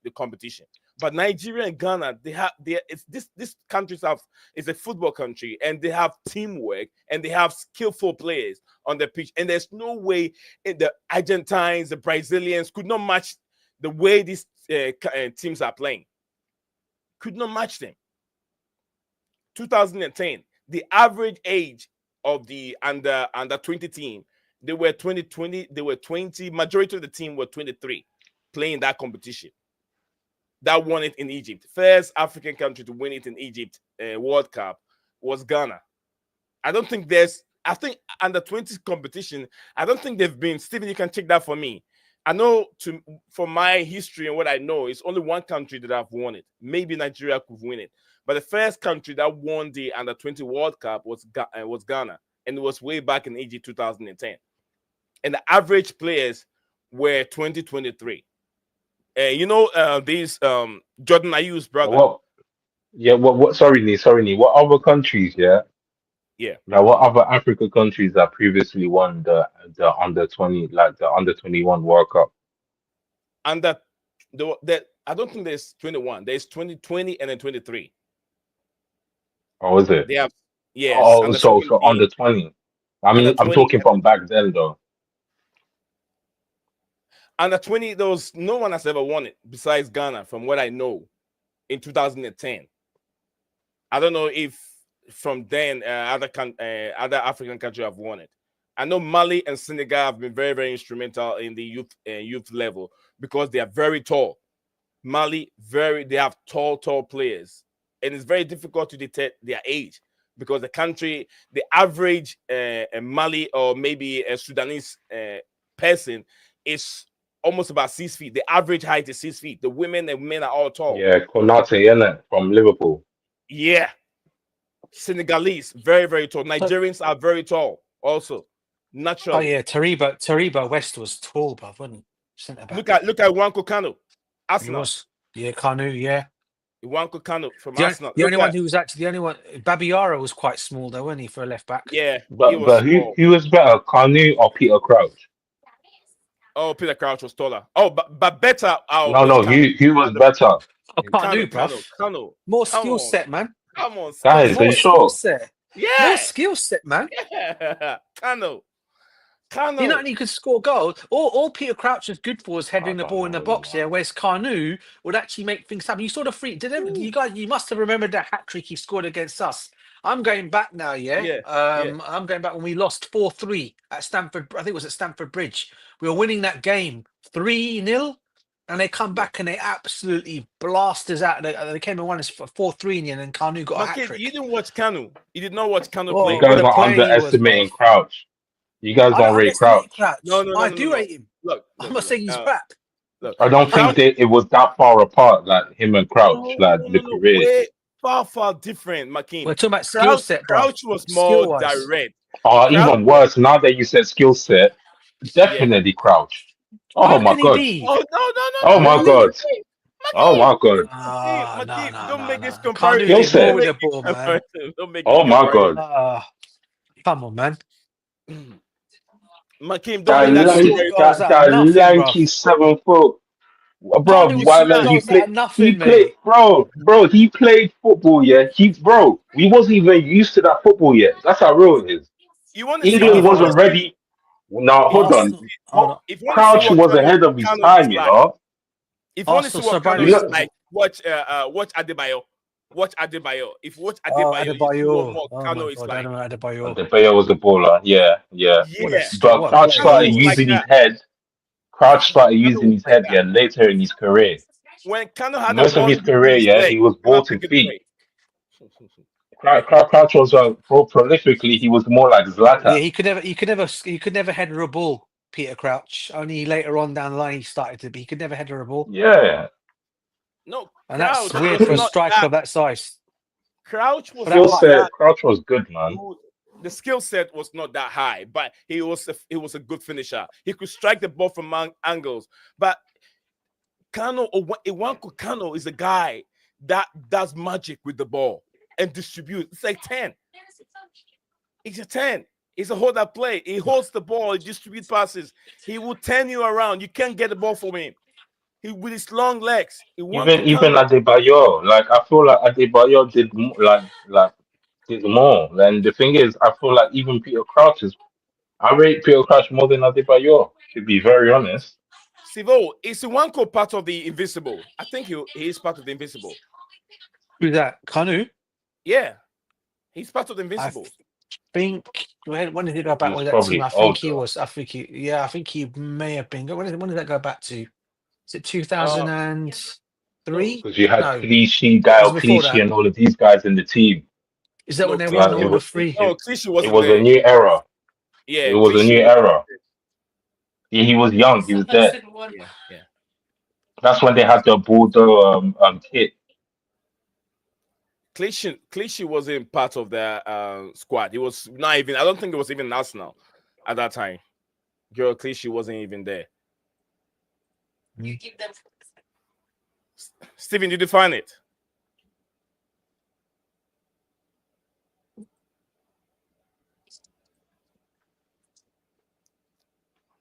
the competition. But Nigeria and Ghana, this countries is a football country, and they have teamwork and they have skillful players on the pitch. And there's no way the Argentines, the Brazilians could not match the way these teams are playing. could not match them. 2010, the average age of the under 20 team, they were 20. They were 20. Majority of the team were 23 playing that competition. That won it in Egypt. First African country to win it in Egypt World Cup was Ghana. I think under 20 competition, I don't think they've been. Stephen, you can check that for me. I know from my history and what I know, it's only one country that have won it. Maybe Nigeria could win it. But the first country that won the under 20 World Cup was Ghana. And it was way back in Egypt 2010. And the average players were 2023. These Jordan Ayew's brother. What? Yeah. What? Sorry, Nee. What other countries? Yeah. Yeah. Now, what other African countries that previously won the under 20, like the under 21 World Cup? And that I don't think there's 21. There's 2020 and then 23. Or was it? They have, yes. Oh, under so 20, under 20. I mean, under I'm 20, talking from back then, though. Under 20, no one has ever won it besides Ghana, from what I know, in 2010. I don't know if from then other African countries have won it. I know Mali and Senegal have been very, very instrumental in the youth level because they are very tall. Mali, they have tall players, and it's very difficult to detect their age because the average Mali or maybe a Sudanese person is almost about 6 feet. The average height is 6 feet. The women and men are all tall. Yeah, Konate, innit, from Liverpool. Yeah. Senegalese, very, very tall. Nigerians are very tall also. Naturally. Oh yeah, Taribo West was tall, bruv, wasn't he? Centre back. Look at Nwankwo Kanu. He Arsenal. was. Yeah, Kanu, yeah. Nwankwo Kanu from The Arsenal. only one who was actually the only one, Babiara was quite small though, wasn't he, for a left back? Yeah, But who was better, Kanu or Peter Crouch? Oh, Peter Crouch was taller. Oh, but better. No, who was better? Oh, Kanu, bruv. Kanu. More skill set, man. Come on, guys. Are you sure? Yeah, more skill set, man. Yeah, Kanu. You know, and he could score goals. All Peter Crouch was good for was heading the ball in the box, yeah. Whereas Kanu would actually make things happen. You saw the free. You must have remembered that hat trick he scored against us. I'm going back now, yeah. I'm going back when we lost 4-3 at Stamford. I think it was at Stamford Bridge. We were winning that game 3-0, and they come back and they absolutely blast us out. They came and won us for 4-3 in the end, and Kanu got a hat trick. You didn't watch Kanu. You did not watch Kanu play. You guys are underestimating Crouch. You guys don't rate Crouch. No, I do rate him. Look, I'm not saying he's crap. I don't think it was that far apart, like him and Crouch, the career. Far different, Makim. We're talking about skill set, bro. Crouch was more direct. Even worse. Now that you said skill set, definitely Crouch. Oh my god. Oh my god. Oh my god. Don't make this comparison. Skill set. Oh my god. Come on, man. Makim, that lanky 7 foot. Bro, he played football, yeah. We wasn't even used to that football yet. That's how real it is. England wasn't ready. Now hold on. Crouch was ahead of his time, you know. If you want to see what Kanu is like, watch Adebayo. Watch Adebayo. If you watch Adebayo, Kanu is like. Adebayo was a baller, yeah. But Crouch started using his head. Crouch started using his head later in his career. When Kanu had most of his career, he was ball to feet. Crouch was prolifically. He was more like Zlatan. Yeah, he could never header a ball. Peter Crouch. Only later on down the line he started to be. He could never header a ball. Yeah. No, and that's weird for a striker of that size. Crouch was Crouch was good, man. The skill set was not that high, but he was a good finisher. He could strike the ball from angles. But Nwankwo Kanu is a guy that does magic with the ball and distribute. It's like 10. He's a 10. He's a holder play. He holds the ball. He distributes passes. He will turn you around. You can't get the ball from him. With his long legs. Even Adebayo, like I feel like Adebayo did more, did more. And the thing is, I feel like even I rate Peter Crouch more than Adebayo, to be very honest. Sivo, is Nwankwo part of the invisible? I think he is part of the invisible. Who's that? Kanu? Yeah, he's part of the I Invincible. think when did he go back He was with that team? probably I think he older was. I think he may have been. When did that go back to? Is it Uh, 2003? because you had No, Clichy, was Dial it before Clichy, that? and all of these guys in the team. Is that when no, they Clichy, won Like all the three? no, Clichy it wasn't was a there. new era. It Yeah, was a Clichy new wasn't era. He was young. He was there. there. Yeah, yeah. That's when they had the Bordeaux kit. Clichy wasn't part of the squad. He was not even. I don't think it was even Arsenal at that time. Girl, Clichy wasn't even there. Steven, did you find it?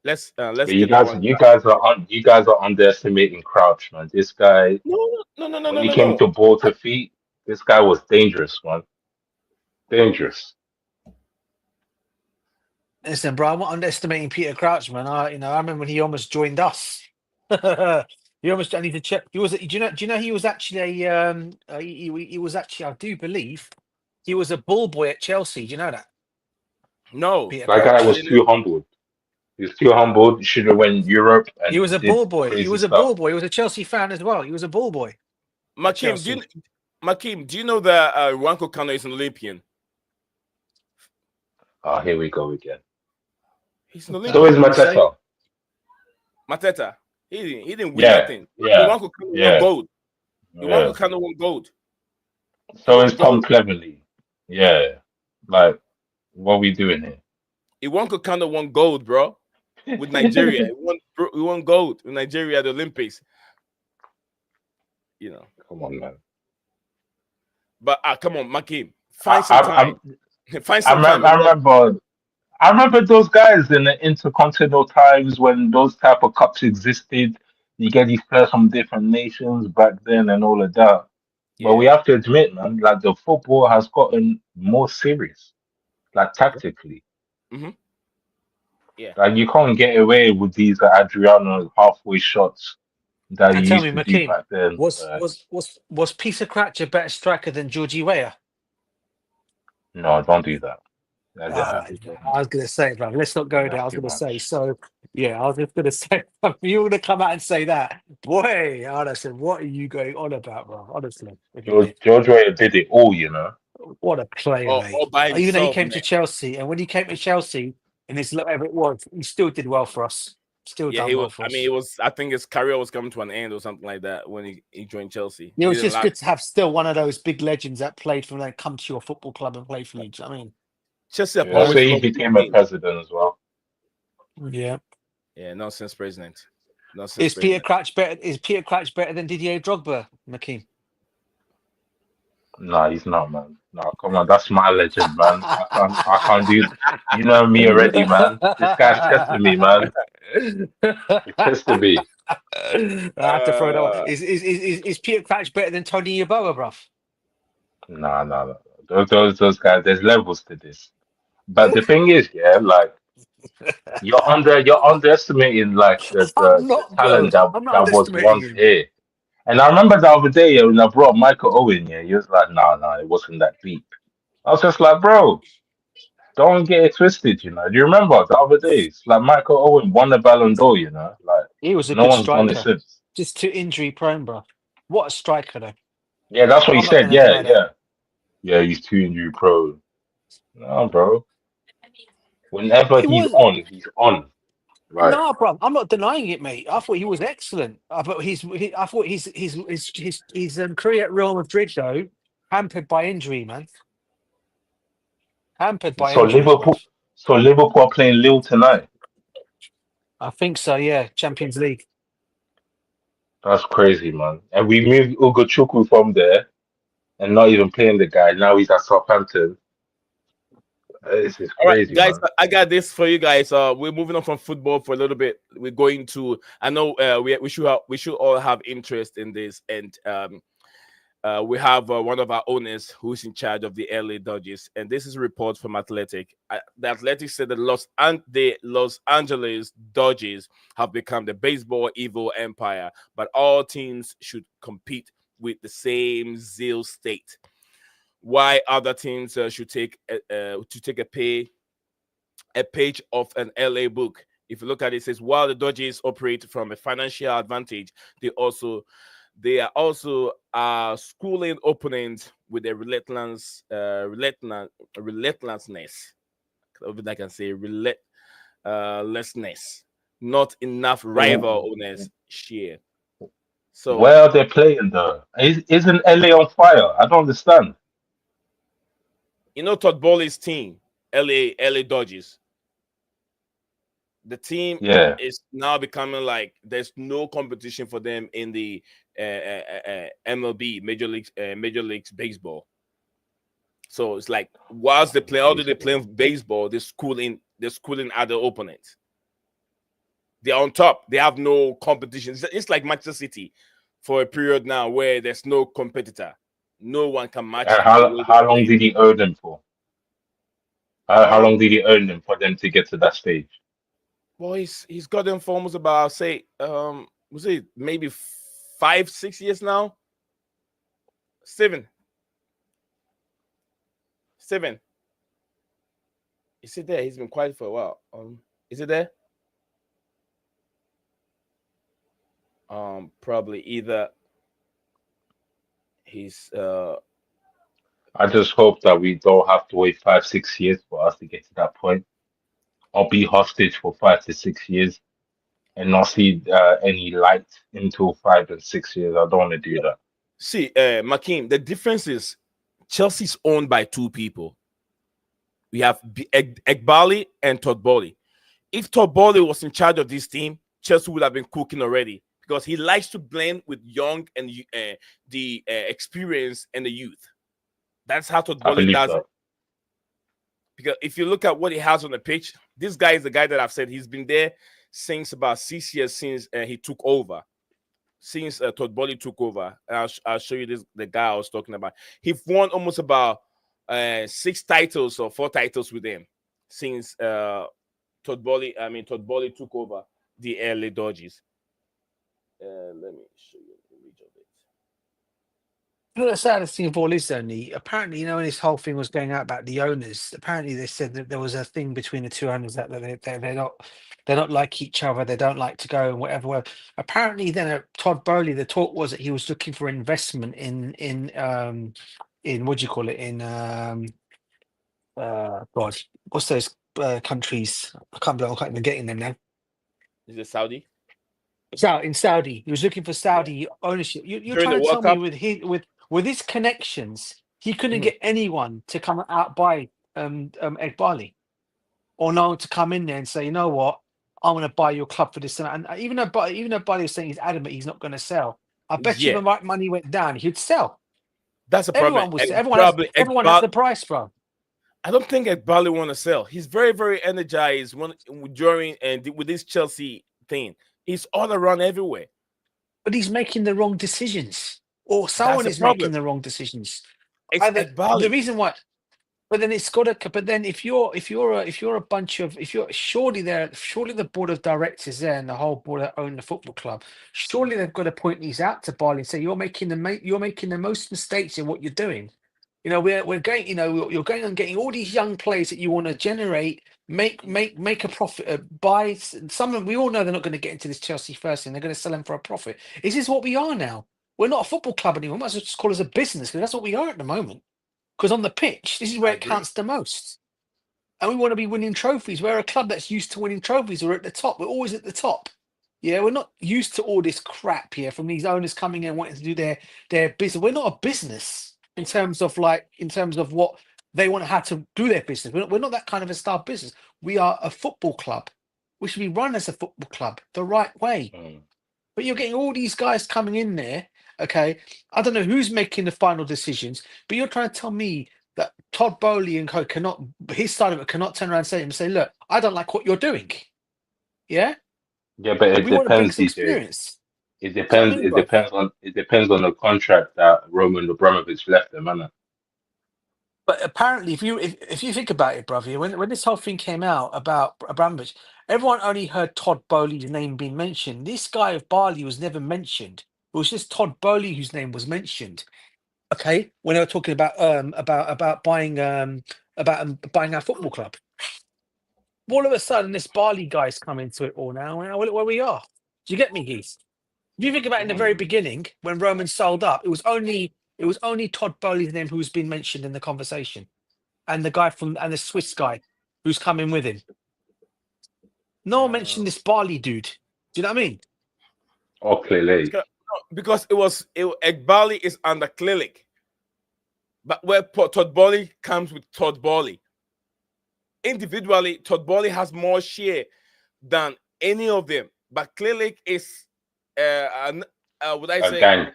Let's Yeah, you get that guys, one. you guys are underestimating Crouch, man. This guy, when he came No. to ball to feet, this guy was dangerous, man. Dangerous. Listen, bro, I'm not underestimating Peter Crouch, man. I remember when he almost joined us. He almost. I need to check. He was. Do you know? Do you know he was actually a? He was actually. I do believe he was a ball boy at Chelsea. Do you know that? No, Peter That guy I Crouch. was didn't. too humbled. He was too humbled. He should have went Europe He and was a did ball boy. He crazy was a stuff. ball boy. He was a Chelsea fan as well. He was a ball boy at Makim, Chelsea. Do you know that Wanko Kano is an Olympian? Oh, here we go again. He's an So is Olympian. What do you say? Mateta. Mateta. He didn't win Yeah, nothing. yeah, Iwanko Kano won yeah, gold. yeah. Iwanko Kano won gold. He So won is Tom gold. Cleverley. Yeah. Like, what are we doing here? Iwanko Kano won gold, bro. With Nigeria. He won gold with Nigeria at the Olympics. You know. Come on, man. But come on, Makim. I, Find some I, time. I'm, Find some time I and watch. remember. I remember those guys in the intercontinental times when those type of cups existed. You get these players from different nations back then and all of that. But we Yeah. have to admit, man, like the football has gotten more serious, like tactically. Mm-hmm. Yeah. Like you can't get away with these Adriano halfway shots that you And tell me, used to do McKean, back then. was Peter Crouch a better striker than Georgie Weah? No, don't do that. I was going to say, bro, let's not go there. That's I was too going to say, much. so yeah, I was just going to say, if you were going to come out and say that, boy, I'd have said, what are you going on about, bro? Honestly, George Weah did it all, you know. what a player, All mate. by Even though he himself, came man. to Chelsea, and when he came to Chelsea, in his whatever it was, he still did well for us. Still Yeah, done he well was. for I mean, us. it was. I think his career was coming to an end or something like that when he joined Chelsea. It He was didn't just last. good to have still one of those big legends that played for them, come to your football club and play for you. Do you know what I mean? Chelsea have Yeah, so always he loved big became a names. president as well. Yeah. Yeah, nonsense president. Nonsense Is Peter president. Crouch better? Is Peter Crouch better than Didier Drogba, McKean? No, he's not, man. No, come on, that's my legend, man. I can't do. You know me already, man. This guy's testing me, man. He's testing me. I have to throw that one. Uh, Is Peter Crouch better than Tony Yeboah, bruv? No, no, no. Those guys. There's levels to this. But the thing is, yeah, like you're underestimating like I'm the not, bro. talent that I'm not that was underestimating once him. here. And I remember the other day when I brought Michael Owen, yeah, he was like, no, no, it wasn't that deep. I was just like, bro, don't get it twisted, you know. Do you remember the other days? Like Michael Owen won the Ballon d'Or, you know, like He was a no good one's done it striker. since. Just too injury prone, bro. What a striker, though. Yeah, that's what he I'm not said. going to Yeah, deny that. yeah, yeah. He's too injury prone. No, bro. Whenever He was. he's on. Right. No, bro. I'm not denying it, mate. I thought he was excellent. I thought I thought his career at Real Madrid, though, hampered by injury, man. Hampered by So injuries, bro. Liverpool are playing Lille tonight. I think so. Yeah, Champions League. That's crazy, man. And we moved Ugo Chukwu from there and not even playing the guy. Now he's at Southampton. This is all right, crazy, guys. man. I got this for you guys. We're moving on from football for a little bit. We're going to. I know we should all have interest in this, and we have one of our owners who's in charge of the LA Dodgers, and this is a report from Athletic. The Athletic said that the Los Angeles Dodgers have become the baseball evil empire, but all teams should compete with the same zeal state. Why other teams should take a page of an LA book. If you look at it, it says while the Dodgers operate from a financial advantage, they are also schooling opponents with a relentlessness. I can say relentlessness, not enough rival owners share. So Where are they playing though? Isn't LA on fire? I don't understand. you know Todd Bowley's team, LA Dodgers. The team Yeah, is now becoming like there's no competition for them in the MLB Major Leagues Baseball. So it's like whilst they play, although they play baseball, they're schooling other opponents. They're on top. They have no competition. It's like Manchester City for a period now where there's no competitor. No one can match and the way they how long play. did he own them for? How long did he own them for them to get to that stage? Well, he's got them for almost about say was it maybe 5-6 years now? Seven. Is it there? He's been quiet for a while. Is it there? Probably either he's I just hope that we don't have to wait 5-6 years for us to get to that point. I'll be hostage for 5 to 6 years and not see any light until 5 and 6 years. I don't want to do that. see Makeem, the difference is Chelsea's owned by two people. We have Egbali and Todd Bowley. If Todd Bowley was in charge of this team, Chelsea would have been cooking already because he likes to blend with young and the experience and the youth. That's how Todd I Bowley believe does that. it. Because if you look at what he has on the pitch, this guy is the guy that I've said he's been there since about 6 years since he took over. Since Todd Bowley took over, and I'll show you the guy I was talking about. He won almost about 6 titles or 4 titles with him since Todd Bowley took over the LA Dodgers. Let me show you the image of it. You know, the saddest thing of all is only apparently, you know, when this whole thing was going out about the owners, apparently they said that there was a thing between the two owners that they're not like each other, they don't like to go and whatever. Apparently, then Todd Bowley, the talk was that he was looking for investment in what do you call it God, what's those countries? I can't even getting them now. Is it Saudi? In Saudi, he was looking for Saudi ownership. You're During the trying to tell World me Cup? with his connections, he couldn't Mhm. get anyone to come out buy Egbali or no one to come in there and say, you know what, I'm going to buy your club for this amount. And even though Bali was saying he's adamant he's not going to sell, I bet you Yeah, the right money went down, he'd sell. that's a problem. Everyone would sell. Probably Everyone has the price, bro. I don't think Egbali want to sell. He's very, very energized during and with this Chelsea thing. He's all around everywhere. But he's making the wrong decisions, or That's someone the is making problem. the wrong decisions. It's Either the Egbali. reason why. But then it's got to. But then if you're a bunch of if you're surely the board of directors there and the whole board that own the football club, surely they've got to point these out to Barley and say you're making the most mistakes in what you're doing. You know we're going. You know you're going on getting all these young players that you want to generate, make a profit, buy some of. We all know they're not going to get into this Chelsea first, and they're going to sell them for a profit. Is this what we are now? We're not a football club anymore. We might as well just call us a business because that's what we are at the moment. Because on the pitch, this is I where it agree. counts the most. And we want to be winning trophies. We're a club that's used to winning trophies. We're at the top. We're always at the top. Yeah, we're not used to all this crap here from these owners coming in wanting to do their business. We're not a business in terms of what they want how to do their business. We're not that kind of a style business. We are a football club. We should be run as a football club the right way. But you're getting all these guys coming in there. Okay, I don't know who's making the final decisions, but you're trying to tell me that Todd Bowley and co cannot, his side of it cannot turn around and say, look, I don't like what you're doing. Yeah, Yeah, but it we want to bring depends, some DJ. experience. It That's what I depends. mean, bro. It depends on the contract that Roman Abramovich left them, man. But apparently, if you think about it, brother, when this whole thing came out about Abramovich, everyone only heard Todd Bowley's name being mentioned. This guy of Bali was never mentioned. It was just Todd Bowley whose name was mentioned. Okay, when they were talking about buying buying our football club. All of a sudden, this Barley guy's come into it all now. Now look where we are. Do you get me, Geese? If you think about in the very beginning when Roman sold up, it was only Todd Bowley's name who's been mentioned in the conversation, and the guy and the Swiss guy who's coming with him. No one mentioned this Barley dude. Do you know what I mean? Or clearly. Because Egbali is under Klilik, but where Todd Bowley comes with Todd Bowley. Individually, Todd Bowley has more share than any of them, but Klilik is would I say gang.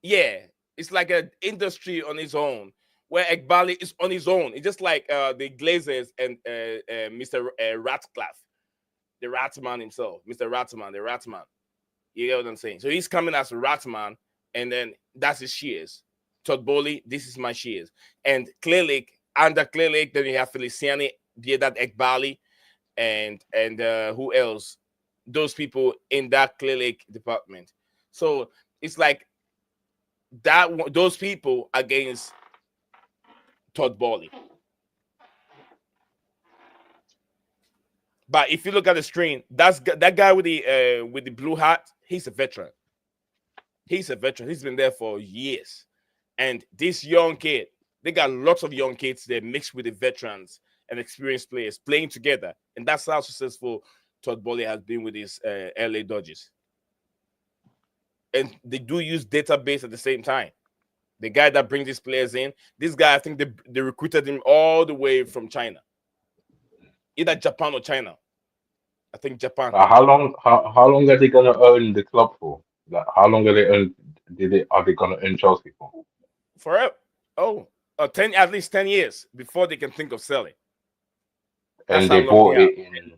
yeah, it's like an industry on its own, where Egbali is on his own. It's just like the Glazers and Mr. Ratcliffe, the Ratman himself, Mr. Ratman, the Ratman. You get what I'm saying? So he's coming as a Ratman, and then that's his shears. Todd Bowley, this is my shears. And Klilik, under Klilik, then you have Feliciani, Biedat Egbali, and who else? Those people in that Klilik department. So it's like that those people against Todd Bowley. But if you look at the screen, that guy with the blue hat. He's a veteran. He's a veteran. He's been there for years. And this young kid, they got lots of young kids there mixed with the veterans and experienced players playing together. And that's how successful Todd Bowley has been with his LA Dodgers. And they do use database at the same time. The guy that brings these players in, this guy, I think they recruited him all the way from China. Either Japan or China. I think Japan. How long are they gonna own the club for? Like how long are they gonna own Chelsea for? Forever. 10, at least 10 years before they can think of selling. That's And they bought it in.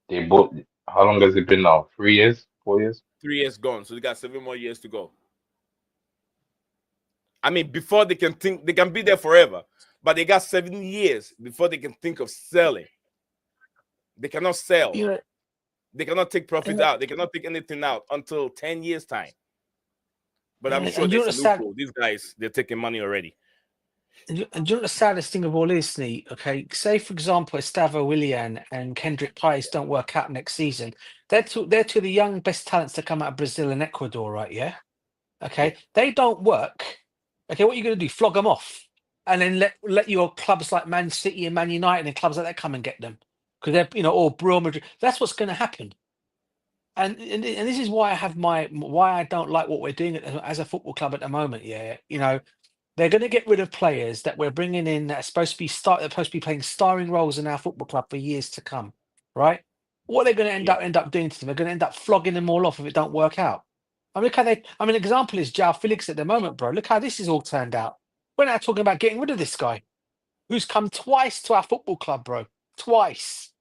They bought. How long has it been now? 3 years? 4 years? 3 years gone. So they got 7 more years to go. I mean, before they can think, they can be there forever, but they got 7 years before they can think of selling. They cannot sell. Yeah. They cannot take profit out. They cannot take anything out until 10 years time. But I'm sure there's a loophole. These guys, they're taking money already. And do you know the saddest thing of all is, Sneak? Okay, say for example, Estavo Willian and Kendrick Price don't work out next season. They're two of the young best talents that come out of Brazil and Ecuador, right? Yeah. Okay, they don't work. Okay, what are you going to do? Flog them off, and then let your clubs like Man City and Man United and clubs like that come and get them because they're or Real Madrid. That's what's going to happen. And this is why I have why I don't like what we're doing as a football club at the moment. Yeah, they're going to get rid of players that we're bringing in that are supposed to be playing starring roles in our football club for years to come, right? What they're going to end up doing to them, they're going to end up flogging them all off if it don't work out. I mean, look how an example is João Felix at the moment, bro. Look how this is all turned out. We're now talking about getting rid of this guy who's come twice to our football club, bro. Twice.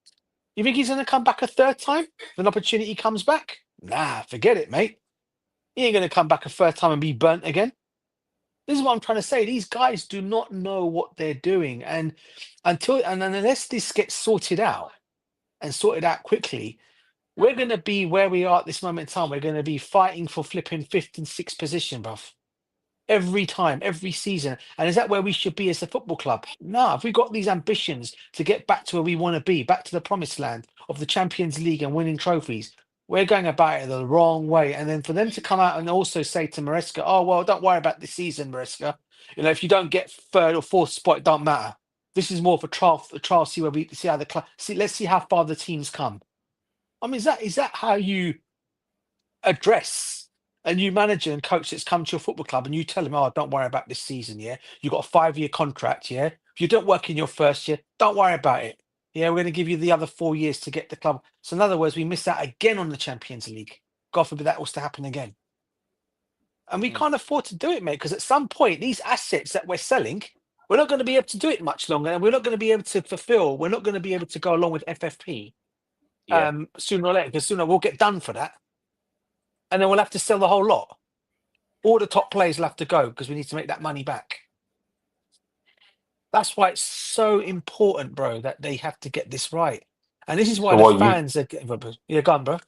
You think he's going to come back a third time if an opportunity comes back? Nah, forget it, mate. He ain't going to come back a third time and be burnt again. This is what I'm trying to say. These guys do not know what they're doing. And unless this gets sorted out and sorted out quickly, we're going to be where we are at this moment in time. We're going to be fighting for flipping 5th and 6th position, bruv. Every time, every season. And is that where we should be as a football club? No, if we've got these ambitions to get back to where we want to be, back to the promised land of the Champions League and winning trophies, we're going about it the wrong way. And then for them to come out and also say to Maresca, oh, well, don't worry about this season, Maresca. If you don't get 3rd or 4th spot, it don't matter. This is more for trial, see where we see how the club let's see how far the teams come. I mean, is that how you address a new manager and coach that's come to your football club and you tell him, oh, don't worry about this season, yeah? You've got a 5-year contract, yeah? If you don't work in your first year, don't worry about it. Yeah, we're going to give you the other 4 years to get the club. So in other words, we miss out again on the Champions League. God forbid that was to happen again. And we can't afford to do it, mate, because at some point, these assets that we're selling, we're not going to be able to do it much longer. And we're not going to be able to fulfill. We're not going to be able to go along with FFP sooner or later, because sooner we'll get done for that. And then we'll have to sell the whole lot. All the top players will have to go because we need to make that money back. That's why it's so important, bro, that they have to get this right. And this is why So the fans are... Yeah, go on, bro.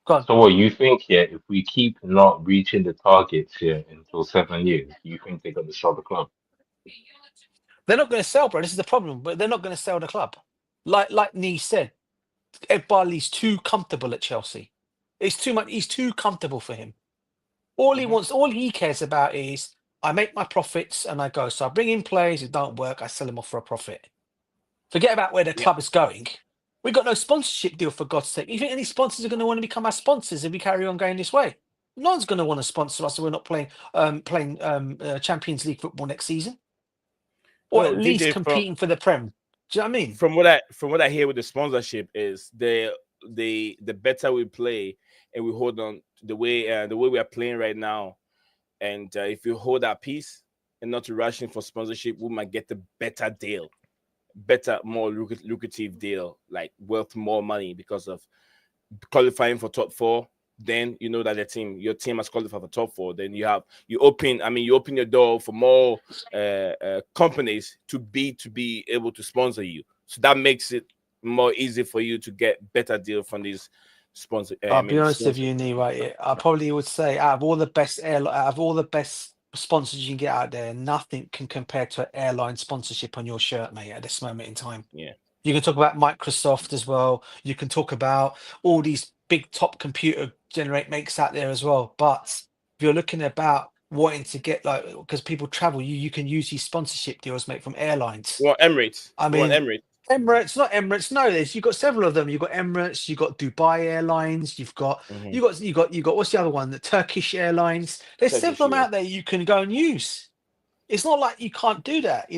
Go on. So what you think here? If we keep not reaching the targets here until 7 years, you think they're going to sell the club? They're not going to sell, bro. This is the problem. But they're not going to sell the club. Like Nee said, Ed Barley's too comfortable at Chelsea. It's too much. He's too comfortable for him. All he Mhm. wants, all he cares about is I make my profits and I go. So I bring in players who don't work. I sell them off for a profit. Forget about where the Yeah. club is going. We've got no sponsorship deal, for God's sake. You think any sponsors are going to want to become our sponsors if we carry on going this way? No one's going to want to sponsor us if we're not playing Champions League football next season, or No, at least DJ, competing for the Prem. Do you know what I mean? from what I hear with the sponsorship is the better we play and we hold on to the way we are playing right now, and if you hold our peace and not to rush in for sponsorship, we might get a better deal, better, more lucrative deal, like worth more money because of qualifying for top four. Then you know that your team has qualified for top four. Then you open your door for more companies to be able to sponsor you. So that makes it more easy for you to get better deal from these sponsor. I'll be honest with sponsors. you, Nee, right? I probably would say out of all the best out of all the best sponsors you can get out there, nothing can compare to an airline sponsorship on your shirt, mate, at this moment in time. Yeah. You can talk about Microsoft as well. You can talk about all these big top computer generate makes out there as well. But if you're looking about wanting to get like because people travel, you can use these sponsorship deals, mate, from airlines. You want Emirates? I You want mean, Emirates? Emirates, not Emirates. No, you've got several of them. You've got Emirates, you've got Dubai Airlines, Mhm. you got what's the other one? The Turkish Airlines. There's Turkish, several of them yeah. out there you can go and use. It's not like you can't do that,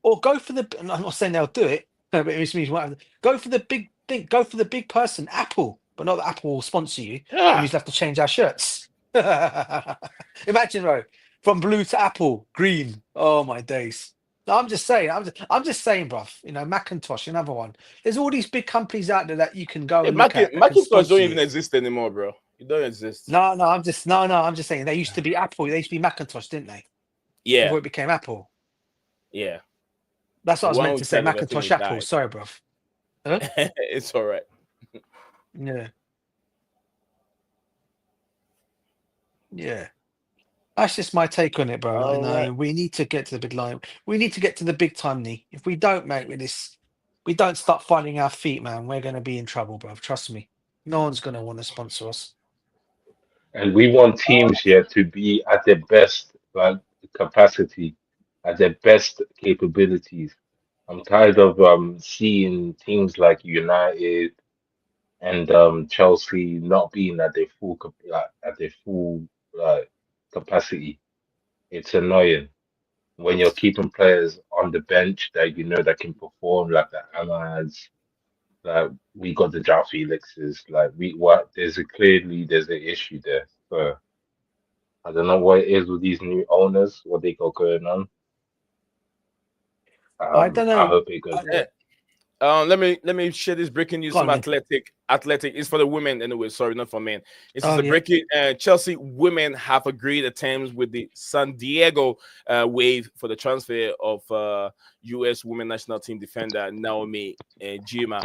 or go for the. I'm not saying they'll do it, no, but it means what go for the big thing. Go for the big person, Apple, but not that Apple will sponsor you. That Ah, means you have to change our shirts. Imagine, bro, from blue to apple, green. Oh my days. No, I'm just saying. I'm just saying, bruv. Macintosh, another one. There's all these big companies out there that you can go hey, and look at that can Macintosh don't sponsor you. even exist anymore, bro. It don't exist. No, no, I'm just saying. They used to be Apple. They used to be Macintosh, didn't they? Yeah, Before it became Apple. yeah. That's what I The was one meant who to say. kind of I think Macintosh he Apple. died. Sorry, bruv. Huh? It's all right. Yeah. Yeah. That's just my take on it, bro. Like, All right. no, we need to get to the big line. We need to get to the big time, Nee. If we don't, mate, we don't start finding our feet, man, we're going to be in trouble, bro. Trust me. No one's going to want to sponsor us. And we want teams here to be at their best like capacity, at their best capabilities. I'm tired of seeing teams like United and Chelsea not being at their full capacity. It's annoying when you're keeping players on the bench that you know that can perform like the Amads. Like we got the João Felixes. Like there's an issue there. So I don't know what it is with these new owners, what they got going on. I don't I know. hope it goes Yeah. well. Let me share this breaking news Go on, from then. Athletic. It's for the women anyway. Sorry, not for men. This is Oh, the yeah. breaking. Chelsea women have agreed at terms with the San Diego Wave for the transfer of U.S. women national team defender Naomi Gemma.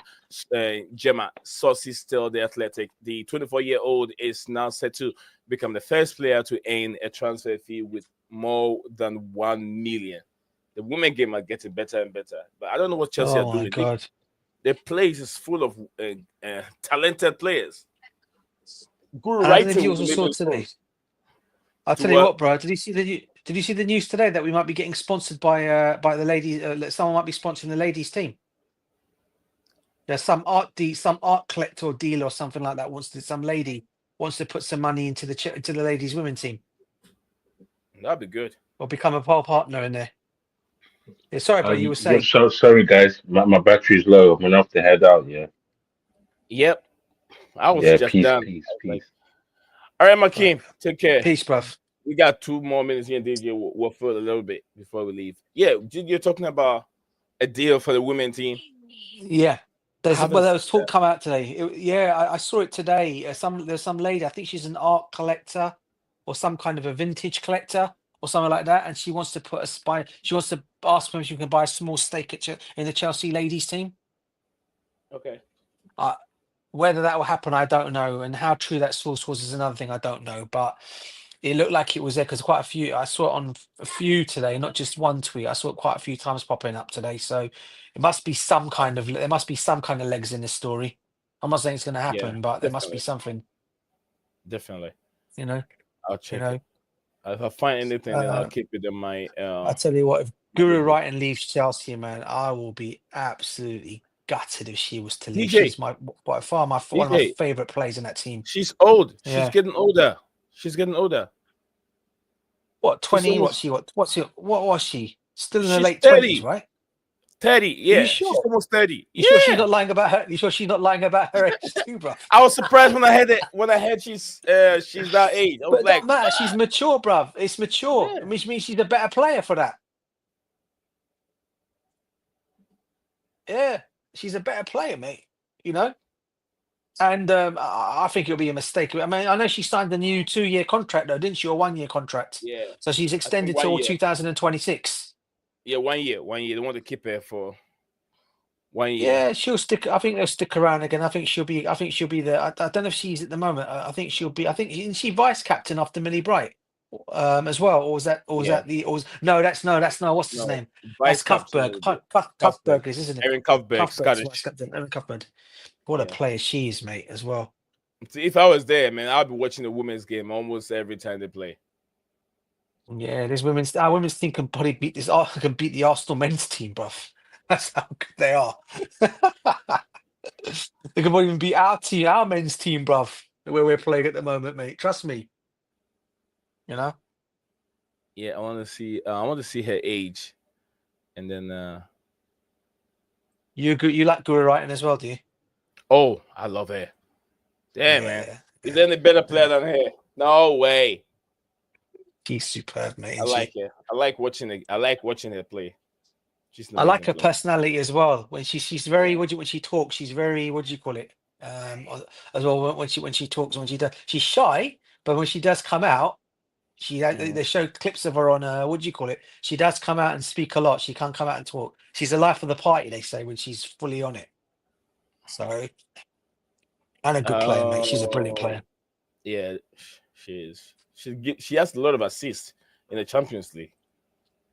Sources tell the Athletic the 24-year-old is now set to become the first player to earn a transfer fee with more than 1 million. The women game are getting better and better, but I don't know what Chelsea are Oh, my doing. God. The place is full of talented players. Good And I don't know if writing you with the also saw women's today. phones. I'll To tell you what? what, bro. Did you see the news today that we might be getting sponsored by the ladies? Someone might be sponsoring the ladies team. There's some art collector or dealer or something like that some lady wants to put some money into the ladies women team That'd be good. or become a partner in there. Yeah, sorry, bro. You were Yeah, saying. so sorry guys, my battery's low. I'm gonna have to head out. Yeah, Yep. I was yeah. just Peace, done. peace, I was like, peace. all right, All right. Makeem, take care. Peace, bruv. We got 2 more minutes here, DJ. We'll fill a little bit before we leave. Yeah, you're talking about a deal for the women team. Yeah. I haven't There seen was talk come out today. I saw it today. There's some lady. I think she's an art collector or some kind of a vintage collector or something like that, and she wants to put a spy. She wants to ask them if she can buy a small stake in the Chelsea ladies team. that. Okay. Whether that will happen, I don't know, and how true that source was is another thing I don't know. But it looked like it was there because quite a few. I saw it on a few today, not just one tweet. I saw it quite a few times popping up today. So it must be some kind of there must be some kind of legs in this story. I'm not saying it's going to Yeah, happen, but there must be definitely, something. definitely. You know, I'll you check know. it. If I find anything, then I'll Uh, keep it in my I tell you what, if my Guru little Wrighton leaves Chelsea, man, I will be absolutely gutted if she was to leave. DJ. She's my by far one of my DJ. favorite players in that team. She's old. She's Yeah. getting older. She's getting older. What, She's 20? almost. What was she? Still in her She's late 20s, 30. right? 30. Are you Yeah, she's sure? almost 30. You sure she's Yeah. not lying about her? You sure she's not lying about her age too, bro? I was surprised when I heard it. When I heard she's that age. I But was it like, don't matter. She's mature, bruv. It's mature. yeah. It means she's a better player for that. Yeah, she's a better player, mate. You know? And I think it'll be a mistake. I mean, I know she signed a new 2-year contract, though, didn't she? Or 1-year contract. Yeah. So she's I think extended one till year. 2026. Yeah, 1 year. 1 year. They want to keep her for 1 year. Yeah, she'll stick. I think they'll stick around again. I think she'll be. I think she'll be there. I don't know if she's at the moment. I think she'll be. I think isn't she vice captain after Millie Bright, as well, or was that? Or was Yeah. that the? Or was, no, that's no. That's no. What's his No. name? Vice That's captain Cuthbert. will be Cuthbert. Cuthberg is, isn't it? Erin Cuthbert, Cuthbert's vice Scottish. captain. Erin Cuthbert. What a Yeah. player she is, mate, as well. See, if I was there, man, I'd be watching the women's game almost every time they play. Yeah, this our women's team can probably beat this. Can beat the Arsenal men's team, bruv. That's how good they are. They can probably even beat our team, our men's team, bruv, where we're playing at the moment, mate. Trust me. You know. Yeah, I want to see. I want to see her age, and then. You like Guru Wrighton as well, do you? Oh, I love her. Damn, man. Yeah. Is there any better player than her? No way. She's superb, mate. I Isn't like she? her. I like watching it. I like watching her play. She's an I like her amazing player. personality as well. When she's very when she talks, she's very what do you call it? As well when she talks, when she does, she's shy, but when she does come out, they show clips of her on what do you call it? She does come out and speak a lot. She can't come out and talk. She's the life of the party, they say, when she's fully on it. So, and a good player, mate. She's a brilliant player. Yeah, she is. She has a lot of assists in the Champions League.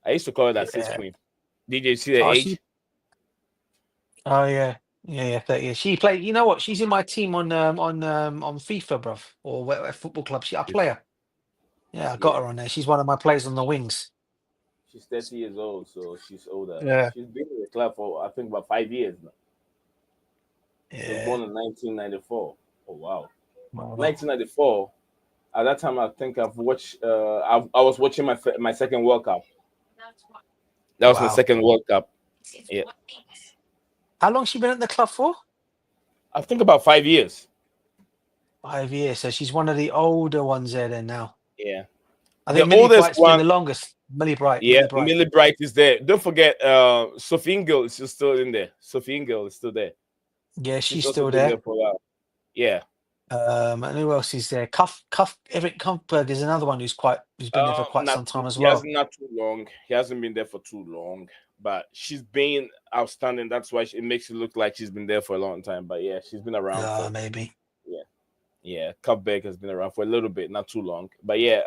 I used to call her that assist queen. Did you see her age? Oh yeah. Yeah, 30 years. She played. You know what? She's in my team on FIFA, bruv, or whatever football club. I play her. Yeah, I got her on there. She's one of my players on the wings. She's 30 years old, so she's older. Yeah. She's been in the club for I think about 5 years now. Yeah. She was born in 1994. Oh wow. 1994. At that time, I think I've watched. I was watching my second World Cup. That was my second World Cup. Yeah. How long she been at the club for? I think about 5 years. 5 years. So she's one of the older ones there then now. Yeah. I think The Millie oldest Bright's one, been the longest. Millie Bright. Yeah, Millie Bright is there. Don't forget, Sophie Ingle is still in there. Sophie Ingle is still there. Yeah, she's also still been there. for a while. Yeah. And who else is there? Eric Cuthberg is another one who's been there for quite some time as well. Not too long. He hasn't been there for too long, but she's been outstanding. That's why it makes it look like she's been there for a long time. But yeah, she's been around. Maybe. Yeah. Cuthberg has been around for a little bit, not too long. But yeah,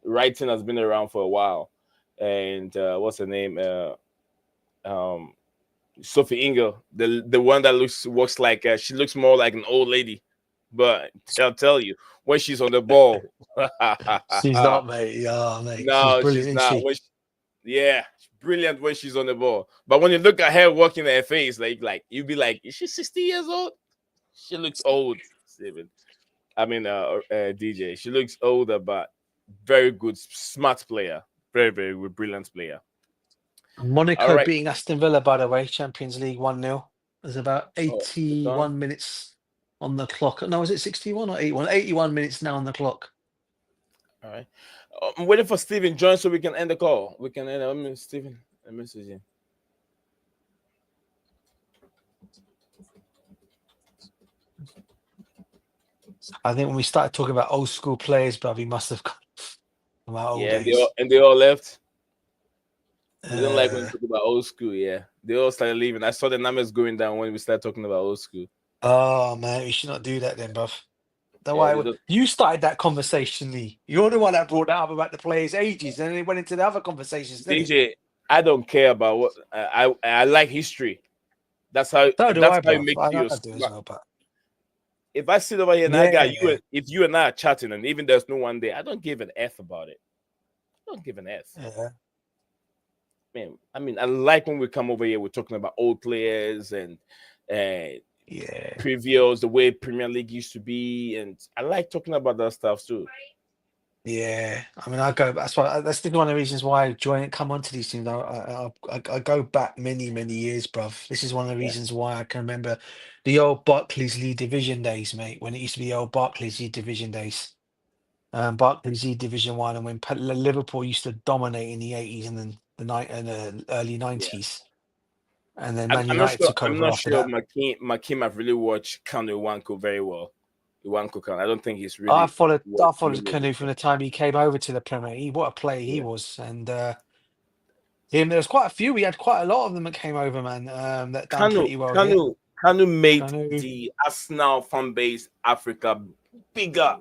Wrighton has been around for a while, and what's her name? Sophie Ingle, the one that works like she looks more like an old lady, but I'll tell you when she's on the ball, she's not, mate. Yeah, mate. No, she's brilliant, she's not. isn't she? Yeah, brilliant when she's on the ball. But when you look at her walking her face, like you'd be like, is she 60 years old? She looks old, Steven. I mean, DJ. She looks older, but very good, smart player. Very, very good, brilliant player. Monaco beating Aston Villa, by the way, Champions League 1-0. There's about 81 minutes on the clock. No, is it 61 or 81? 81 minutes now on the clock. All right. I'm waiting for Steven join so we can end the call. We can end. Steven, I message him. I think when we started talking about old school players, bruv, he must have come about old days. They all left. They don't like when we talk about old school. Yeah, they all started leaving. I saw the numbers going down when we started talking about old school. Oh man, you should not do that then, bruv. The Yeah, way they don't- you started that conversation, Lee. You're the one that brought that up about the players' ages, and then it went into the other conversations, didn't it? DJ, I don't care about what I like history. That's how So do that's I, how it bruv. makes you I do as smart. well, but If I sit over here and I got you, yeah, if you and I are chatting, and even there's no one there, I don't give an F about it. I don't give an F. yeah, Man, I mean, I like when we come over here, we're talking about old players and uh, yeah. previous, the way Premier League used to be, and I like talking about that stuff too. Yeah, I mean, I go. That's why. That's one of the reasons why I join. Come onto these things. I go back many years, bruv. This is one of the Yeah, reasons why I can remember the old Barclays League Division days, mate. When it used to be the old Barclays League Division days, Barclays League Division One, and when Liverpool used to dominate in the '80s and then the night and the early yeah. '90s, and then I'm, Man I'm not United sure. took I'm over not after sure. that. Makim have really watched Kanu Iwanko very well. Iwanko Kanu. I don't think he's really I watched followed familiar with Canoe from him. the time he came over to the Premier. What a player he Yeah. was, and. Him, there was quite a few. We had quite a lot of them that came over, man. That done Kanu, pretty well here. Kanu made Kanu, the Arsenal fan base Africa bigger.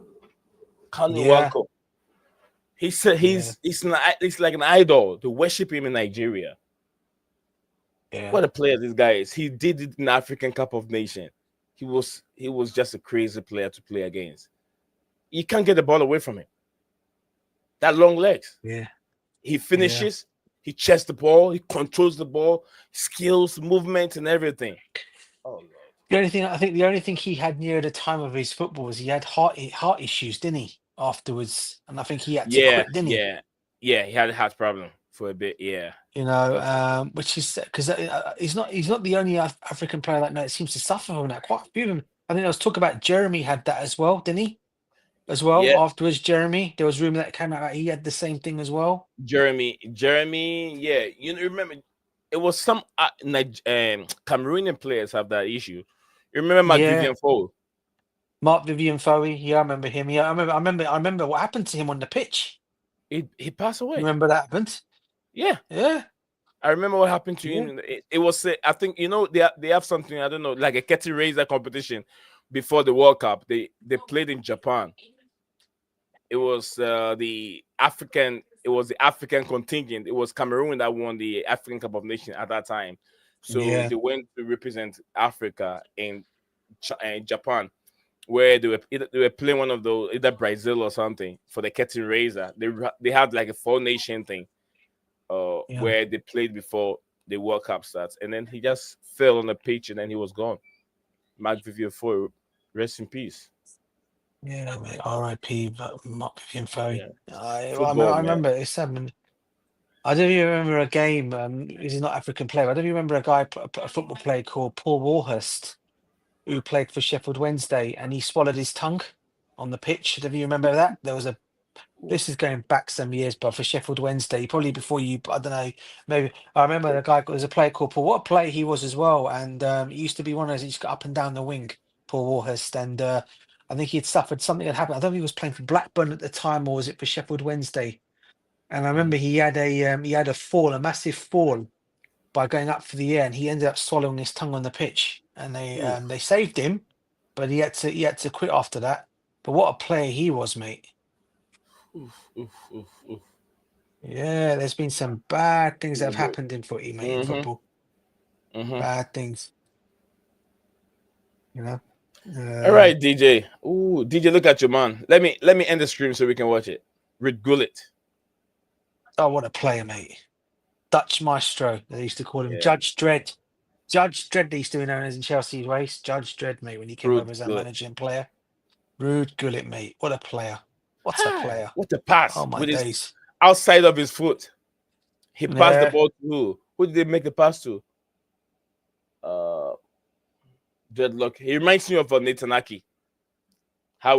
Kanu yeah, Iwanko. He said yeah, he's like an idol. To worship him in Nigeria. yeah, What a player this guy is. He did it in African Cup of Nation. He was just a crazy player to play against. You can't get the ball away from him. That long legs. yeah, He yeah. finishes, he chests the ball, he controls the ball, skills, movement, and everything. Oh Lord. The only thing he had near the time of his football was he had heart issues, didn't he? Afterwards, and I think he had to Yeah, quit, didn't he? yeah, yeah. He had a heart problem for a bit. Yeah, You know, that's right. which is because he's not the only African player like that seems to suffer from that. Quite a few of them. I think there was talk about Jeremy had that as well, didn't he? As well, Yeah, afterwards, Jeremy, there was rumor that came out that he had the same thing as well. Jeremy. Yeah, you know, remember it was some Cameroonian players have that issue. You remember Mark Yeah, Vivian Foe? Mark Vivian Foe, yeah, I remember him. Yeah, I remember what happened to him on the pitch. He passed You away. remember that happened? Yeah, Yeah, I remember what happened to yeah, him. It was I think they have something I don't know like a Ketty Razor competition before the World Cup. They played in Japan. It was the African contingent. It was Cameroon that won the African Cup of Nations at that time. So yeah, they went to represent Africa in Japan, where they were playing one of those either Brazil or something for the Ketty Razor. They had like a 4 nation thing, yeah, where they played before the World Cup starts, and then he just fell on the pitch and then he was gone. Mark Vivier Foy, rest in peace. yeah, mate. R.I.P. Mark Vivian Foe. Yeah, I football man. remember it's I don't even remember a game. He's not African player. I don't even remember a football player called Paul Warhurst who played for Sheffield Wednesday, and he swallowed his tongue on the pitch. Do you remember that? There was a This is going back some years, but for Sheffield Wednesday, probably before you, I don't know, maybe I remember the guy. There's a player called Paul. What a player he was as well, and he used to be one of those. He just got up and down the wing, Paul Warhurst, and I think he had suffered something had happened. I don't know if he was playing for Blackburn at the time, or was it for Sheffield Wednesday? And I remember he had a fall, a massive fall, by going up for the air, and he ended up swallowing his tongue on the pitch, and Oof, they saved him, but he had to quit after that. But what a player he was, mate. oof, oof, oof, oof. Yeah, there's been some bad things that have Mhm, happened in footy, mate, in mhm, football. mhm. Bad things, you know. All Um, right, DJ. Ooh, DJ, look at your man. Let me end the stream so we can watch it. Read Gullit. oh, what a player, mate. Dutch maestro, they used to call him Yeah, Judge Dredd. Judge Dredd, they used to be known as in Chelsea's race. Judge Dredd, mate, when he came Rude over as our Gullit. manager and player. Rude Gullit, mate. What a player. What a Hi. player. What a pass Oh, my with his days. outside of his foot. He passed the Yeah. ball to who? Who did they make the pass to? Uh, Dreadlock. He reminds me of Nathan Aki.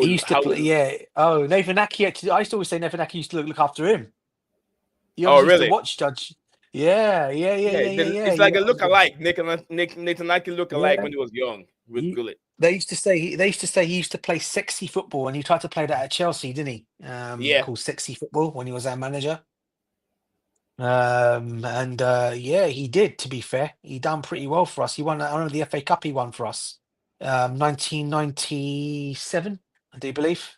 He used to How play, yeah. Oh, Nathan Aki, actually, I used to always say Nathan Aki used to look after him. He Oh obviously used to really? watch Judge. Yeah, Yeah, it's He, like a look-alike. Nathan Aki look-alike yeah. when he was young with He, Gullit. they used to say he used to play sexy football, and he tried to play that at Chelsea, didn't he? Yeah. Called sexy football when he was our manager. And yeah, he did. To be fair, he done pretty well for us. He won. I remember the FA Cup he won for us. 1997, I do believe.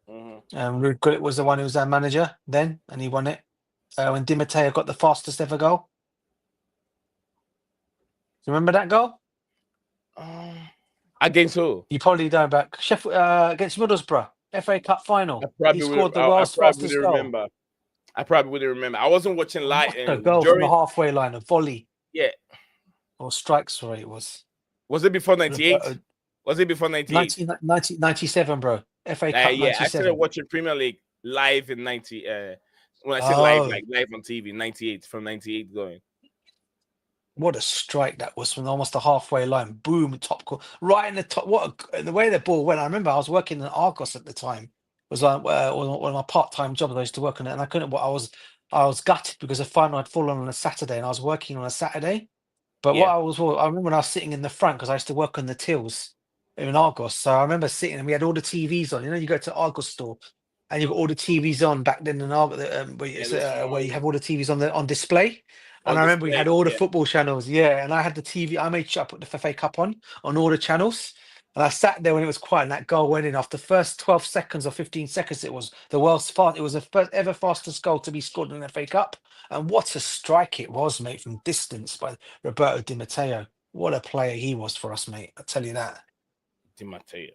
Mhm. Ruud Gullit was the one who was our manager then, and he won it. When Di Matteo got the fastest ever goal. You remember that goal? Against who? You probably don't, but Sheffield against Middlesbrough, FA Cup final. He scored the I world's probably fastest wouldn't goal. remember. I probably wouldn't remember. I wasn't watching live What a goal from the during. halfway line, a volley Yeah, or strike, sorry, it was. was it before '98? Roberto, Was it before '98? 1997, bro. FA Cup Yeah, I started 97. watching Premier League live in '90. When I say live, Oh, like live on TV, '98 from '98 going. what a strike that was from almost the halfway line. Boom, top corner, right in the top. The way the ball went. I remember I was working in Argos at the time. It was one of my part-time jobs. I used to work on it, and I couldn't. I was gutted because the final had fallen on a Saturday, and I was working on a Saturday. But Yeah, I remember when I was sitting in the front because I used to work on the tills in Argos. So I remember sitting and we had all the TVs on. You know, you go to Argos store and you've got all the TVs on back then in Argos, yeah, the where small you have all the TVs on display. And on I remember we display. had all the Yeah, football channels. Yeah, and I had the TV. I made sure I put the FA Cup on all the channels. And I sat there when it was quiet, and that goal went in. After the first 12 seconds or 15 seconds, it was the world's fast. It was the first ever fastest goal to be scored in an FA Cup. And what a strike it was, mate, from distance by Roberto Di Matteo. What a player he was for us, mate. I tell you that. Di Matteo.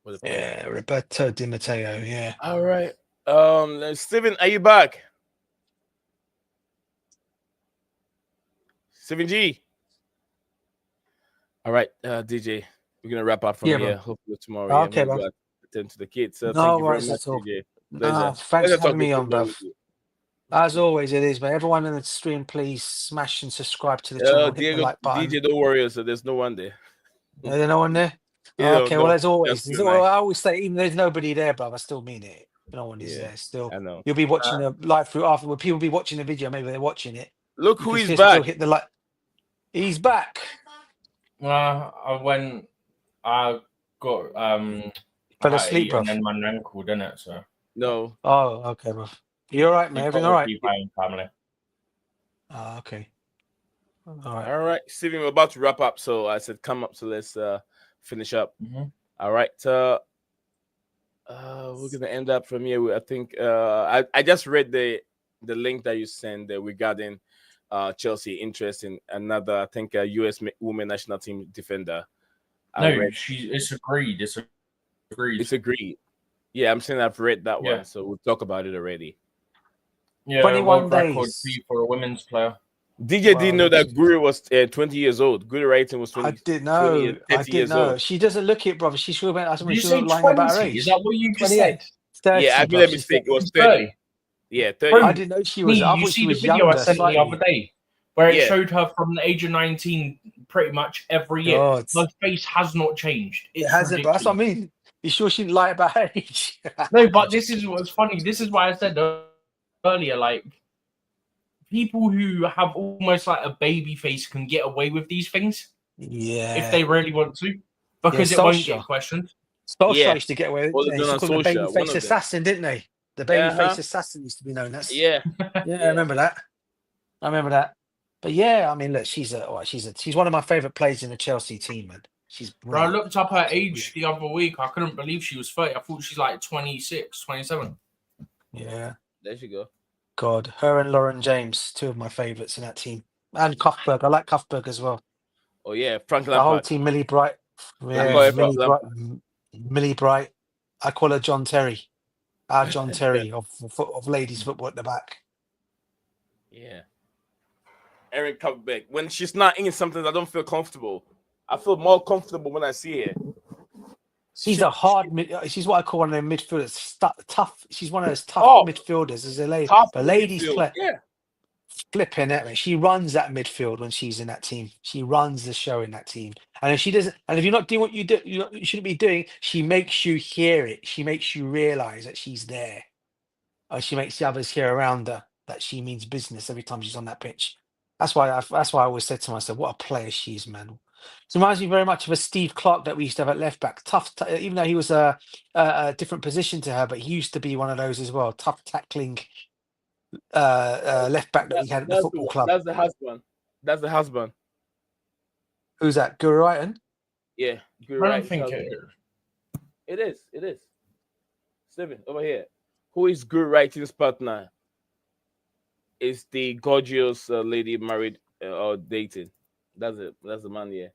What a player. Yeah, Roberto Di Matteo. Yeah. All right. Steven, are you back? Steven G. All right, DJ. We're gonna wrap up from Yeah, here. bro. Hopefully tomorrow. Yeah, I'm Okay, gonna bro. go out attend to the kids. So thank No you very worries much, at all. DJ. No, Pleasure. thanks Pleasure for having talking me on, football bro. with you. As always, it is, but everyone in the stream, please smash and subscribe to the channel. Hit the Diego, like button. DJ, don't worry. So there's no one there. Is there no one there? You Okay, know, well, as always, just you and I. I always say, even there's nobody there, bro, I still mean it. No one is Yeah, there still. I know. You'll be watching the live through after. When people be watching the video, maybe they're watching it. Look You who can is still back. hit the like. He's back. I got Fell I asleep, ate bro. and then my ankle, didn't it? So No. Oh, okay, bro. You all right, man? you've got Everything all to right? keep my family. Oh, okay. All right. All right, Steven, we're about to wrap up. So I said, come up. So let's finish up. Mm-hmm. All right. We're gonna end up from here. I think I just read the link that you sent regarding Chelsea interest in another, I think, U.S. women national team defender. It's agreed. It's agreed. It's agreed. Yeah, I'm saying I've read that Yeah. one, so we'll talk about it already. Yeah, 21 world record days. fee for a women's player. DJ Wow, didn't know that that's- Guru was 20 years old. Guru Wrighton was 20, I didn't 20 know. 30 I didn't years know. old. She doesn't look it, brother. She should have been. Did you She say was lying about her 20? age. Is that what you just 28. said? 30, Yeah, I bro. made a She's mistake. It 30. was 30. 30. Yeah, 30. Bro, I didn't know she was. I you thought she see the was video I younger, sent the slightly. other day where it Yeah. showed her from the age of 19 pretty much every year. God. Her face has not changed. It It's hasn't, but that's what I ridiculous. mean. You sure she didn't lie about her age? No, but this is what's funny. This is why I said earlier, like, people who have almost like a baby face can get away with these things Yeah. if they really want to, because it won't get questioned. Solskjaer Yeah. used to get away with Well, it. They used to Gunnar call him the Solskjaer, one babyface of them. assassin, didn't they? The babyface Uh-huh. assassin used to be known as. Yeah. Yeah, I remember that. But yeah, I mean, look, she's one of my favorite players in the Chelsea team, man. She's Bro, I brilliant. looked up her age the other week. I couldn't believe she was 30. I thought she's like 26, 27. Yeah, There you go. God, her and Lauren James, two of my favorites in that team, and Cuthberg. I like Cuthberg as well. Oh, yeah. Frank The whole Lampard. team, Millie Bright. I Yeah, call her Millie Frank Bright. Lampard. Millie Bright. I call her John Terry. Our John Terry of ladies football at the back. Yeah. Erin Cuthbert. When she's not in something, I don't feel comfortable. I feel more comfortable when I see her. She's a hard. She's what I call one of them midfielders. Tough. She's one of those tough Oh, midfielders. As a lady, Tough but ladies midfield. play Yeah. flipping at me. She runs that midfield when she's in that team. She runs the show in that team. And if she doesn't, and if you're not doing what you do, you shouldn't be doing. She makes you hear it. She makes you realize that she's there. Or she makes the others hear around her that she means business every time she's on that pitch. That's why I always said to myself, what a player she is, man. It reminds me very much of a Steve Clark that we used to have at left back. Tough, even though he was a different position to her, but he used to be one of those as well. Tough tackling left back that we had at the football club. That's the husband. That's the husband. Who's that? Guru Wrighton? Yeah, good I right. don't think it is. It is. It is. Steven, over here. Who is good writing's partner? Is the gorgeous lady married or dating? That's it. That's the man. Yeah,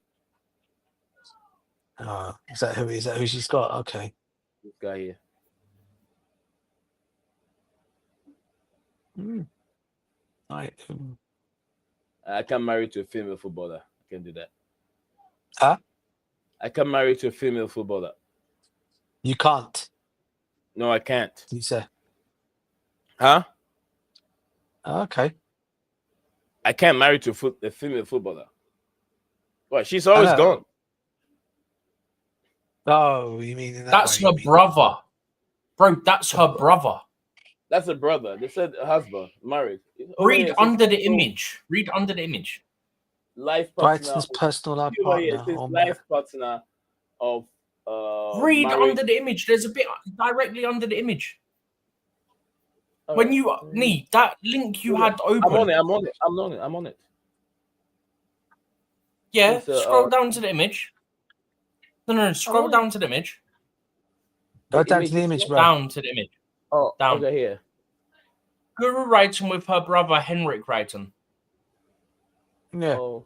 Oh, is that who she's got? Okay. this guy here. Mm. Right. I can marry to a female footballer. I can do that. Huh? I can marry to a female footballer. You can't. No, I can't. You say. Huh? Okay. I can't marry to a female footballer. Well, she's I always know. gone. Oh, you mean in that That's way? her brother, bro. That's her brother. That's a brother. They said a husband, married. Over Read here, it says under the also image. Read under the image. life partner. Brighton's personal life Over here, partner. it says Or life partner of Read married. under the image. There's a bit directly under the image. All When right. you need that link you had open. I'm on it. I'm on it. I'm on it. I'm on it. Yeah, It's, scroll down to the image. No, scroll down to the image. go down to the image, bro. Down to the image. Oh, Down. okay, here. Guru writing with her brother Henrik writing. Yeah. Oh,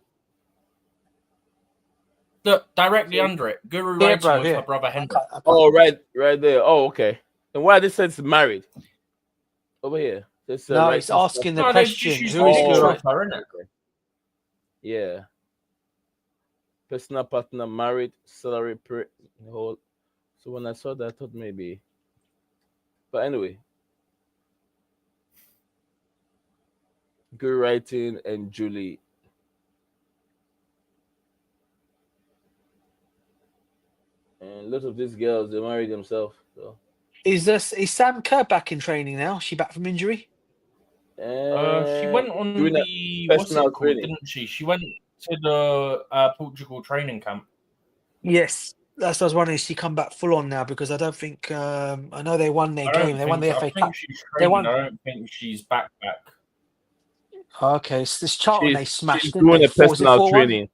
Look, directly under it. Guru Yeah, writing bro. with Yeah. her brother Henrik. oh, right there. Oh, okay. And why this says married? Over here. This, No, right it's since- asking the No, question. she's Who is got a good? picture Right? of her, innit? Yeah. Personal partner, married, salary per whole. So when I saw that, I thought maybe. But anyway. Good writing and Julie. And lots of these girls, they married themselves. So. Is Sam Kerr back in training now? She back from injury? She went on doing that the what's it personal called, training. didn't she? She went to the Portugal training camp. Yes. That's what I was wondering. Is she come back full on now? Because I don't think I know they won their game. They won the FA I Cup. think she's They training. won. I don't think she's back. Okay, so this Charlton they smashed. She's Didn't doing they? a personal 4-1? training.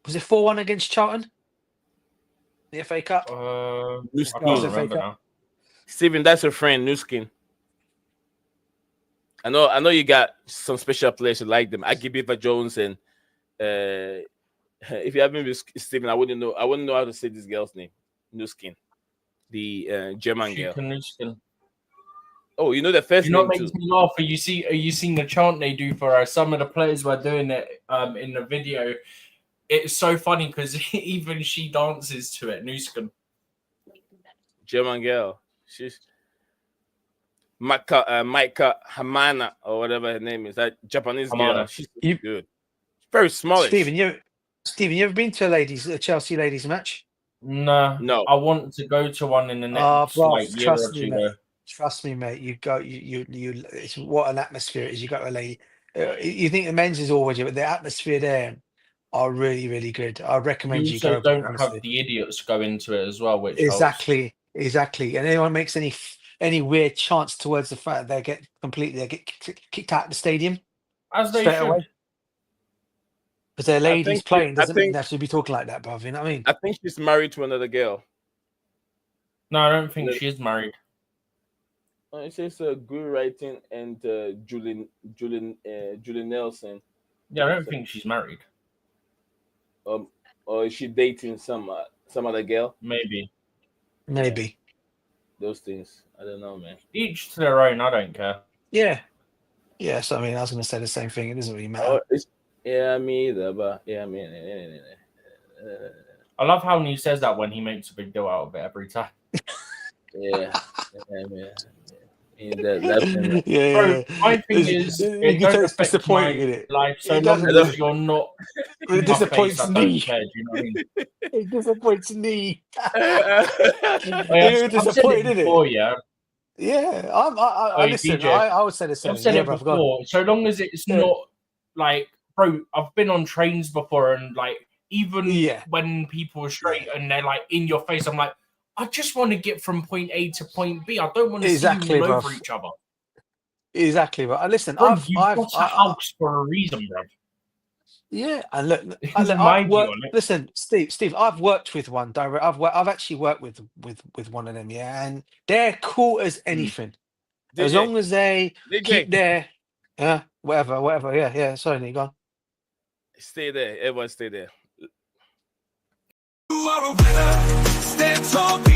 Was it 4-1 against Charlton? The FA Cup. I Loose can't skin. remember now. Steven, that's your friend, New Skin. I know you got some special players you like them. I give Eva Jones and if you haven't with Steven, I wouldn't know how to say this girl's name. New Skin. The German girl. Oh, you know the first You know name what too. makes me laugh? Are you seeing the chant they do for her? Some of the players were doing it in the video. It's so funny because even she dances to it. Nuskin. German girl. She's Micah Hamana or whatever her name is. That Japanese girl. Hamana. She's You- good. Very smallish. Stephen, you ever been to a Chelsea ladies match? No. No. I want to go to one in the next bro, year or trust me, two. mate. Though. Trust me, mate. You go. You. It's what an atmosphere it is. You got a lady. You think the men's is always, but the atmosphere there are really, really good. I recommend You you also go. don't Honestly. have the idiots go into it as well, which Exactly. And anyone makes any weird chance towards the fact they get kicked out of the stadium helps. As they straight should. away because they're ladies think- playing. I Doesn't mean think- they have to be talking like that, bruv. You know what I mean? I think she's married to another girl. No, I don't think she is married. It says good writing and Julian Nelson. Yeah, I don't think she's married. Or is she dating some other girl? Maybe. Maybe. Those things. I don't know, man. Each to their own. I don't care. Yeah. Yes. I mean, I was going to say the same thing. It doesn't really matter. Oh, yeah, me either. But yeah, me. I love how he says that when he makes a big deal out of it every time. Yeah, man. That's Bro, my thing is, it don't it's affect disappointing, my isn't it? life so It long doesn't. as you're not. It in my disappoints face, I don't me. care, do you know what I mean? It disappoints me. I've said disappointed, it isn't it? before, yeah. Yeah. I Hey, listen. DJ, I would say the same. I've said Yeah, it bruv, go on. before. So long as it's Yeah. not like, bro, I've been on trains before, and like even Yeah. when people are straight and they're like in your face, I'm like, I just want to get from point A to point B. I don't want to Exactly, see you all bruv. over each other. Exactly. But listen, Bro, I've you got a house for a reason, bro. Yeah, and look, Who's I've mind you worked. on it? Listen, Steve, I've worked with one direct. I've actually worked with one of them. Yeah, and they're cool as anything, as DJ, long as they DJ, keep their, yeah, whatever. Yeah. Sorry, Nick, go on. stay there. Everyone stay there. You are a winner. Stand tall.